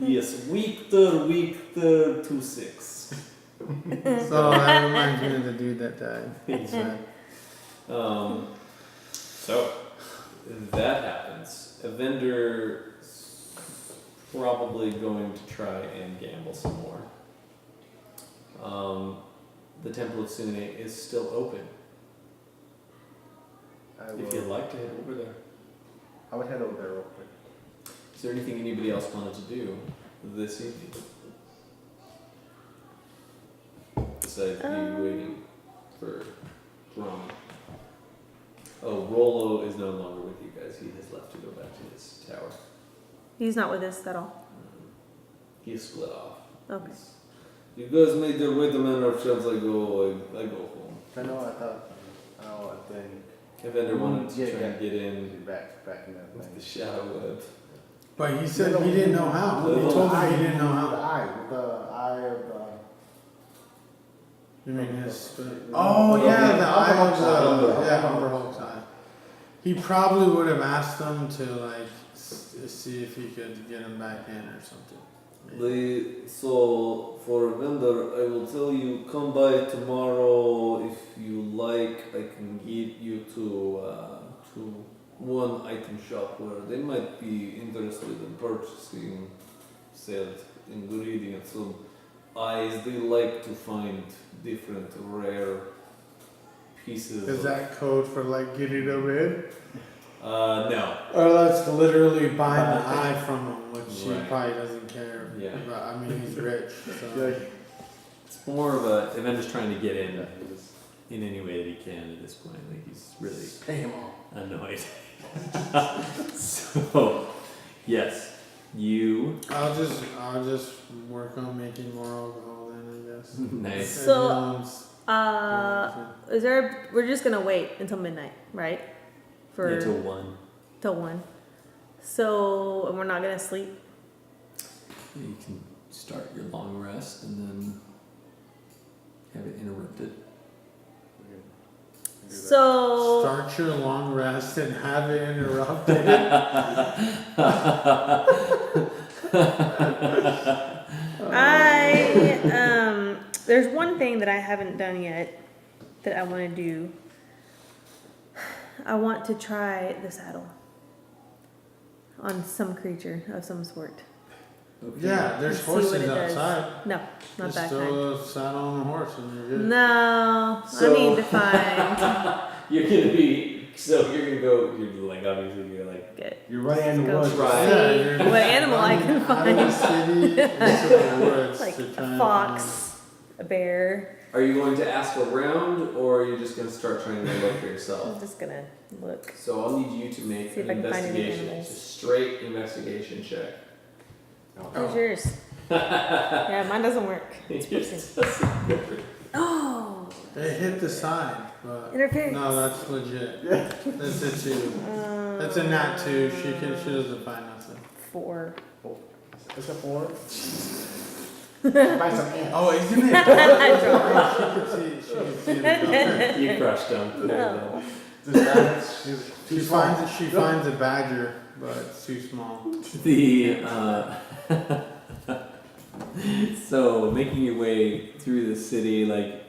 Yes, Victor 26. So that reminds me of the dude that died. He's right. So that happens. Evendur probably going to try and gamble some more. The Temple of Sune is still open. If you'd like to head over there. I would head over there real quick. Is there anything anybody else wanted to do this evening? Besides be waiting for Ron. Oh, Rollo is no longer with you guys. He has left to go back to his tower. He's not with us at all. He is split off. Okay. You guys made your way to Manor of Shells. I go home. I know. I think. Evander wanted to try and get in Back in that with the thing. shadow web. But he said he didn't know how. He told me he didn't know The how. eye of You mean his? Oh yeah, the eye of the Humberhawk's eye. He probably would have asked them to like see if he could get him back in or something. So for vendor, I will tell you, come by tomorrow if you like. I can get you to one item shop where they might be interested in purchasing said ingredients. Some eyes, they like to find different rare pieces. Is that code for like getting him in? No. Or that's literally buying the eye from him, which he Right. probably doesn't care. Yeah. But, I mean, he's rich, so. It's more of a Evender's trying to get in any way that he can at this point. Like he's really pay him off. annoyed. So, yes, you. I'll just work on making more alcohol then, I guess. Nice. So, we're just gonna wait until midnight, right? Until 1. Till 1. So, and we're not gonna sleep? You can start your long rest and then have it interrupted. So, Start your long rest and have it interrupted. there's one thing that I haven't done yet that I want to do. I want to try the saddle on some creature of some sort. Okay. Yeah, there's Let's see what horses it does. outside. No, not Just that kind. throw a saddle on a horse and you're good. No, So- I need to find. You're gonna go. You're like obviously you're like Good. You're running in the Go woods. Right. Yeah, you're What animal I can out of the city into the woods Like to try a and fox, a bear. Are you going to ask around, or are you just going to start trying to look for yourself? I'm just gonna look. So I'll need you to make See if an I can find any investigation. animals. It's a straight investigation check. Where's yours? Yeah, mine doesn't work. Yes. Oh, It hit the side, but interference. no, that's legit. That's a 2. That's a nat 2. She doesn't find nothing. 4. It's a 4. Buy some ants. Oh, isn't it? I dropped She could see the You crushed them. No. She finds a badger, but it's too small. So making your way through the city, like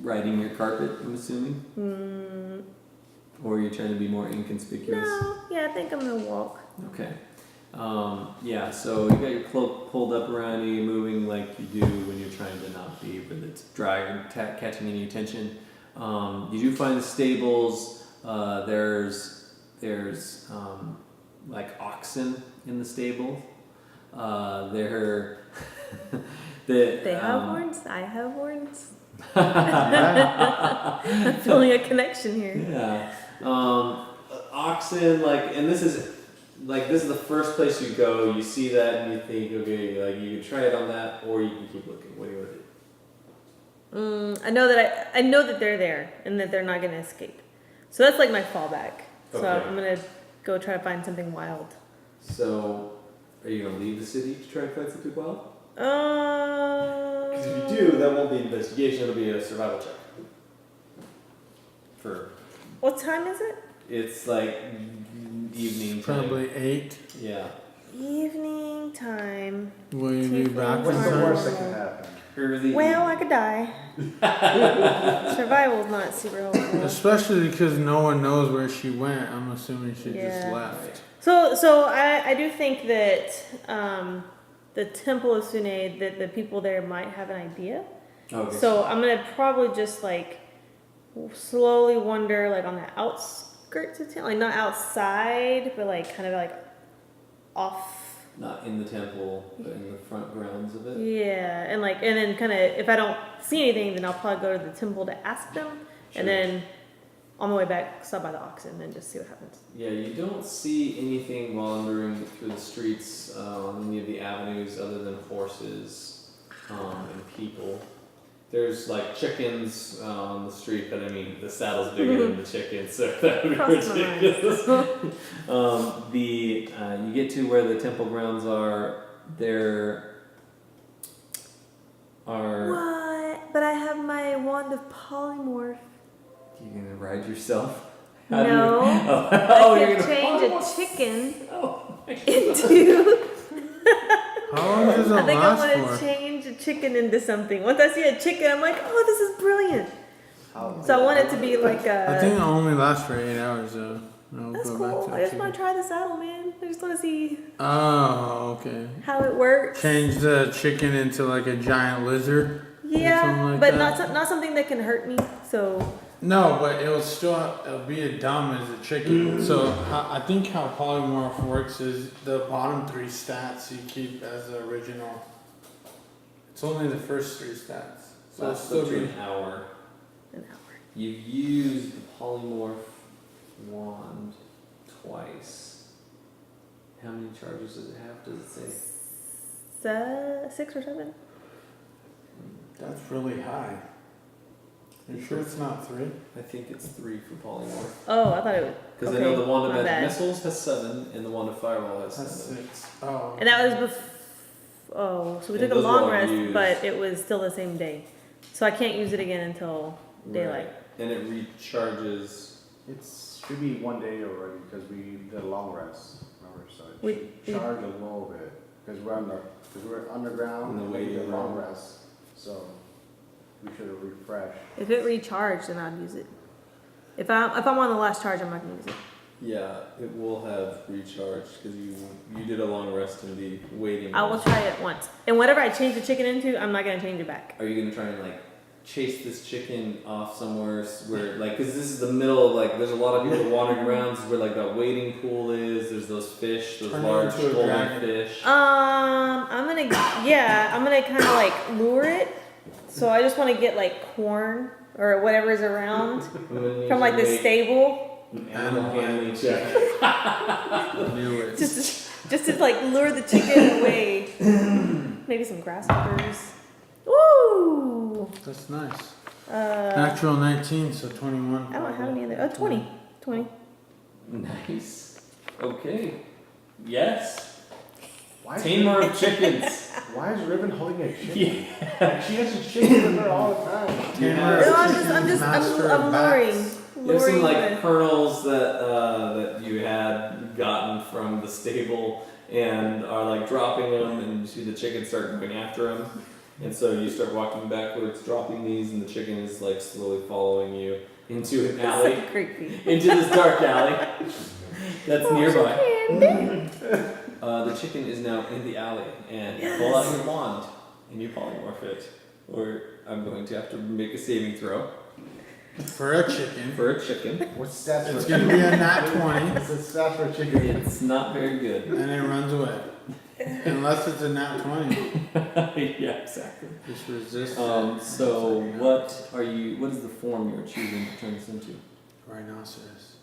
riding your carpet, I'm assuming, or you're trying to be more inconspicuous. No, yeah, I think I'm gonna walk. Okay. Yeah, so you got your cloak pulled up around you, moving like you do when you're trying to not be, but it's dry or catching any attention. You do find the stables. There's like oxen in the stable. They have horns. I have horns. I'm feeling a connection here. Yeah. Oxen, and this is the first place you go. You see that and you think, okay, like you can try it on that, or you can keep looking. What do you want to do? I know that they're there and that they're not gonna escape. So that's like my fallback. So Okay. I'm gonna go try to find something wild. So, are you gonna leave the city to try to find something wild? Because Because if you do, that won't be an investigation. It'll be a survival check. for. What time is it? It's like evening time. Probably 8. Yeah. Evening time. Will you be back What's in the time? worst that can happen? Early. Well, I could die. Survival's not super helpful. Especially because no one knows where she went. I'm assuming she just Yeah. left. So I do think that the Temple of Sune, that the people there might have an idea. Okay. So I'm gonna probably just like slowly wander like on the outskirts of town, like not outside, but like kind of like off. Not in the temple, but in the front grounds of it. Yeah, and then kind of if I don't see anything, then I'll probably go to the temple to ask them, Sure. and then on the way back stop by the oxen and just see what happens. Yeah, you don't see anything wandering through the streets on any of the avenues other than horses and people. There's like chickens on the street, but I mean the saddle's bigger than the chickens, so that would be Crossed my mind. ridiculous. You get to where the temple grounds are. There are. What? But I have my wand of polymorph. You gonna ride yourself? No, Oh, I you're could gonna change a polymorph. chicken Oh my into. How long does it I think I last want to for? change a chicken into something. Once I see a chicken, I'm like, oh, this is brilliant. How- So I want it to be like I think a. it only lasts for 8 hours though. I'll That's go cool. back to I the just want to try the saddle, man. I just want to see Oh, okay. how it works. Change the chicken into like a giant lizard. Yeah, something like but that. not something that can hurt me. So No, but it'll be as dumb as a chicken. So I think how polymorph works is the bottom 3 stats you keep as the original. It's only the first 3 stats. So it'll Lasts still up to be. an hour. an hour. You've used the polymorph wand twice. How many charges does it have? Does it say? 6 or 7. That's really high. You sure it's not 3? I think it's 3 for polymorph. Oh, I thought it was. Because Okay, I know the wand of my magic bad. missiles has 7, and the wand of fireball has That's 7. 6. Oh. And that was before. Oh, so we And took a those are long all rest, used. but it was still the same day. So I can't use it again until daylight. Right. And it recharges. It should be 1 day already because we did a long rest. Remember, so it We- should charge a little bit because we're underground In the and we waiting did a long room. rest. So we should have refreshed. If it recharged, then I'd use it. If I'm on the last charge, I'm not gonna use it. Yeah, it will have recharged because you did a long rest in the waiting I will room. try it once. And whatever I change the chicken into, I'm not gonna change it back. Are you gonna try and like chase this chicken off somewhere where like because this is the middle of like there's a lot of people wandering around. This is where like that waiting pool is. There's those fish, those Turn it large into a golden dragon. fish. I'm gonna kind of like lure it. So I just want to get like corn or whatever is around from like the stable, animal handling check. Knew it. just to like lure the chicken away. Maybe some grasshoppers. Ooh. That's nice. Uh, Natural 19, so 21. I don't have any other. Oh, 20. 20. Nice. Okay. Yes. Why is, Tamer of chickens. why is Riven holding a chicken? Like, she has a chicken with her all the time. You Tamer have- No, Master I'm of luring. bats. You have some Luring like the- kernels that you had gotten from the stable and are like dropping them, and you see the chicken start going after them, and so you start walking backwards, dropping these, and the chicken is like slowly following you into an alley, That's so creepy. into this dark alley that's nearby. Candy. The chicken is now in the alley, and you pull out your wand and you polymorph it, or I'm going to have to make a saving throw For a chicken. for a chicken. What's stats It's for going to be a nat 20, What's the stats for a chicken? It's not very good. and it runs away. Unless it's a nat 20. Yeah, exactly. Just resist. So what is the form you're choosing to turn this into? Rhinoceros.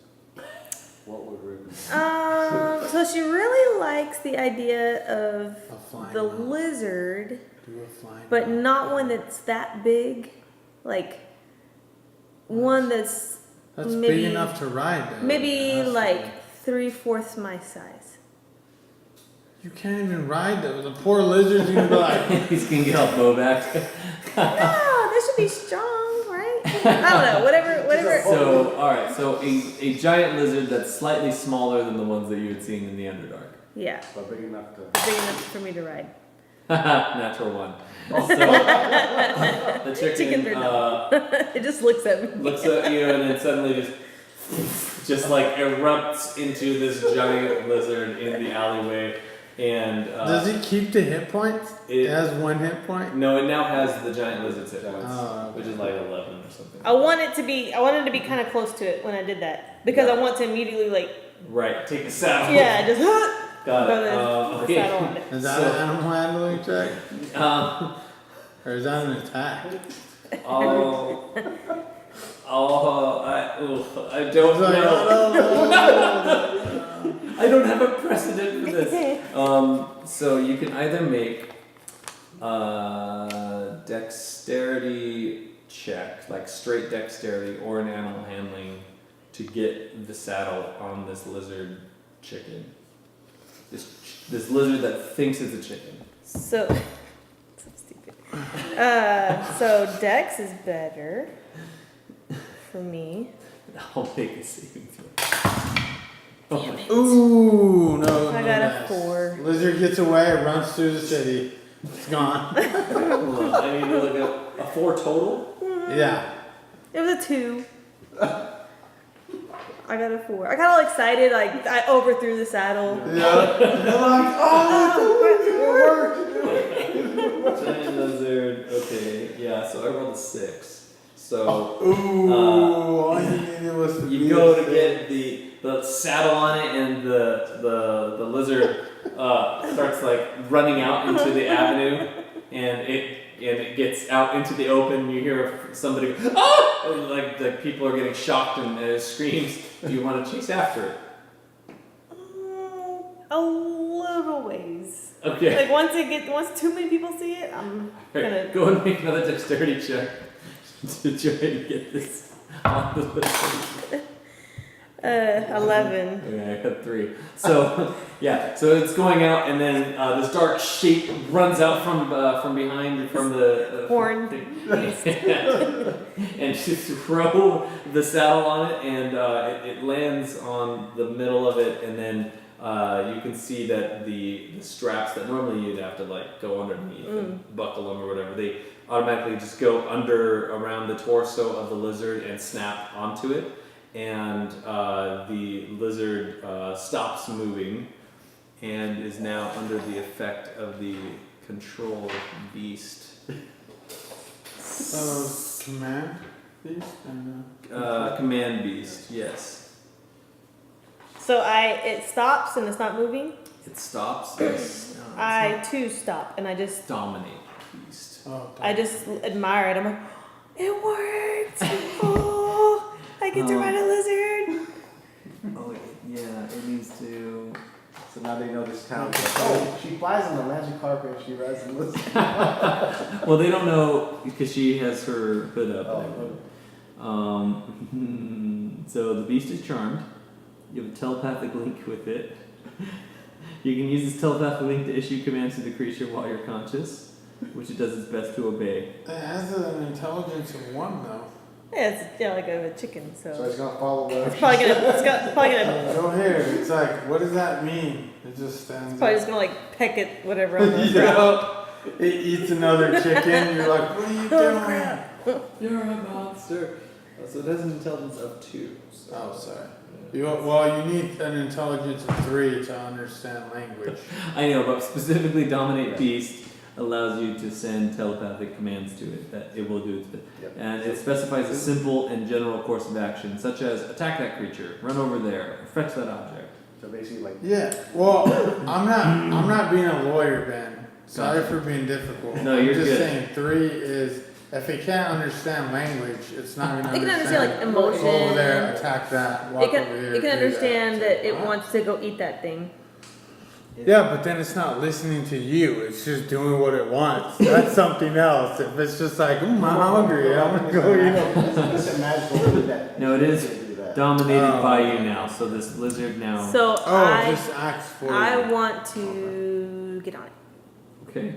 What would Riven? So she really likes the idea of A flying the mount. lizard, Do a flying but mount. not one that's that big. Like one that's That's maybe- big enough to ride, though. It maybe has to like be. 3/4 my size. You can't even ride those. The poor lizard's going to be like. He's gonna get all bow back. No, that should be strong, right? don't know. Whatever. So, alright, so a giant lizard that's slightly smaller than the ones that you had seen in the Underdark. Yeah, But big enough to. big enough for me to ride. Natural one. So, the chicken It just looks at me. looks at you and then suddenly just like erupts into this giant lizard in the alleyway. And Does he keep the hit points? It has 1 hit point? no, it now has the giant lizard's hit points, Oh, okay. which is like 11 or something. I wanted to be kind of close to it when I did that because I want to immediately Right, take the saddle. yeah, just Got throw it. the Okay. saddle on it. Is that So- an animal handling check? Or is that an attack? I don't know. I don't have a precedent for this. So you can either make dexterity check, like straight dexterity, or an animal handling to get the saddle on this lizard chicken. This lizard that thinks it's a chicken. So stupid. So Dex is better for me. I'll make a saving throw. Damn it. Ooh, no. I no got a dice. 4. Lizard gets away, runs through the city. It's gone. Hold on, I need to look at a 4 total. Yeah. It was a 2. I got a 4. I got all excited, like I overthrew the saddle. Yeah. They're like, oh, Giant lizard. Okay, yeah. So I rolled a 6. So ooh, all you needed was to you be go a to get the saddle on it, and the lizard starts like running out into the avenue, and it gets out into the open. You hear somebody go, ah! Like people are getting shocked and screams. Do you want to chase after it? A little ways. Okay. Like once too many people see it, I'm gonna. Alright, go and make another dexterity check to try and get this on the lizard. 11. Okay, I got 3. So yeah, so it's going out, and then this dark shape runs out from behind from the Horn. and you throw the saddle on it, and it lands on the middle of it, and then you can see that the straps that normally you'd have to like go underneath and buckle them or whatever, they automatically just go around the torso of the lizard and snap onto it. And the lizard stops moving and is now under the effect of the control beast. command beast? Command beast, yes. So it stops and it's not moving. It stops. Yes. No, I too stop and I just dominate beast. Oh, I just admire it. I'm like, it worked. Oh, I get to ride a lizard. Oh yeah, it needs to. So now they know this town. Oh, she flies on the magic carpet. She rides and listens. Well, they don't know because she has her hood up. Oh, So the beast is charmed. You have a telepathic link with it. You can use this telepathic link to issue commands to the creature while you're conscious, which it does its best to obey. It has an intelligence of 1 though. Yeah, it's like a chicken. so So it's gonna follow the. it's probably gonna Go here. It's like, what does that mean? It just stands probably up. just gonna like peck at whatever on the ground. Yeah. It eats another chicken. You're like, what are you doing? You're a monster. So it has an intelligence of 2. So. Oh, sorry. You need an intelligence of 3 to understand language. I know, but specifically dominate beast allows you to send telepathic commands to it that it will do its bit. Yep. And it specifies a simple and general course of action, such as attack that creature, run over there, or fetch that object. So basically, like. Yeah. Well, I'm not being a lawyer, Ben. Sorry for being difficult. No, you're I'm just good. saying 3 is if it can't understand language, it's not gonna It can understand like Go over emotion. there, attack that. Walk over here. It can do understand that it What? wants to go eat that thing. Yeah, but then it's not listening to you. It's just doing what it wants. That's something else. If it's just like, I'm hungry, I'm gonna go eat. It's a magical do that. No, it is Do that. dominated Oh, by you okay. now, so this lizard now. So Oh, just acts for I you. want to get on it. Okay.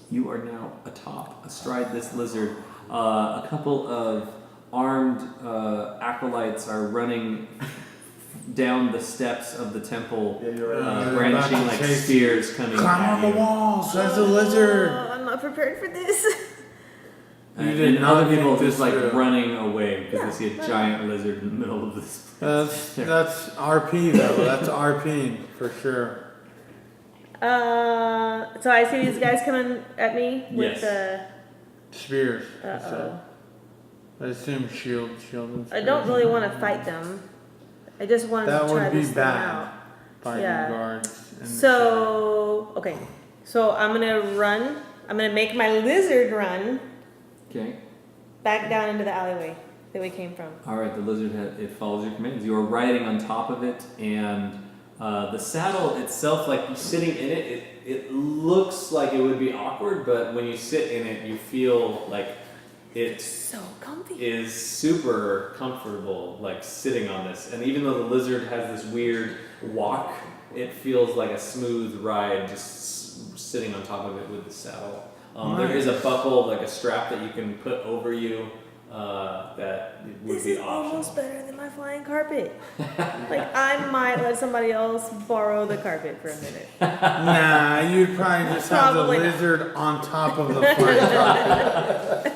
You are now atop, astride this lizard. A couple of armed acolytes are running down the steps of the temple, Yeah, you're right. They're brandishing about to like chase spears coming Climb at on the you. walls. There's a lizard. I'm not prepared for this. You And, did and not other people think just this like through. running away because Yeah, they see a right. giant lizard in the middle of this. That's RP though. That's RP for sure. So I see these guys coming at me with Spears. Uh-oh. I assume shield. And I don't really want to fight them. I just wanted That to try would be this thing bad. out. Fighting Yeah. guards. in the So, okay. So I'm gonna run. I'm gonna make my lizard run Okay. back down into the alleyway that we came from. All right. The lizard it follows your commands. You are riding on top of it, and the saddle itself, like you sitting in it, it looks like it would be awkward, but when you sit in it, you feel like it So comfy. is super comfortable, like sitting on this. And even though the lizard has this weird walk, it feels like a smooth ride just sitting on top of it with the saddle. There is a buckle, like a strap that you can put over you that would This be is almost optional. better than my flying carpet. Like I might let somebody else borrow the carpet for a minute. Nah, you'd probably just have the Probably not. lizard on top of the flying carpet.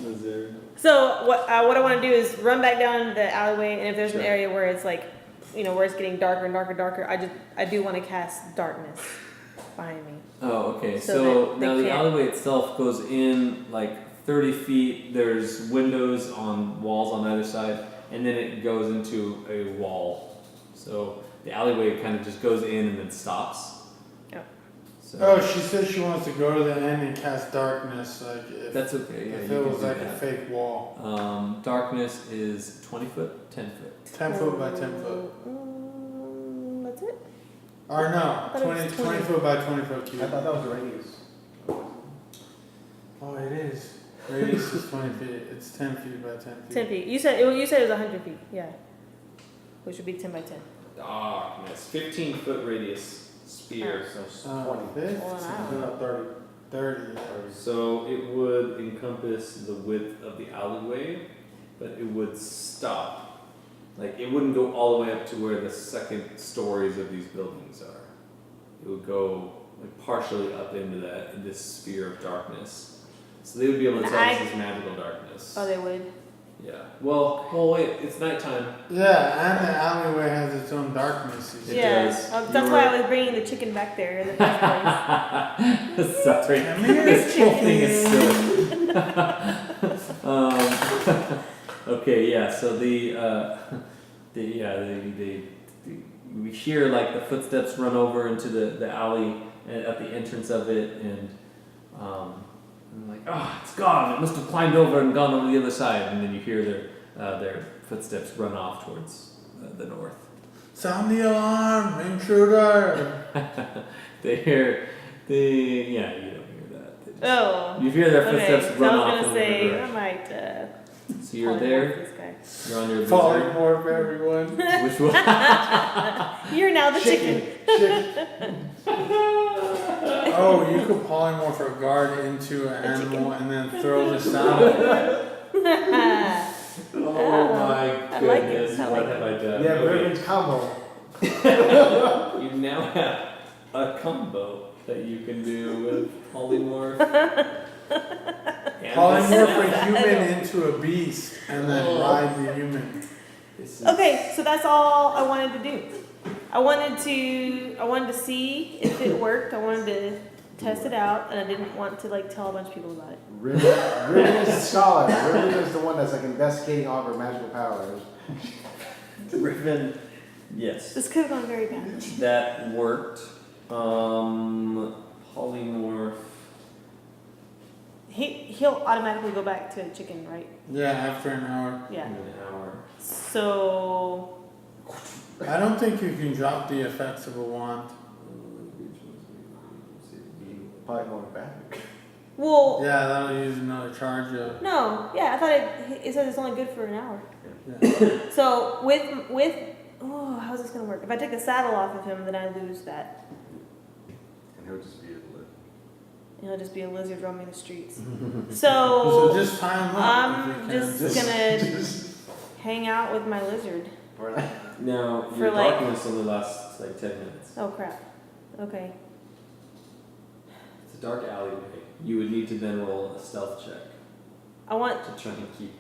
Lizard. So what I want to do is run back down the alleyway, and if there's an Sure. area where it's like, where it's getting darker and darker, I do want to cast darkness behind me. Oh, okay. So So that they now the can't- alleyway itself goes in like 30 feet. There's windows on walls on either side, and then it goes into a wall. So the alleyway kind of just goes in and then stops. Oh. So Oh, she said she wants to go to the end and cast darkness, like if, that's okay. Yeah, if you it can was do like a that. fake wall. Darkness is 20 foot, 10 foot. 10 foot by 10 foot. That's it. Or no, thought it was 20 foot by 20 foot I cube. thought that was the radius. Oh, it is. Radius is 20 feet. It's 10 feet by 10 feet. 10 feet. You said it was 100 feet. Yeah. Which would be 10 by 10. Darkness. 15-foot radius spear. So it's Uh, 20. 50? Well, No, 30. 30. So it would encompass the width of the alleyway, but it would stop. Like it wouldn't go all the way up to where the second stories of these buildings are. It would go like partially up into this sphere of darkness. So they would be able to And tell I- this is magical darkness. Oh, they would. Yeah. Well, wait. It's nighttime. Yeah, and the alleyway has its own darkness. you see. It Yeah. does. That's why I was bringing the chicken back there in the first place. Sorry. Amir This whole thing is chicken. silly. Okay, yeah. So we hear like the footsteps run over into the alley at the entrance of it, and I'm like, it's gone. It must have climbed over and gone over the other side. And then you hear their footsteps run off towards the north. Sound the alarm, intruder. You don't hear that. They just- Oh. You hear their Okay. footsteps So run I off was in gonna the say I direction. might. So you're polymorph there. This guy. You're on your Falling lizard. more for everyone. Which one? You're now the chicken. Oh, you could polymorph a guard into an animal and then throw the sound. Oh my I like it. goodness! I What like have I done? Yeah, Okay. Riven's combo. You now have a combo that you can do with polymorph. and Polymorph the a human into a beast and then ride the human. This is- Okay, so that's all I wanted to do. I wanted to see if it worked. I wanted to test it out, and I didn't want to like tell a bunch of people about it. Riven is the scholar. Riven is the one that's like investigating all of her magical powers. Riven. Yes. This could have gone very bad. That worked. Polymorph. He'll automatically go back to chicken, right? Yeah, after an hour. Yeah. In an hour. So I don't think you can drop the effects of a wand. Probably more back. well, Yeah, that'll use another charge up. no, yeah. I thought it says it's only good for an hour. Yeah. So how's this gonna work? If I take the saddle off of him, then I lose that. And he'll just be able to. And he'll just be a lizard roaming the streets. So So just tie him up. I'm if you just gonna hang out with my lizard. Now, For your like- darkness only lasts like 10 minutes. Oh crap. Okay. It's a dark alleyway. You would need to then roll a stealth check I want. to try and keep.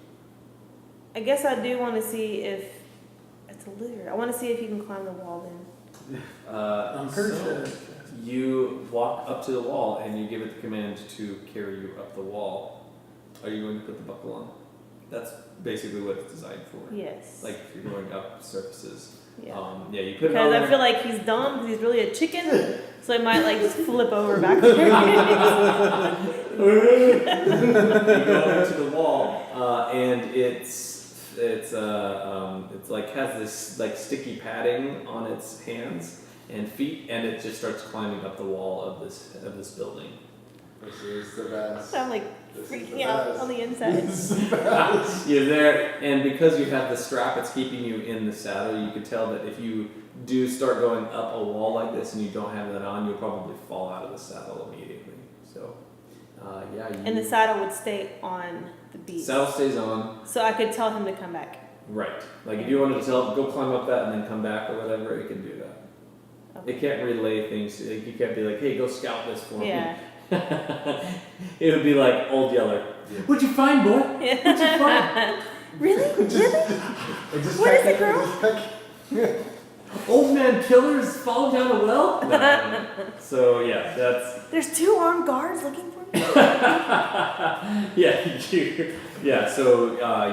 I guess I do want to see if it's a lizard. I want to see if he can climb the wall. Then. I'm pretty sure. You walk up to the wall and you give it the command to carry you up the wall. Are you going to put the buckle on? That's basically what it's designed for. Yes. Like if you're going up surfaces. Yeah. Yeah, you put it on Because I there. feel like he's dumb because he's really a chicken, so he might like just flip over backwards. You go over to the wall, and it's like has this like sticky padding on its hands and feet, and it just starts climbing up the wall of this building. This is the best. I'm like This is freaking the out best. on the inside. This is the best. You're there, and because you have the strap, it's keeping you in the saddle. You can tell that if you do start going up a wall like this and you don't have that on, you'll probably fall out of the saddle immediately. So, yeah. And the saddle would stay on the beast. saddle stays on. So I could tell him to come back. Right. Like if you wanted to tell, go climb up that and then come back or whatever, it can do that. Okay. It can't relay things. Like you can't be like, hey, go scout this for me. Yeah. It would be like Old Yeller. What'd you find, boy? What'd you find? Really? Really? It just What is it, peck- girl? just peck- Old man killers falling down a well? No. So yeah, that's There's 2 armed guards looking for me. yeah. So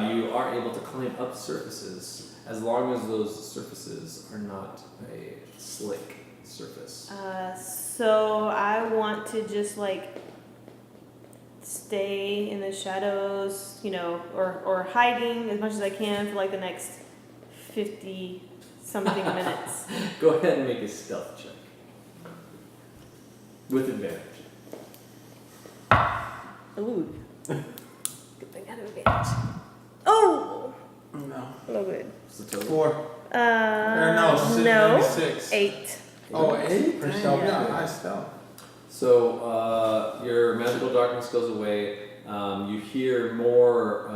you are able to climb up surfaces as long as those surfaces are not a slick surface. So I want to just like stay in the shadows, you know, or hiding as much as I can for like the next 50 something minutes. Go ahead and make a stealth check with advantage. Ooh. Good thing I had advantage. Oh! No. Oh, good. What's the total? 4. Or no, no. 6. 8. Oh, 8? For Dang, stealth, yeah, yeah. high stealth. So your magical darkness goes away. You hear more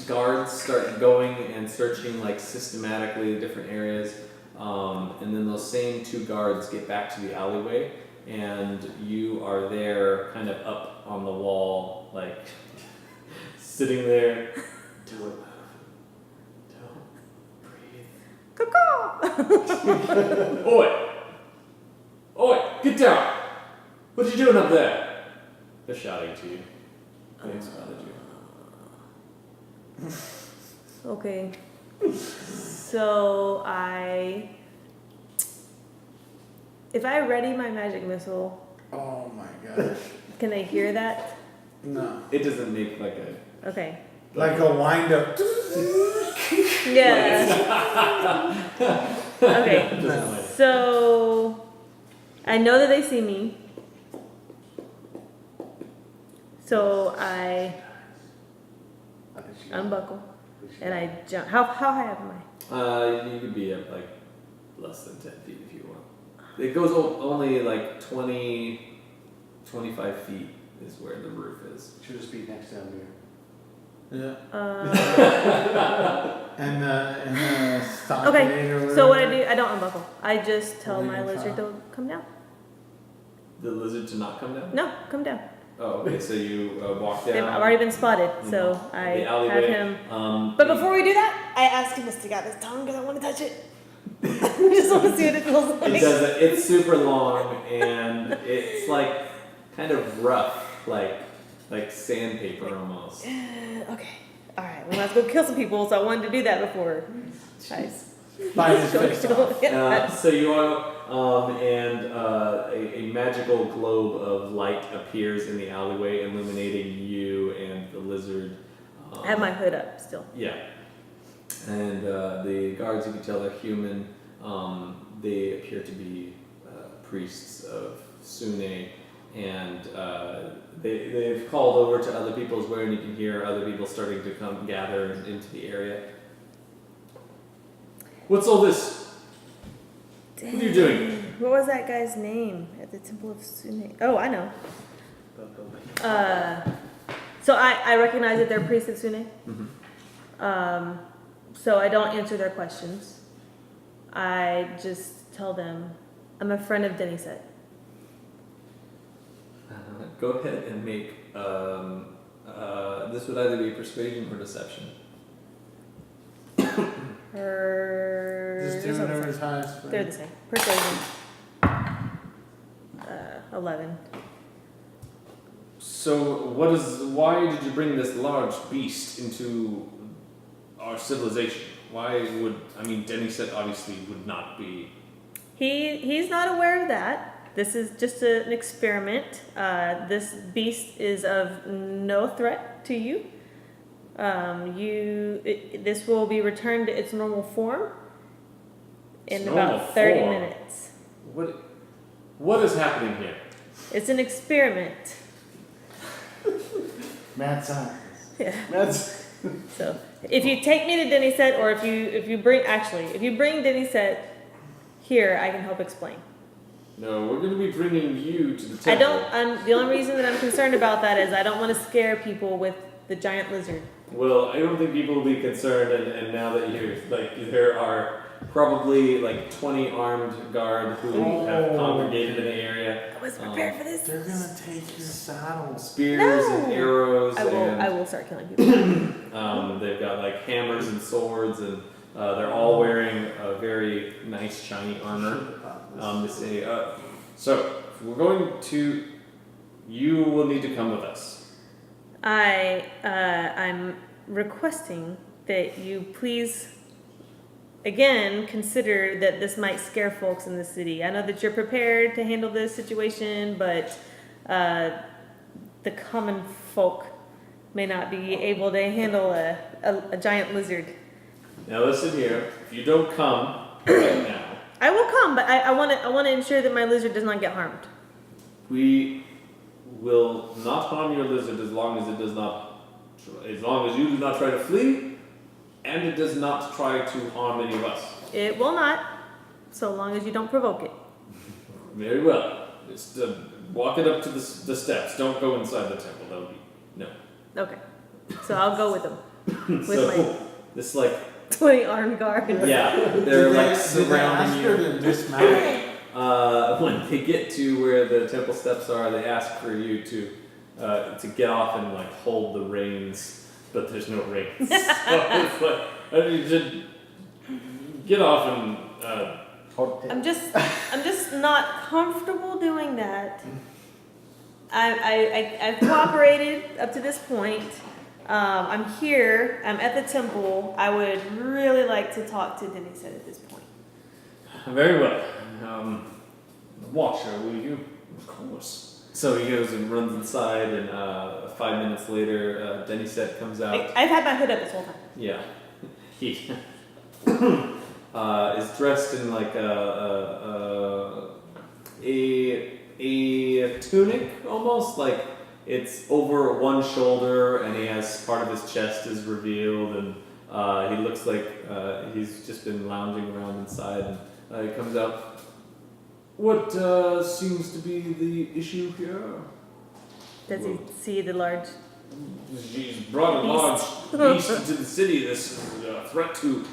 guards start going and searching like systematically different areas, and then those same 2 guards get back to the alleyway, and you are there, kind of up on the wall, like sitting there. Don't move. Don't breathe. Oi! Oi! Get down! What you doing up there? They're shouting to you. They spotted you. Okay. So if I ready my magic missile, Oh my gosh. can they hear that? No. It doesn't make like a. Okay. Like a wind up. Yeah. Okay. It doesn't like. So I know that they see me. So I I think she- unbuckle and I jump. How high up am I? You could be at like less than 10 feet if you want. It goes only like 20, 25 feet is where the roof is. Should just be next to Amir. Yeah. Uh, And the stockade okay. or So what I whatever. do, I don't unbuckle. I just tell Only my in lizard file. to come down. The lizard to not come down? No, come down. Oh, okay. So you walk down. I've already been spotted, so I the have alleyway. him. But But before we do that, I ask him to stick out his tongue because I want to touch it. I just want to see what it feels it like. does it. It's super long and it's like kind of rough, like sandpaper almost. Okay. All right. Well, let's go kill some people. So I wanted to do that before. Nice. Bite his face off. So you are, and a magical globe of light appears in the alleyway, illuminating you and the lizard. I have my hood up still. Yeah. And the guards, you can tell they're human. They appear to be priests of Sune, and they've called over to other people's where you can hear other people starting to come gather into the area. What's all this? What are you doing? What was that guy's name at the Temple of Sune? Oh, I know. So I recognize that they're priests of Sune. Mm-hmm. So I don't answer their questions. I just tell them I'm a friend of Deniset. Go ahead and make. This would either be persuasion or deception. Just do whatever's highest. They're the same. Persuasion. 11. So, why did you bring this large beast into our civilization? Deniset obviously would not be. He's not aware of that. This is just an experiment. This beast is of no threat to you. This will be returned to its normal form in about 30 minutes. What is happening here? It's an experiment. Mad science. Yeah. Mad So if you take me to Deniset, or if you bring Deniset here, I can help explain. No, we're going to be bringing you to the temple. The only reason that I'm concerned about that is I don't want to scare people with the giant lizard. Well, I don't think people will be concerned, and now that there are probably 20 armed guard who have congregated in the area. I wasn't prepared for this. They're gonna take your saddle. Spears and arrows. I will start killing people. They've got hammers and swords, and they're all wearing a very nice shiny armor. So if we're going to, you will need to come with us. I'm requesting that you please, again, consider that this might scare folks in the city. I know that you're prepared to handle this situation, but the common folk may not be able to handle a giant lizard. Now listen here, if you don't come right now, I will come, but I want to ensure that my lizard does not get harmed. we will not harm your lizard as long as you do not try to flee, and it does not try to harm any of us. It will not, so long as you don't provoke it. Very well. Just walk it up to the steps. Don't go inside the temple. That would be no. Okay, so I'll go with them. With my this 20 armed guards. yeah, they're surrounding you. To dismount. When they get to where the temple steps are, they ask for you to get off and hold the reins, but there's no reins. So it's just get off and. I'm just not comfortable doing that. I've cooperated up to this point. I'm here. I'm at the temple. I would really like to talk to Deniset at this point. Very well. Watcher, will you? Of course. So he goes and runs inside, and 5 minutes later, Deniset comes out. I've had my hood up this whole time. Yeah. He is dressed in a tunic, almost it's over one shoulder, and he has part of his chest is revealed, and he looks like he's just been lounging around inside, and he comes out. What seems to be the issue here? Does he see the large? He's brought a large beast into the city. This is a threat to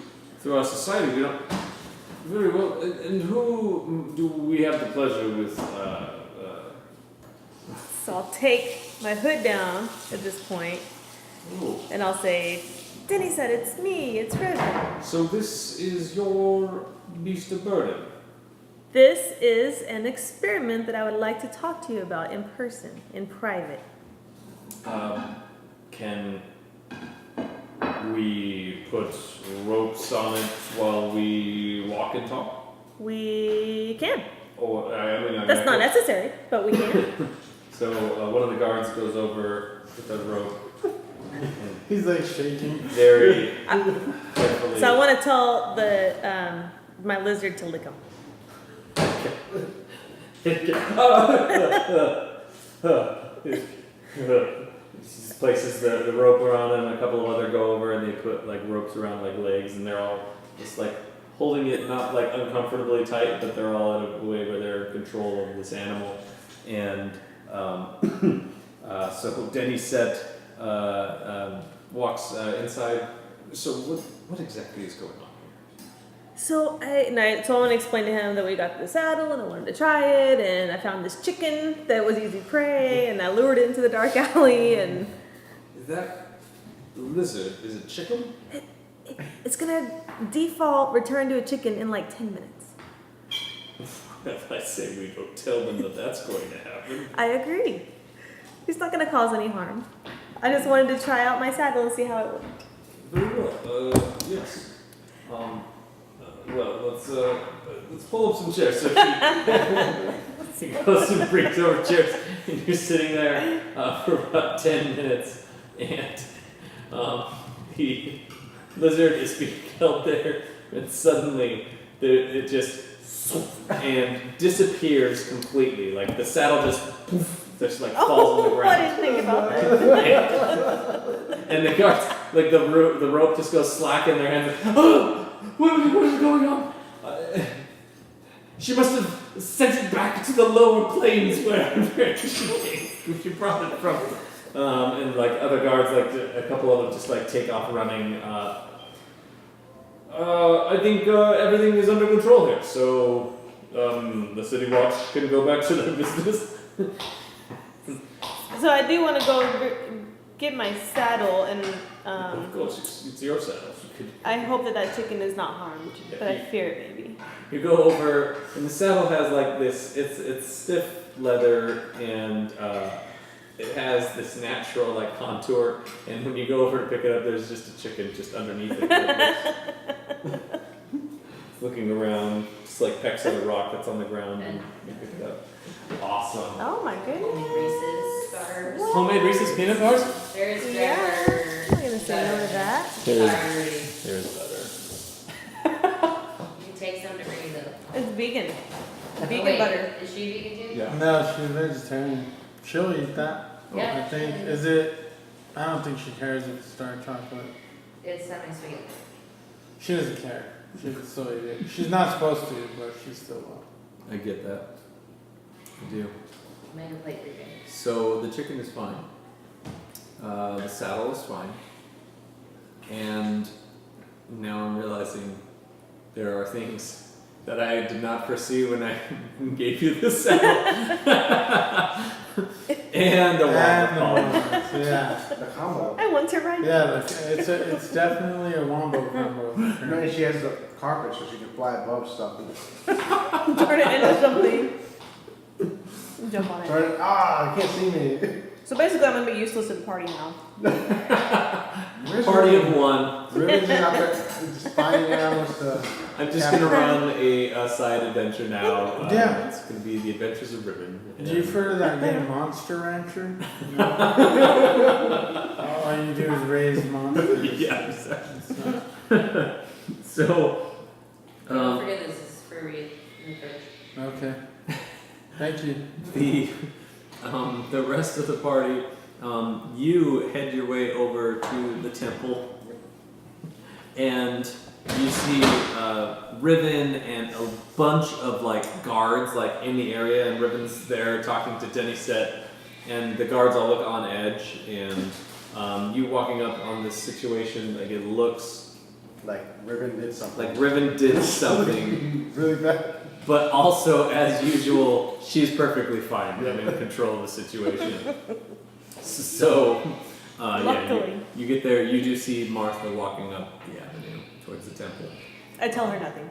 our society. We don't very well. And who do we have the pleasure with? So I'll take my hood down at this point, and I'll say, Deniset, it's me. It's Riven. So this is your beast of burden. This is an experiment that I would like to talk to you about in person, in private. Can we put ropes on it while we walk and talk? We can. Or That's not necessary, but we can. So one of the guards goes over with a rope. He's shaking. Very carefully. So I want to tell my lizard to lick him. He places the rope around him, and a couple of other go over, and they put ropes around legs, and they're all just holding it not uncomfortably tight, but they're all in a way where they're in control of this animal. And So Denny Set walks inside. So what exactly is going on here? So I want to explain to him that we got the saddle and I wanted to try it, and I found this chicken that was easy prey, and I lured it into the dark alley, and Is that lizard? Is it chicken? it's gonna default return to a chicken in like 10 minutes. If I say we don't tell them that that's going to happen. I agree. It's not gonna cause any harm. I just wanted to try out my saddle and see how it worked. Very well. Yes. Well, let's pull up some chairs. So he goes and brings over chairs, and you're sitting there for about 10 minutes, and the lizard is being held there, and suddenly it just and disappears completely. Like the saddle just like falls on the ground. I didn't think about that. And the guards, like the rope just goes slack in their hands. Like, oh, what is going on? She must have sent it back to the lower plains where she brought it from. And like other guards, like a couple of them, just like take off running. I think everything is under control here, so the city watch can go back to their business. So I do want to go get my saddle, and Of course, it's your saddle. I hope that chicken is not harmed, but I fear it may be. You go over, and the saddle has like this. It's stiff leather, and it has this natural like contour. And when you go over to pick it up, there's just a chicken just underneath it. It's looking around, just like pecks at a rock that's on the ground, and you pick it up. Awesome. Oh my goodness. Reese's bars. Homemade Reese's peanut bars? There's Yeah, better. I'm gonna say no to that. There's butter. You take some to bring it up. It's vegan. Vegan Wait, butter. Is she vegan too? Yeah. No, she's vegetarian. She'll eat that. Yeah. I think. Is it? I don't think she cares if it's dark chocolate. It's semi-sweet. She doesn't care. She can still eat it. She's not supposed to, but she still will. I get that. I do. Make a plate for you. So the chicken is fine. The saddle is fine. And now I'm realizing there are things that I did not foresee when I gave you the saddle. And the waterfall. Yeah. The combo. I want to ride. Yeah, it's definitely a wombo combo. No, and she has the carpet so she can fly above stuff. Turn it into something. Jump on it. Turn it. Ah, you can't see me. So basically, I'm gonna be useless at the party now. Party of one. Riven's out there just finding animals to. I'm just gonna run a side adventure now. Yeah. It's gonna be the Adventures of Riven. Did you heard of that game Monster Rancher? All you do is raise monsters. Yeah, exactly. So, Don't forget this is for read in the fridge. Okay. Thank you. the rest of the party, you head your way over to the temple, and you see Riven and a bunch of like guards like in the area, and Riven's there talking to Denny Set, and the guards all look on edge, and you walking up on this situation, like it looks Like Riven did something. like Riven did something. Really bad. But also, as usual, she's perfectly fine and in control of the situation. So, Luckily. you get there, you do see Martha walking up the avenue towards the temple. I tell her nothing.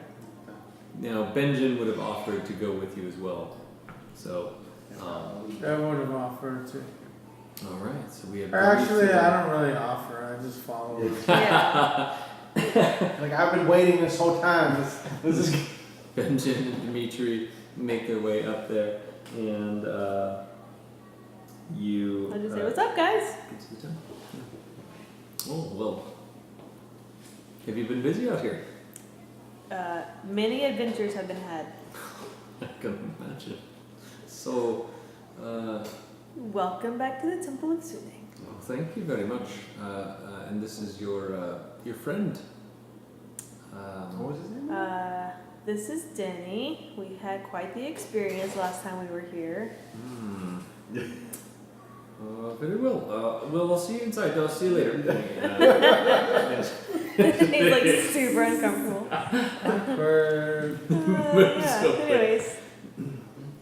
Now, Benjen would have offered to go with you as well. So, I would have offered to. alright, so we have... Or actually, I don't really offer. I just follow. her. Yeah. Like I've been waiting this whole time. This is. Benjen and Dimitri make their way up there, and you... I'll just say, "What's up, guys?" Get to the temple. Yeah. Oh, well. Have you been busy out here? Many adventures have been had. I can imagine. So, Welcome back to the Temple of Soothing. well, thank you very much. And this is your friend. What was his name? This is Denny. We had quite the experience last time we were here. Very well. Well, I'll see you inside. I'll see you later. He's like super uncomfortable. Awkward. Yeah. So quick. Anyways,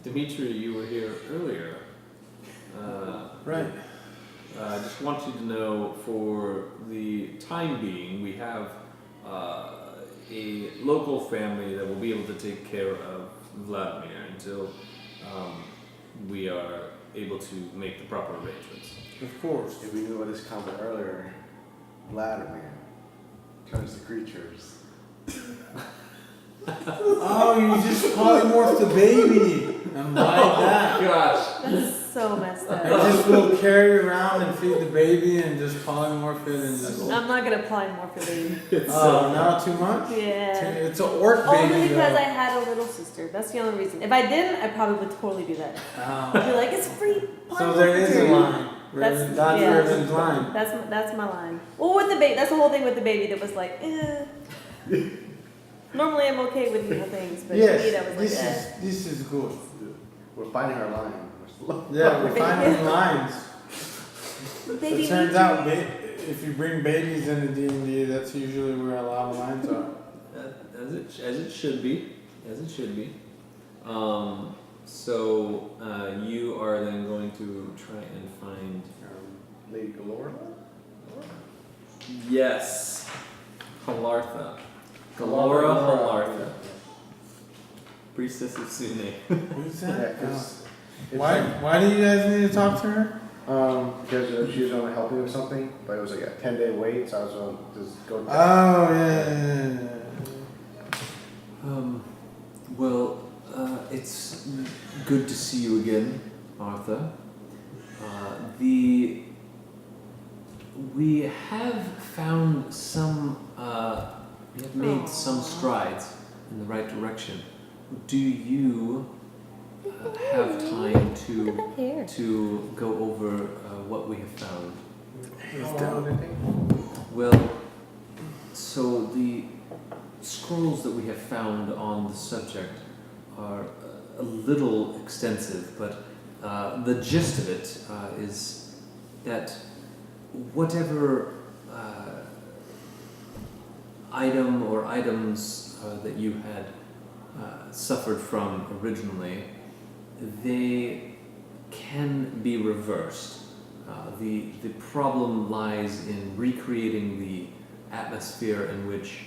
Dimitri, you were here earlier. Right. I just want you to know, for the time being, we have a local family that will be able to take care of Vladimir until we are able to make the proper arrangements. Of course. If we knew about this comment earlier, Vladimir turns to creatures. Oh, you just polymorphed the baby. I'm like that. Gosh! that's so messed I up. just will carry around and feed the baby and just polymorph it and just. I'm not gonna polymorph the baby. Oh, not too much? Yeah. It's an orc baby. Only because though. I had a little sister. That's the only reason. If I didn't, I probably would totally do that. Oh. I'd be like, it's free. So there is a line. That's- Riven, that's yeah. Riven's line. That's my line. Well, with the baby, that's the whole thing with the baby that was like, Normally I'm okay with evil things, but to me Yes, that was like, this is good. We're finding our line. We're still- Yeah, we're finding lines. Baby, It turns out if you bring babies into D&D, that's usually where a lot of lines are. As it should be. As it should be. So you are then going to try and find. Lady Galore? Yes. Halartha. Galora Halartha. Priestess of Sune. Who's Yeah, that? 'cause it's Why do you guys need to talk to her? because she was going to help me with something, but it was like a 10-day wait, so I was going to just go. Oh, yeah. Well, it's good to see you again, Arthur. We have found some. We have made some strides in the right direction. Do you have time to go over what we have found? How long did it take? Well, so the scrolls that we have found on the subject are a little extensive, but the gist of it is that whatever item or items that you had suffered from originally, they can be reversed. The problem lies in recreating the atmosphere in which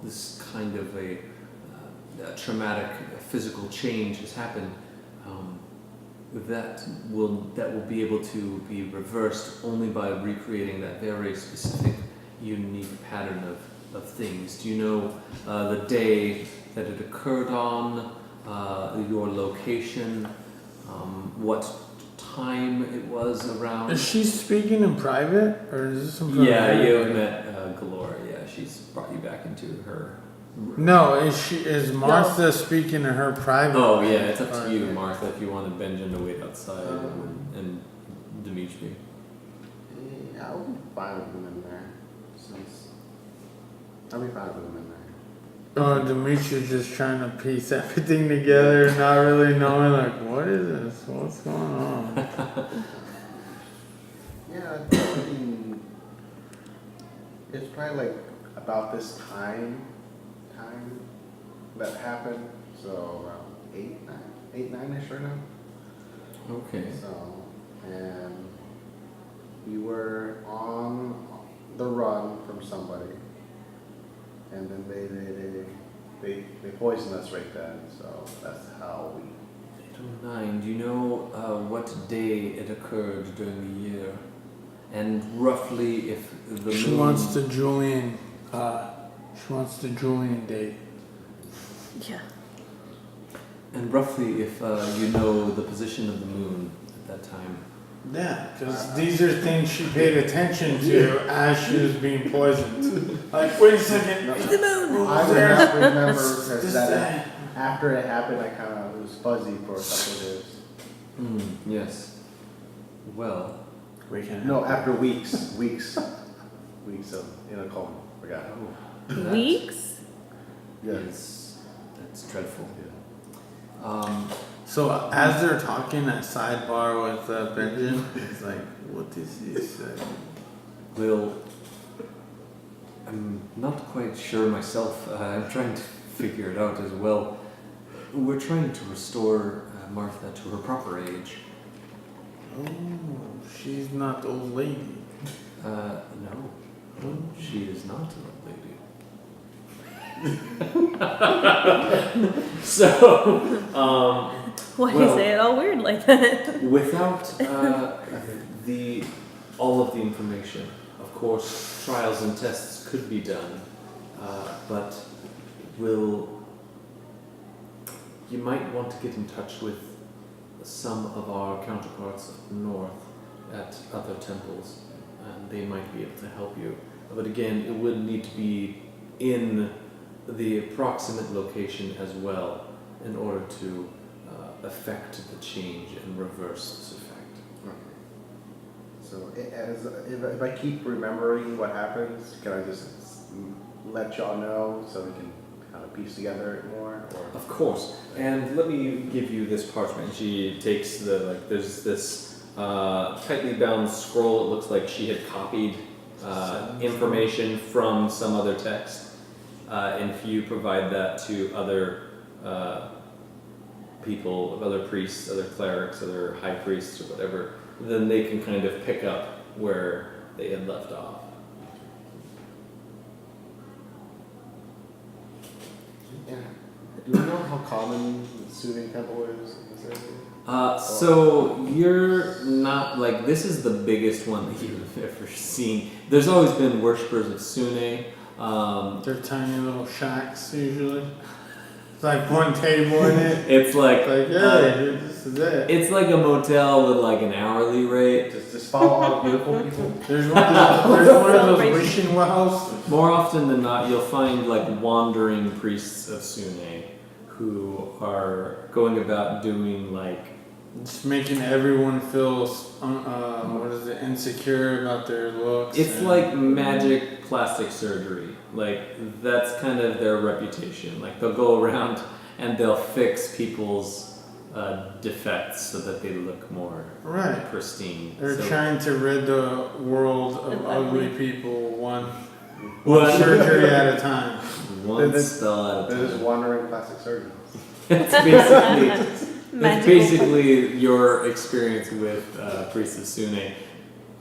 this kind of a traumatic physical change has happened. That will be able to be reversed only by recreating that very specific, unique pattern of things. Do you know the day that it occurred on, your location, what time it was around? Is she speaking in private, or is this some? Yeah, you have met Galore. Yeah, she's brought you back into her. No, is Martha speaking to her private? Oh yeah, it's up to you, Martha. If you wanted Benjen to wait outside and Dimitri. Yeah, I'll be fine with them in there. I'll be fine with them in there. Oh, Dimitri's just trying to piece everything together, not really knowing like what is this? What's going on? Yeah, I mean, it's probably like about this time that happened. So around 9-ish right now. Okay. So, and we were on the run from somebody, and then they poisoned us right then. So that's how we. 809. Do you know what day it occurred during the year, and roughly if the She moon? wants the Julian. She wants the Julian date. yeah. And roughly if you know the position of the moon at that time. Yeah, because these are things she paid attention to as she was being poisoned. Like, wait a second. It's the moon! I would not remember because This that thing. after it happened, it was fuzzy for a couple of days. Yes. Well. We can. No, after weeks of in a coma. Forgot. That Weeks? Yeah. is- that's dreadful. Yeah. So as they're talking at sidebar with Benjen, it's like, what does he say? Well, I'm not quite sure myself. I'm trying to figure it out as well. We're trying to restore Martha to her proper age. Oh, she's not the old lady. No, she is not an old lady. So, Why do you well, say it all weird like that? without all of the information, of course, trials and tests could be done, but you might want to get in touch with some of our counterparts up north at other temples, and they might be able to help you. But again, it would need to be in the approximate location as well in order to affect the change and reverse this effect. So if I keep remembering what happens, can I just let y'all know so we can kind of piece together more? Or? Of course. And let me give you this parchment. She takes there's this tightly bound scroll. It looks like she had copied information from some other text. And if you provide that to other people, other priests, other clerics, other high priests or whatever, then they can kind of pick up where they had left off. Yeah. Do you know how common the soothing temple is in this area? So you're not this is the biggest one that you've ever seen. There's always been worshippers of Sune. They're tiny little shacks usually. It's like one table in it. It's like this is it. it's like a motel with like an hourly rate. Just follow all the beautiful people. There's one of those wishing wells. More often than not, you'll find like wandering priests of Sune who are going about doing Just making everyone feel insecure about their looks. it's like magic plastic surgery. That's kind of their reputation. They'll go around and they'll fix people's defects so that they look more right. pristine. They're So- trying to rid the world of ugly people one One surgery at a time. one spell at a They're just time. wandering plastic surgeons. It's basically That's Magical. basically your experience with priests of Sune,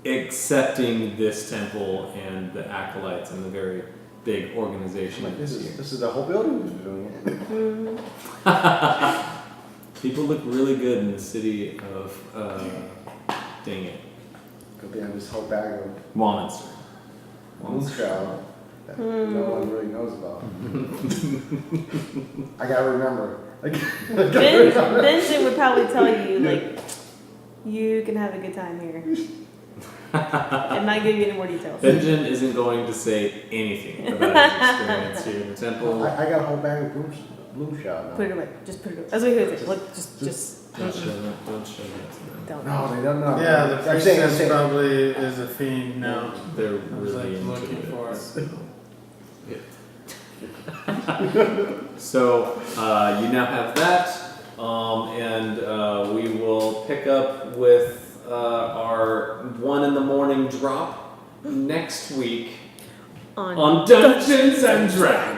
accepting this temple and the acolytes and the very big organization. This is the whole building who's doing it. People look really good in the city of, dang it, Could be on this whole bag of Warminster. moonshine that no one really knows about. I gotta remember. Benjen would probably tell you, you can have a good time here. And not give you any more details. Benjen isn't going to say anything about his experience here in the temple. I got a whole bag of bloom shot now. Put it away. Just put it away. That's what he would say. Look, just. Don't show that. Don't show that to them. Don't. No, they don't know. Yeah, the I'm saying, priestess probably is a fiend now. They're I was really into looking it. for it. So you now have that, and we will pick up with our 1 a.m. drop next week On on Dungeons and Dragons.